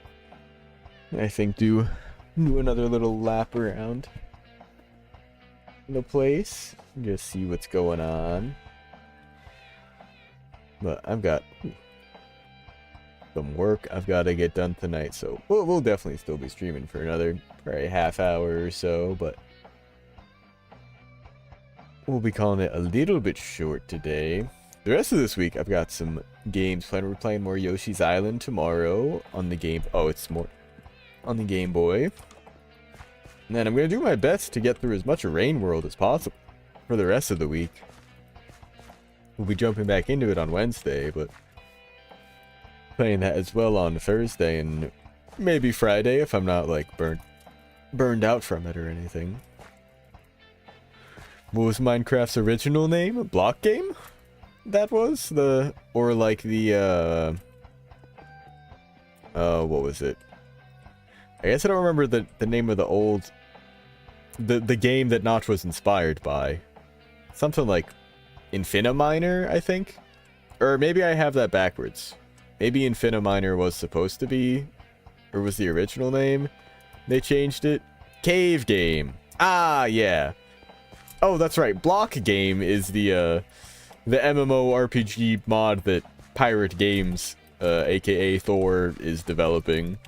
I think do another little lap around the place. Just see what's going on. But I've got some work I've got to get done tonight, so we'll definitely still be streaming for another probably half hour or so, but we'll be calling it a little bit short today. The rest of this week I've got some games planned. We're playing more Yoshi's Island tomorrow on the game. Oh, it's more on the Game Boy. And then I'm going to do my best to get through as much of Rain World as possible for the rest of the week. We'll be jumping back into it on Wednesday, but playing that as well on Thursday and maybe Friday if I'm not like burned out from it or anything. What was Minecraft's original name? A block game? That was the, or like the what was it? I guess I don't remember the name of the old the game that Notch was inspired by. Something like Infiniminer, I think? Or maybe I have that backwards. Maybe Infiniminer was supposed to be, or was the original name. They changed it. Cave Game. Ah, yeah. Oh, that's right. Block Game is the MMORPG mod that Pirate Games, aka Thor, is developing.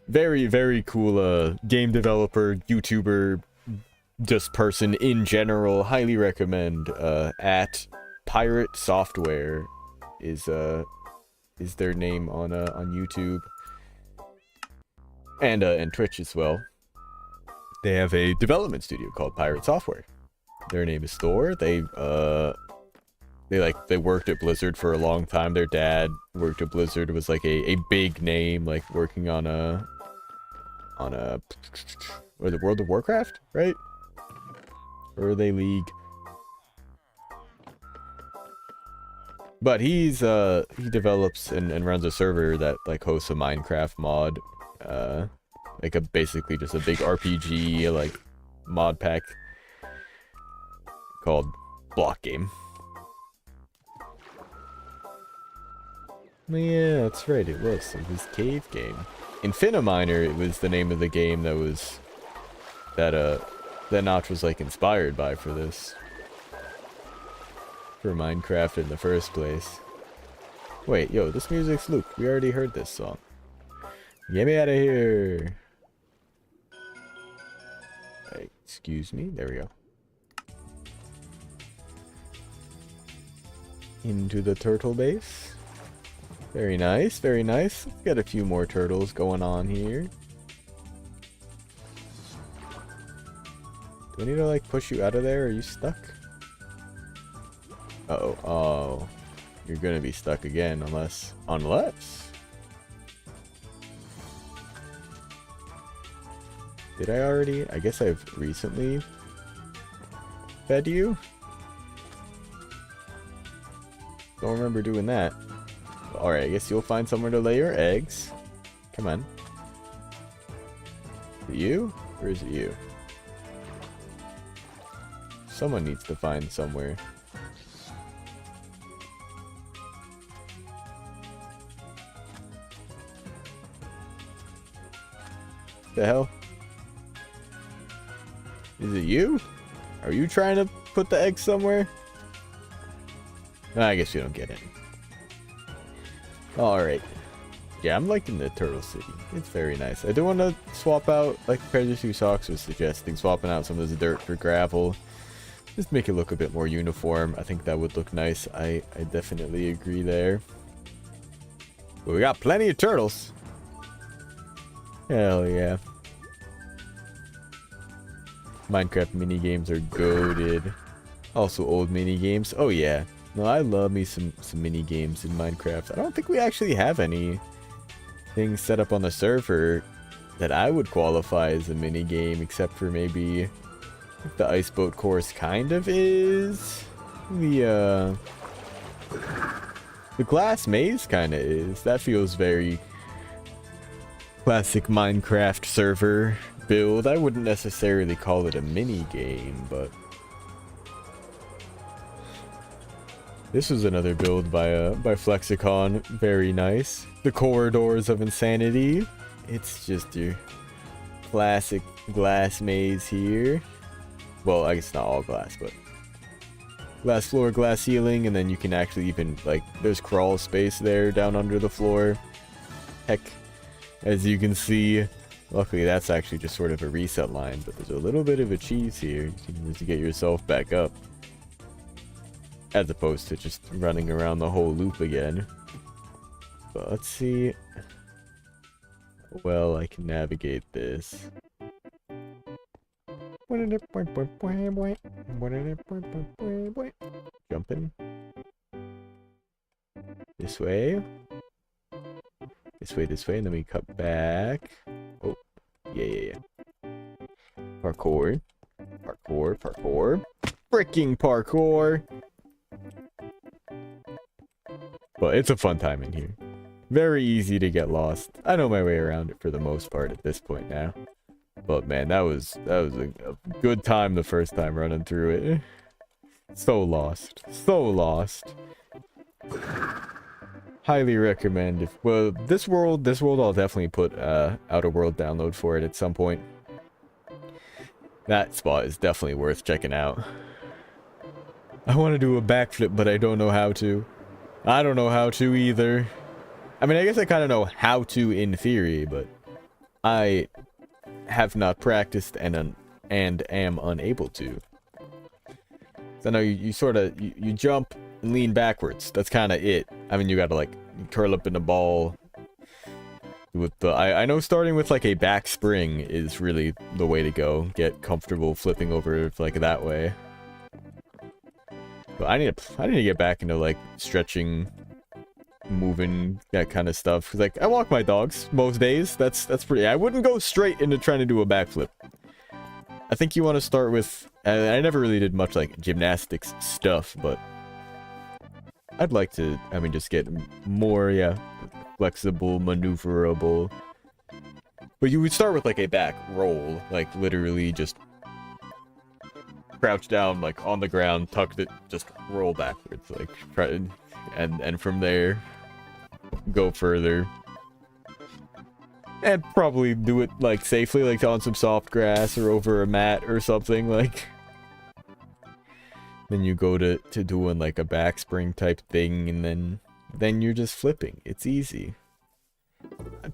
Very, very cool game developer, YouTuber, just person in general. Highly recommend. At Pirate Software is their name on YouTube and Twitch as well. They have a development studio called Pirate Software. Their name is Thor. They worked at Blizzard for a long time. Their dad worked at Blizzard, was like a big name, like working on a or the World of Warcraft, right? Or are they League? But he develops and runs a server that like hosts a Minecraft mod, like basically just a big RPG like mod pack called Block Game. Yeah, that's right, it was Cave Game. Infiniminer, it was the name of the game that Notch was like inspired by for this. For Minecraft in the first place. Wait, yo, this music's Luke. We already heard this song. Get me out of here. Excuse me. There we go. Into the turtle base. Very nice, very nice. Let's get a few more turtles going on here. Do I need to like push you out of there? Are you stuck? Uh-oh. Oh. You're gonna be stuck again unless... Did I already? I guess I've recently fed you? Don't remember doing that. Alright, I guess you'll find somewhere to lay your eggs. Come on. Is it you? Or is it you? Someone needs to find somewhere. The hell? Is it you? Are you trying to put the egg somewhere? I guess you don't get any. Alright. Yeah, I'm liking the Turtle City. It's very nice. I do want to swap out, like Predator Socks was suggesting, swapping out some of this dirt for gravel. Just make it look a bit more uniform. I think that would look nice. I definitely agree there. But we got plenty of turtles. Hell yeah. Minecraft minigames are goated. Also old minigames. Oh yeah. No, I love me some minigames in Minecraft. I don't think we actually have any things set up on the server that I would qualify as a minigame, except for maybe the ice boat course kind of is. The glass maze kind of is. That feels very classic Minecraft server build. I wouldn't necessarily call it a mini game, but this was another build by Flexicon. Very nice. The Corridors of Insanity. It's just your classic glass maze here. Well, I guess not all glass, but glass floor, glass ceiling, and then you can actually even, like, there's crawl space there down under the floor. Heck, as you can see, luckily that's actually just sort of a reset line, but there's a little bit of a cheese here. You can just get yourself back up, as opposed to just running around the whole loop again. But let's see how well I can navigate this. Jumping. This way. This way, and then we cut back. Oh, yeah. Parkour. Freaking parkour! But it's a fun time in here. Very easy to get lost. I know my way around it for the most part at this point now. But man, that was a good time the first time running through it. So lost. Highly recommend. Well, this world I'll definitely put Outer World download for it at some point. That spot is definitely worth checking out. I want to do a backflip, but I don't know how to. I don't know how to either. I mean, I guess I kind of know how to in theory, but I have not practiced and am unable to. So I know you sort of, you jump and lean backwards. That's kind of it. I mean, you gotta like curl up in a ball. With the, I know starting with like a back spring is really the way to go. Get comfortable flipping over like that way. But I need to get back into like stretching, moving, that kind of stuff. Cause like I walk my dogs most days. That's pretty. I wouldn't go straight into trying to do a backflip. I think you want to start with. I never really did much like gymnastics stuff, but I'd like to. I mean, just get more, yeah, flexible, maneuverable. But you would start with like a back roll, like literally just crouch down, like on the ground, tuck it, just roll backwards, like try, and from there go further. And probably do it like safely, like on some soft grass or over a mat or something, like. Then you go to doing like a back spring type thing, and then you're just flipping. It's easy.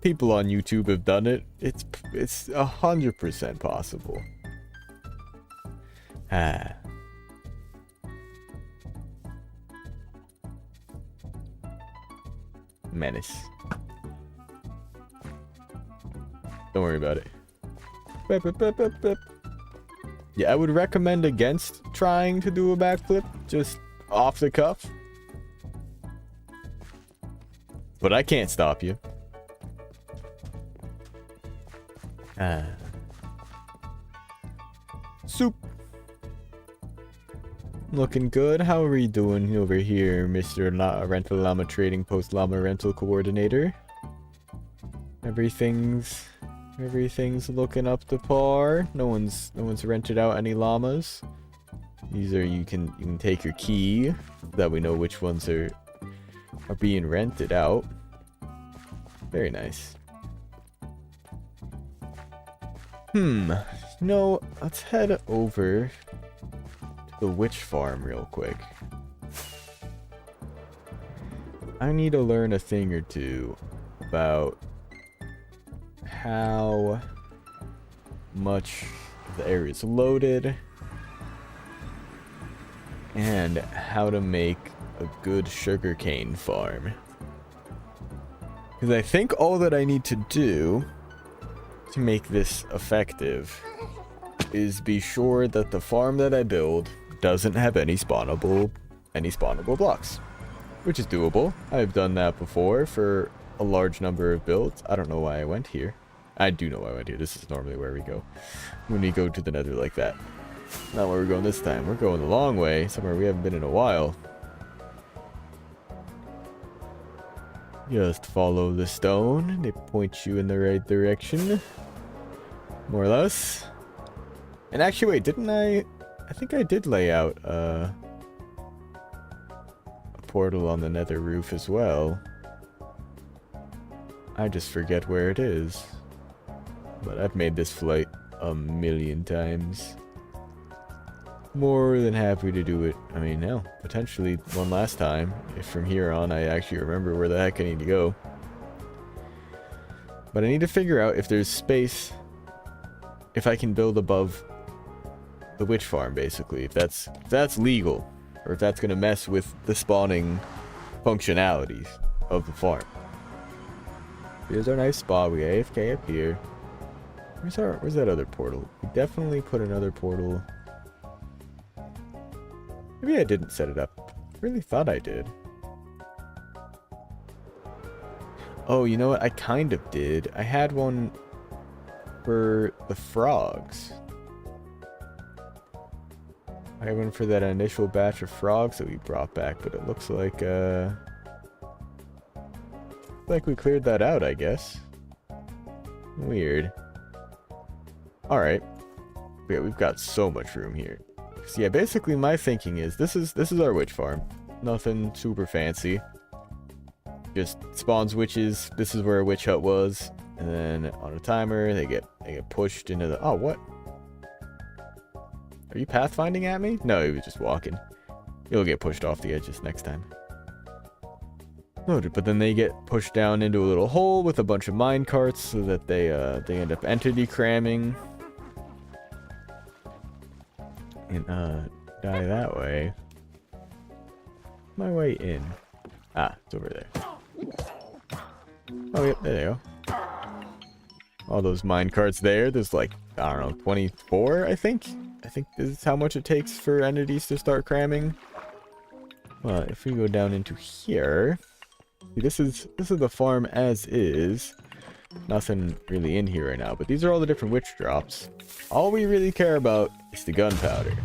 People on YouTube have done it. It's 100% possible. Ah. Menace. Don't worry about it. Beep, beep, beep, beep, beep. Yeah, I would recommend against trying to do a backflip, just off the cuff. But I can't stop you. Ah. Soup. Looking good. How are we doing over here, Mr. Rental Llama Trading Post Llama Rental Coordinator? Everything's looking up to par. No one's rented out any llamas. These are, you can take your key so that we know which ones are being rented out. Very nice. No, let's head over to the witch farm real quick. I need to learn a thing or two about how much the area is loaded and how to make a good sugarcane farm. Because I think all that I need to do to make this effective is be sure that the farm that I build doesn't have any spawnable blocks, which is doable. I've done that before for a large number of builds. I don't know why I went here. I do know why I went here. This is normally where we go when we go to the nether like that. Not where we're going this time. We're going the long way, somewhere we haven't been in a while. Just follow the stone. They point you in the right direction. More or less. And actually, wait, didn't I think I did lay out a portal on the nether roof as well. I just forget where it is. But I've made this flight a million times. More than happy to do it. I mean, hell, potentially one last time. If from here on I actually remember where the heck I need to go. But I need to figure out if there's space. If I can build above the witch farm, basically. If that's legal. Or if that's going to mess with the spawning functionalities of the farm. Here's our nice spot. We AFK up here. Where's that other portal? We definitely put another portal. Maybe I didn't set it up. I really thought I did. Oh, you know what? I kind of did. I had one for the frogs. I had one for that initial batch of frogs that we brought back, but it looks like we cleared that out, I guess. Weird. Alright. Yeah, we've got so much room here. So yeah, basically my thinking is this is our witch farm. Nothing super fancy. Just spawns witches. This is where a witch hut was. And then on a timer they get pushed into the, oh, what? Are you pathfinding at me? No, he was just walking. You'll get pushed off the edges next time. Noted, but then they get pushed down into a little hole with a bunch of mine carts so that they end up entity cramming. And die that way. My way in. Ah, it's over there. Oh, yep, there you go. All those mine carts there. There's like, I don't know, 24, I think? I think this is how much it takes for entities to start cramming. Well, if we go down into here... See, this is the farm as is. Nothing really in here right now, but these are all the different witch drops. All we really care about is the gunpowder.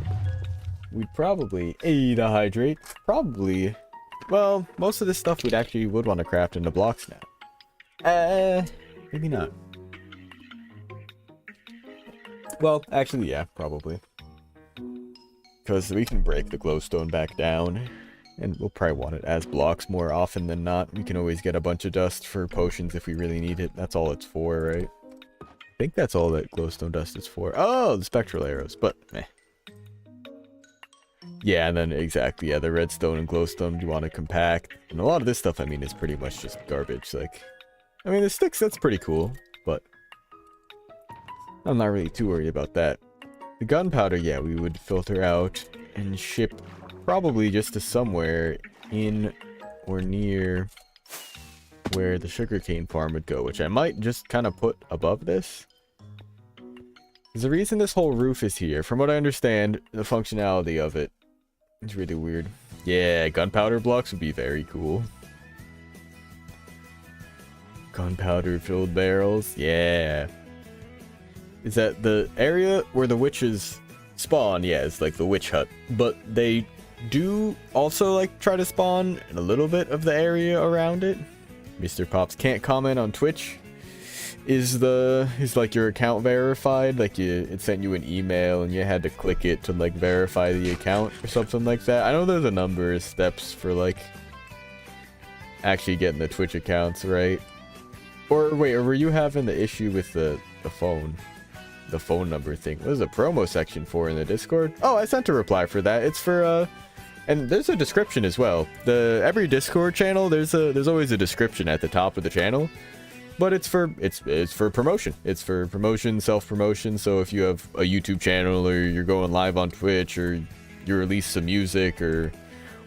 We'd probably... the hydrate. Probably... Well, most of this stuff would want to craft into blocks now. Maybe not. Well, actually, yeah, probably. Because we can break the glowstone back down. And we'll probably want it as blocks more often than not. We can always get a bunch of dust for potions if we really need it. That's all it's for, right? I think that's all that glowstone dust is for. Oh, the spectral arrows, but meh. Yeah, and then exactly, yeah, the redstone and glowstone you want to compact. And a lot of this stuff, I mean, is pretty much just garbage. Like, I mean, the sticks, that's pretty cool, but I'm not really too worried about that. The gunpowder, yeah, we would filter out and ship probably just to somewhere in or near where the sugarcane farm would go, which I might just kind of put above this. There's a reason this whole roof is here. From what I understand, the functionality of it is really weird. Yeah, gunpowder blocks would be very cool. Gunpowder filled barrels, yeah. Is that the area where the witches spawn? Yeah, it's like the witch hut, but they do also like try to spawn in a little bit of the area around it. Mr. Pops can't comment on Twitch. Is like your account verified? Like it sent you an email and you had to click it to like verify the account or something like that. I know there's a number of steps for like actually getting the Twitch accounts right. Or wait, or were you having the issue with the phone? The phone number thing. What is the promo section for in the Discord? Oh, I sent a reply for that. It's for and there's a description as well. Every Discord channel, there's always a description at the top of the channel. But it's for promotion. It's for promotion, self-promotion. So if you have a YouTube channel or you're going live on Twitch or you release some music or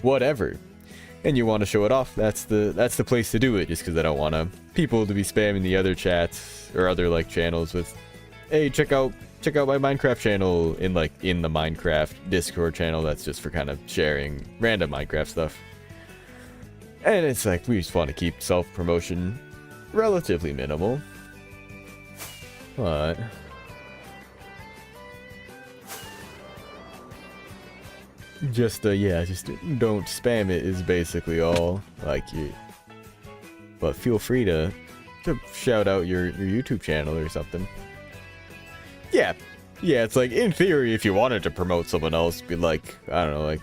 whatever and you want to show it off, that's the place to do it, just because I don't want people to be spamming the other chats or other like channels with, hey, check out my Minecraft channel in the Minecraft Discord channel. That's just for kind of sharing random Minecraft stuff. And it's like, we just want to keep self-promotion relatively minimal. But just just don't spam it is basically all. Like but feel free to shout out your YouTube channel or something. Yeah, it's like, in theory, if you wanted to promote someone else, be like, I don't know, like,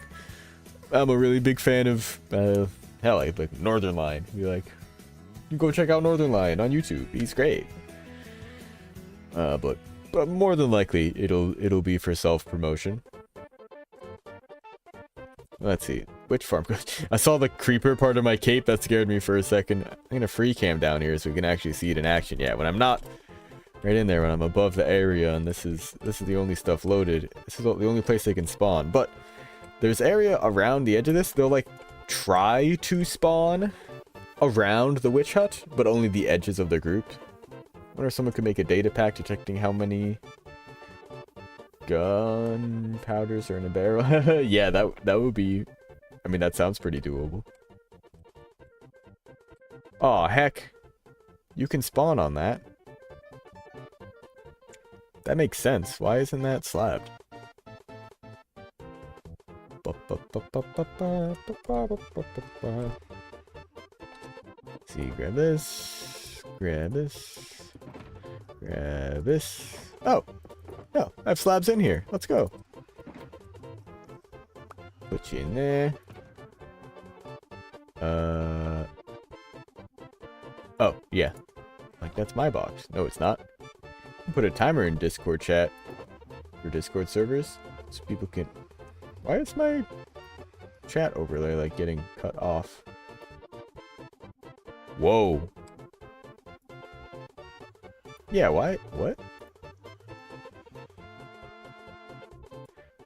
I'm a really big fan of, hell, like Northern Lion. Be like, you go check out Northern Lion on YouTube. He's great. But more than likely, it'll be for self-promotion. Let's see, which farm? I saw the creeper part of my cape. That scared me for a second. I'm gonna free cam down here so we can actually see it in action. Yeah, when I'm not right in there, when I'm above the area and this is the only stuff loaded, this is the only place they can spawn. But there's area around the edge of this. They'll like try to spawn around the witch hut, but only the edges of the group. I wonder if someone could make a data pack detecting how many gunpowders are in a barrel. Yeah, that would be, I mean, that sounds pretty doable. Oh heck, you can spawn on that. That makes sense. Why isn't that slabbed? See, grab this, grab this, grab this. Oh, no, I have slabs in here. Let's go. Put you in there. Oh, yeah. Like, that's my box. No, it's not. Put a timer in Discord chat for Discord servers. So people can... Why is my chat overlay, like, getting cut off? Whoa. Yeah, why? What?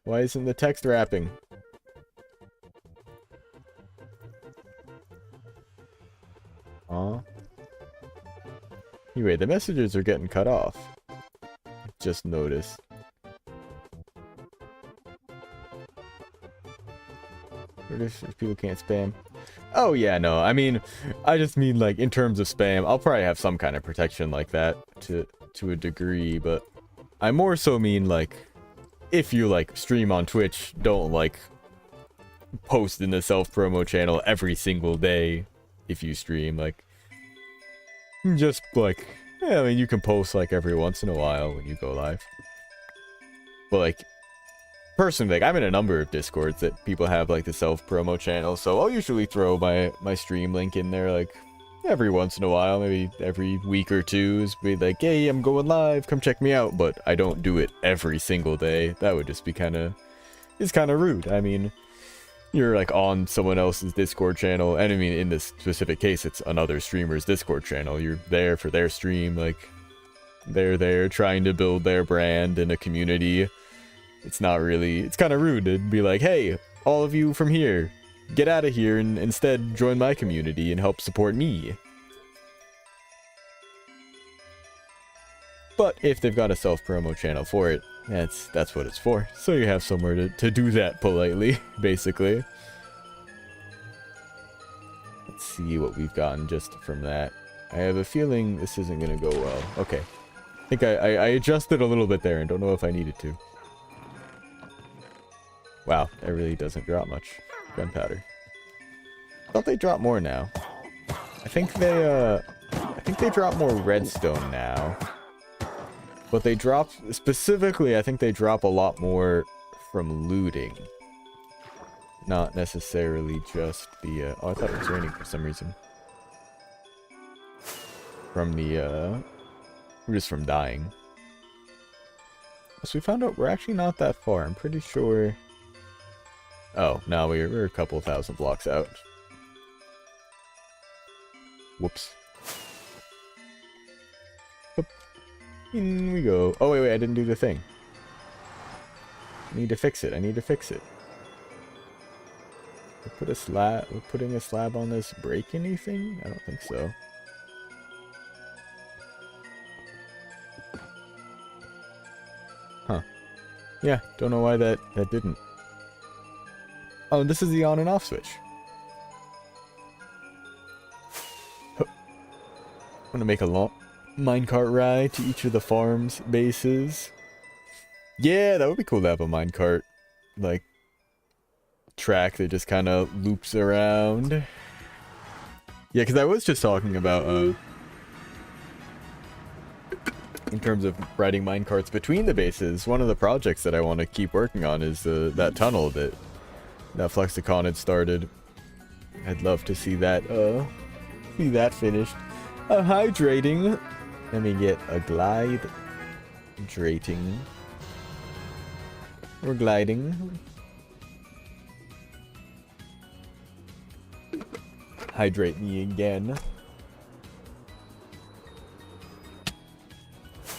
Why isn't the text wrapping? Anyway, the messages are getting cut off. Just noticed. What if people can't spam? Oh yeah, no. I mean, I just mean like in terms of spam. I'll probably have some kind of protection like that to a degree, but I more so mean like if you like stream on Twitch, don't like post in the self-promo channel every single day if you stream. Like, just like, yeah, I mean, you can post like every once in a while when you go live. But like, personally, like, I'm in a number of Discords that people have like the self-promo channel, so I'll usually throw my stream link in there like every once in a while, maybe every week or two, is be like, hey, I'm going live, come check me out. But I don't do it every single day. That would just be it's kind of rude. I mean, you're like on someone else's Discord channel, and I mean, in this specific case, it's another streamer's Discord channel. You're there for their stream, like, they're there trying to build their brand in a community. It's not really, it's kind of rude to be like, hey, all of you from here, get out of here and instead join my community and help support me. But if they've got a self-promo channel for it, that's what it's for. So you have somewhere to do that politely, basically. Let's see what we've gotten just from that. I have a feeling this isn't going to go well. Okay. I think I adjusted a little bit there and don't know if I needed to. Wow, that really doesn't drop much gunpowder. I thought they drop more now. I think they drop more redstone now. But they drop, specifically, I think they drop a lot more from looting. Not necessarily just the, oh, I thought it was raining for some reason. From the, just from dying. So we found out we're actually not that far. I'm pretty sure... Oh, no, we're a couple thousand blocks out. Whoops. Oop. In we go. Oh, wait, I didn't do the thing. I need to fix it. We're putting a slab on this break anything? I don't think so. Huh. Yeah, don't know why that didn't. Oh, this is the on and off switch. I'm gonna make a long minecart ride to each of the farm's bases. Yeah, that would be cool to have a minecart, like, track that just kind of loops around. Yeah, because I was just talking about, in terms of riding minecarts between the bases, one of the projects that I want to keep working on is that tunnel that Flexicon had started. I'd love to see that finished. Hydrating. Let me get a glide. Hydrating. We're gliding. Hydrate me again.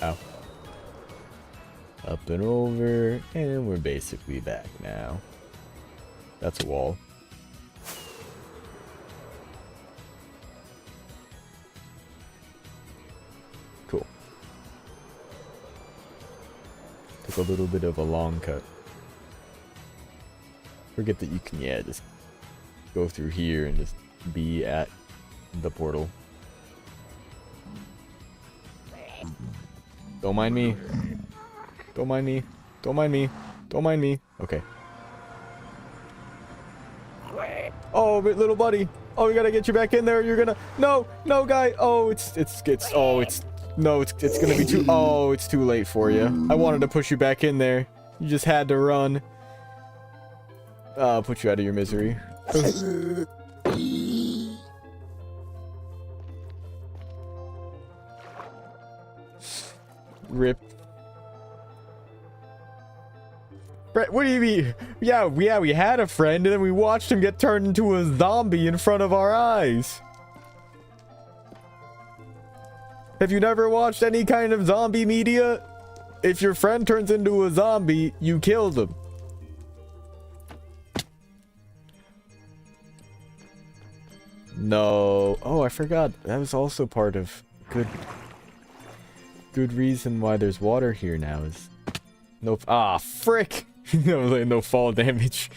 Ow. Up and over, and we're basically back now. That's a wall. Cool. Took a little bit of a long cut. Forget that you can, yeah, just go through here and just be at the portal. Don't mind me. Don't mind me. Don't mind me. Don't mind me. Okay. Oh, but little buddy. Oh, we gotta get you back in there. You're gonna... No, no, guy. Oh, it's gonna be too... Oh, it's too late for you. I wanted to push you back in there. You just had to run. I'll put you out of your misery. Rip. What do you mean? Yeah, we had a friend, and then we watched him get turned into a zombie in front of our eyes. Have you never watched any kind of zombie media? If your friend turns into a zombie, you kill them. No. Oh, I forgot. That was also part of good reason why there's water here now is no. Ah, frick. No, like, no fall damage.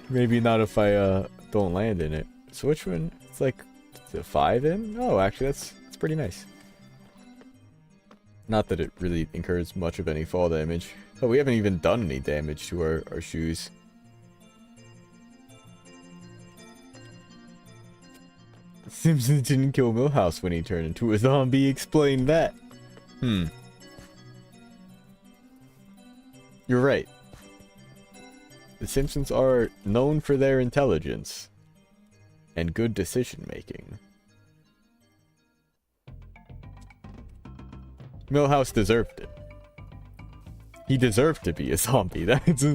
Maybe not if I don't land in it. So which one? It's like the 5 in. Oh, actually, that's pretty nice. Not that it really incurs much of any fall damage. Oh, we haven't even done any damage to our shoes. Simpson didn't kill Milhouse when he turned into a zombie. Explain that. You're right. The Simpsons are known for their intelligence and good decision making. Milhouse deserved it. He deserved to be a zombie. That's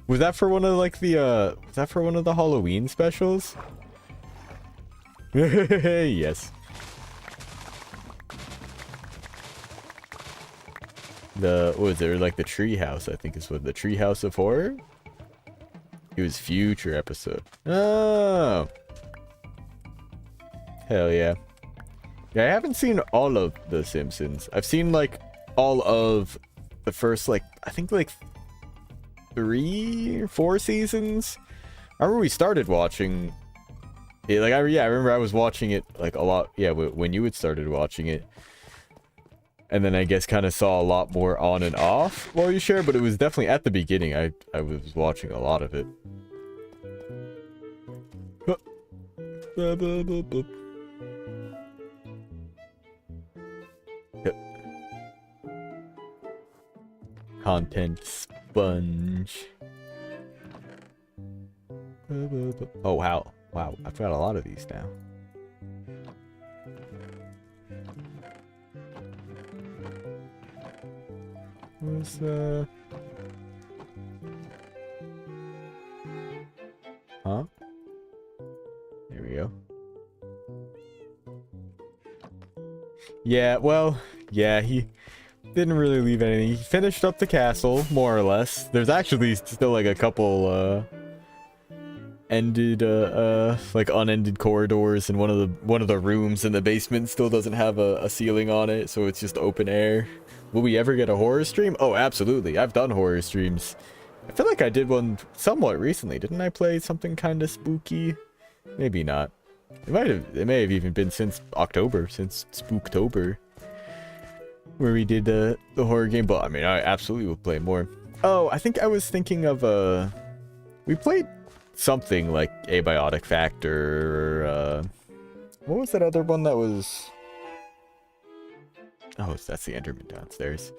Was that for one of like the was that for one of the Halloween specials? Yes. What was it? Like the Treehouse, I think is what the Treehouse of Horror? It was future episode. Oh. Hell yeah. Yeah, I haven't seen all of The Simpsons. I've seen like all of the first like I think like 3 or 4 seasons. I remember we started watching it, like I remember I was watching it like a lot, yeah, when you had started watching it, and then I guess kind of saw a lot more on and off while you shared, but it was definitely at the beginning I was watching a lot of it. Yep. Content sponge. Oh wow, I've got a lot of these now. What's huh? There we go. Yeah, well, yeah, he didn't really leave anything. He finished up the castle, more or less. There's actually still like a couple ended like unended corridors, and one of the rooms in the basement still doesn't have a ceiling on it, so it's just open air. Will we ever get a horror stream? Oh, absolutely. I've done horror streams. I feel like I did one somewhat recently. Didn't I play something kind of spooky? Maybe not. It may have even been since October, since Spooktober, where we did the horror game. But I mean, I absolutely will play more. Oh, I think I was thinking of we played something like Abiotic Factor, or what was that other one that was? Oh, that's the Enderman downstairs.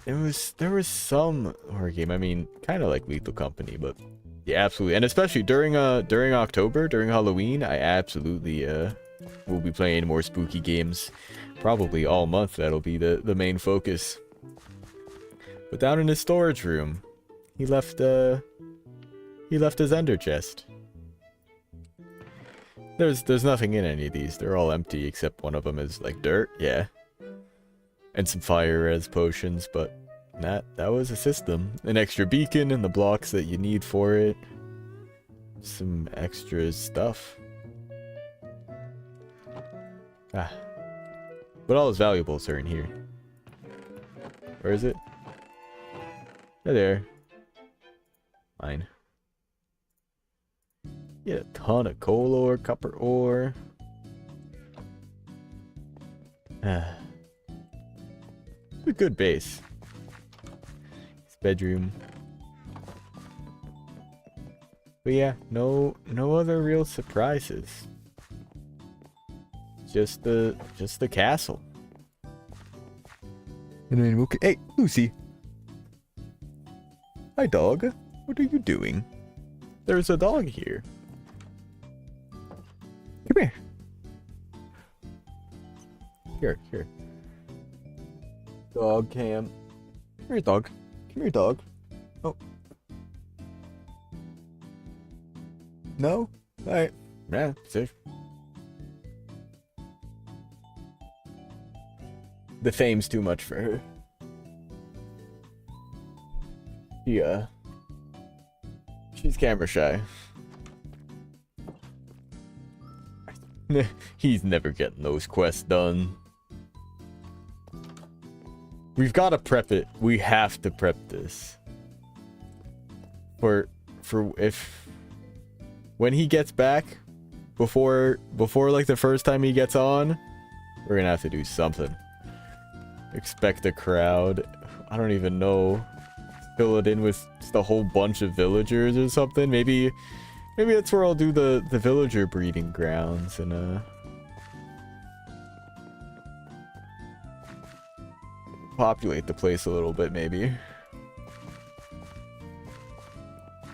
There was some horror game. I mean, kind of like Lethal Company, but yeah, absolutely. And especially during October, during Halloween, I absolutely will be playing more spooky games. Probably all month. That'll be the main focus. But down in his storage room, he left his ender chest. There's nothing in any of these. They're all empty except one of them is like dirt. Yeah. And some fire res potions, but that was a system. An extra beacon and the blocks that you need for it. Some extra stuff. Ah. But all his valuables are in here. Where is it? Right there. Mine. Get a ton of coal ore, copper ore. Ah. A good base. His bedroom. But yeah, no other real surprises. Just the castle. And then we'll hey, Lucy. Hi, dog. What are you doing? There's a dog here. Come here. Here. Dog cam. Come here, dog. Come here, dog. Oh. No? Alright. Yeah, safe. The fame's too much for her. Yeah. She's camera shy. He's never getting those quests done. We've got to prep it. We have to prep this. For if when he gets back, before like the first time he gets on, we're gonna have to do something. Expect a crowd. I don't even know. Fill it in with just a whole bunch of villagers or something. Maybe that's where I'll do the villager breeding grounds and populate the place a little bit maybe.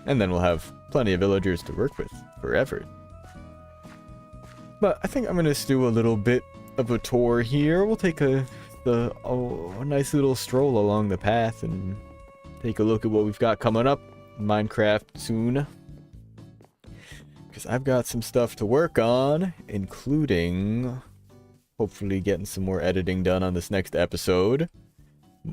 And then we'll have plenty of villagers to work with forever. But I think I'm gonna do a little bit of a tour here. We'll take a nice little stroll along the path and take a look at what we've got coming up in Minecraft soon. Because I've got some stuff to work on, including hopefully getting some more editing done on this next episode.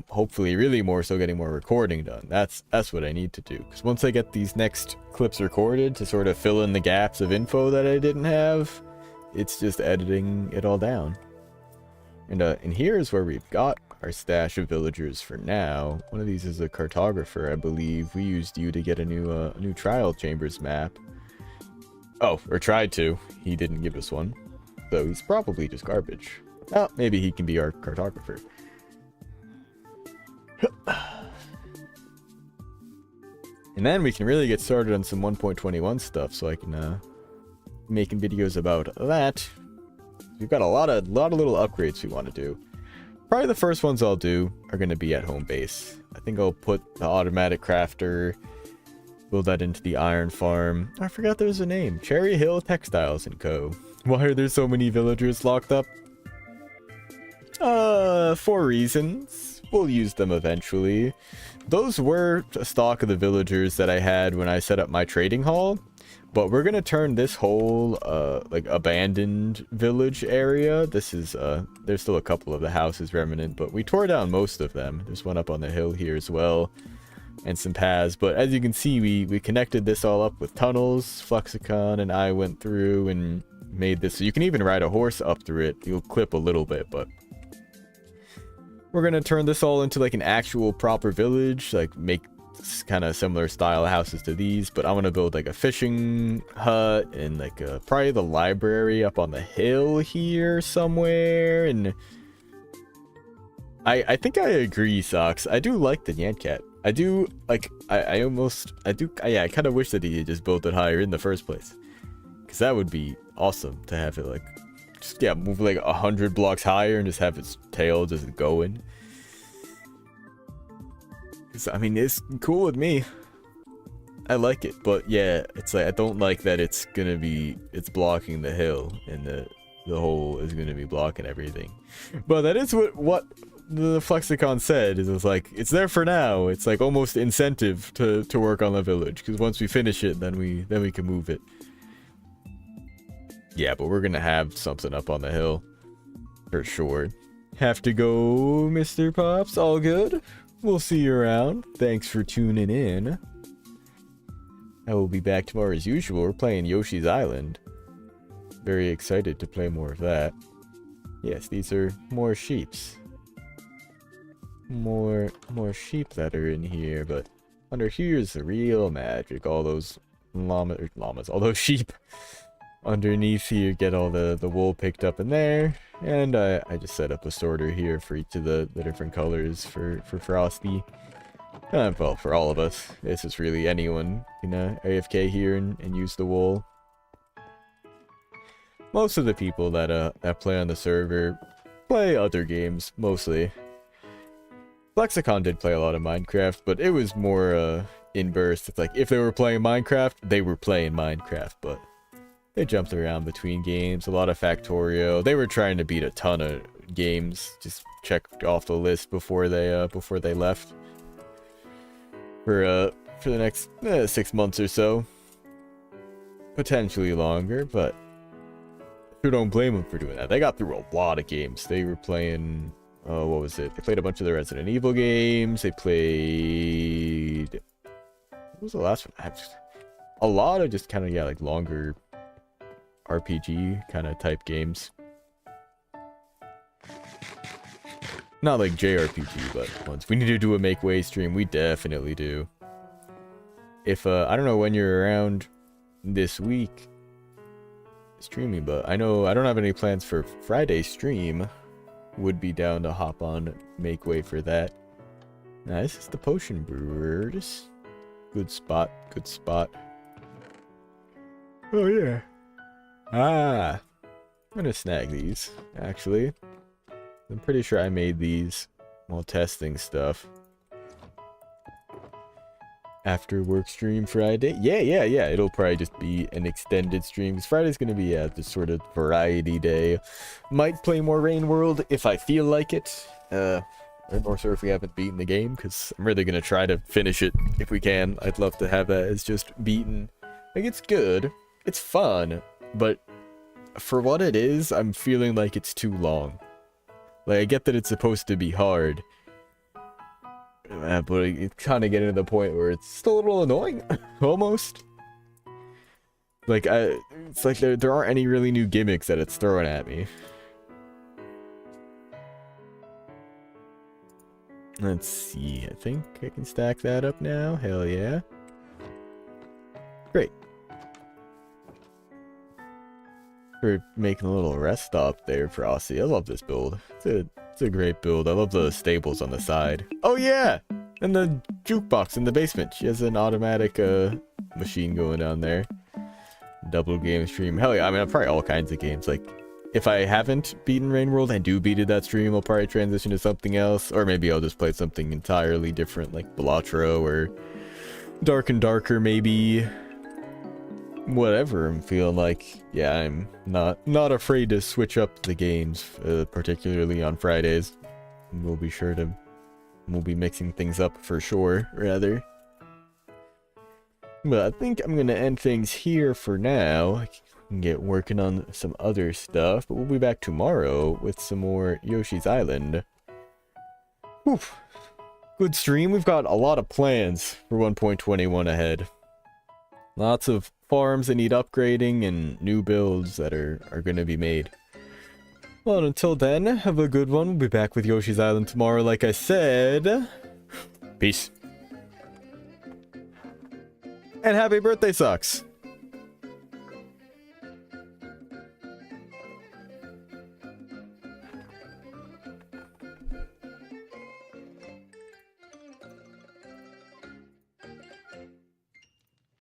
Hopefully, really more so getting more recording done. That's what I need to do. Because once I get these next clips recorded to sort of fill in the gaps of info that I didn't have, it's just editing it all down. And here's where we've got our stash of villagers for now. One of these is a cartographer, I believe. We used you to get a new trial chambers map. Oh, or tried to. He didn't give us one. So he's probably just garbage. Oh, maybe he can be our cartographer. And then we can really get started on some 1.21 stuff, so I can making videos about that. We've got a lot of little upgrades we want to do. Probably the first ones I'll do are going to be at home base. I think I'll put the automatic crafter, build that into the iron farm. I forgot there's a name. Cherry Hill Textiles & Co. Why are there so many villagers locked up? For reasons. We'll use them eventually. Those were a stock of the villagers that I had when I set up my trading hall. But we're gonna turn this whole, like, abandoned village area. This is, there's still a couple of the houses remnant, but we tore down most of them. There's one up on the hill here as well, and some paths. But as you can see, we connected this all up with tunnels. Flexicon and I went through and made this so you can even ride a horse up through it. You'll clip a little bit, but we're gonna turn this all into, like, an actual proper village, like, make kind of similar style houses to these, but I want to build like a fishing hut and like probably the library up on the hill here somewhere. And I think I agree, Socks. I do like the Nyan Cat. I do like I kind of wish that he had just built it higher in the first place, because that would be awesome to have it like just move like 100 blocks higher and just have its tail just going. I mean, it's cool with me. I like it, but yeah, it's like I don't like that it's blocking the hill and the hole is gonna be blocking everything. But that is what the Flexicon said. Is it's like it's there for now. It's like almost incentive to work on the village, because once we finish it, then we can move it. Yeah, but we're gonna have something up on the hill for sure. Have to go, Mr. Pops. All good. We'll see you around. Thanks for tuning in. I will be back tomorrow as usual. We're playing Yoshi's Island. Very excited to play more of that. Yes, these are more sheeps. More sheep that are in here, but under here is the real magic. All those llamas, all those sheep underneath here get all the wool picked up in there. And I just set up a sorter here for each of the different colors for Frosty. Well, for all of us. This is really anyone can AFK here and use the wool. Most of the people that play on the server play other games, mostly. Flexicon did play a lot of Minecraft, but it was more in bursts. It's like, if they were playing Minecraft, they were playing Minecraft, but they jumped around between games, a lot of Factorio. They were trying to beat a ton of games just checked off the list before they left for the next 6 months or so, potentially longer. But who don't blame them for doing that? They got through a lot of games. They were playing, what was it? They played a bunch of the Resident Evil games. They played, what was the last one? A lot of just kind of, yeah, like longer RPG kind of type games. Not like JRPG, but once we need to do a Make Way stream, we definitely do. If I don't know when you're around this week streaming, but I know I don't have any plans for Friday stream. Would be down to hop on Make Way for that. Now this is the Potion Brewers. Good spot, good spot. Oh yeah. I'm gonna snag these, actually. I'm pretty sure I made these while testing stuff. After work stream Friday? Yeah. It'll probably just be an extended stream. Because Friday's gonna be this sort of variety day. Might play more Rain World if I feel like it. Or more so if we haven't beaten the game, because I'm really gonna try to finish it if we can. I'd love to have that as just beaten. Like, it's good. It's fun. But for what it is, I'm feeling like it's too long. Like, I get that it's supposed to be hard, but it's kind of getting to the point where it's still a little annoying, almost. Like, it's like there aren't any really new gimmicks that it's throwing at me. Let's see, I think I can stack that up now. Hell yeah. Great. For making a little rest stop there for Aussie. I love this build. It's a great build. I love the stables on the side. Oh yeah! And the jukebox in the basement. She has an automatic machine going down there. Double game stream. Hell yeah, I mean, I'm probably all kinds of games. Like, if I haven't beaten Rain World and do beat it that stream, I'll probably transition to something else. Or maybe I'll just play something entirely different, like Balatro or Dark and Darker, maybe. Whatever I'm feeling like. Yeah, I'm not afraid to switch up the games, particularly on Fridays. We'll be mixing things up for sure, rather. But I think I'm gonna end things here for now. I can get working on some other stuff, but we'll be back tomorrow with some more Yoshi's Island. Whew. Good stream. We've got a lot of plans for 1.21 ahead. Lots of farms that need upgrading and new builds that are going to be made. Well, until then, have a good one. We'll be back with Yoshi's Island tomorrow, like I said. Peace. And happy birthday, Sucks!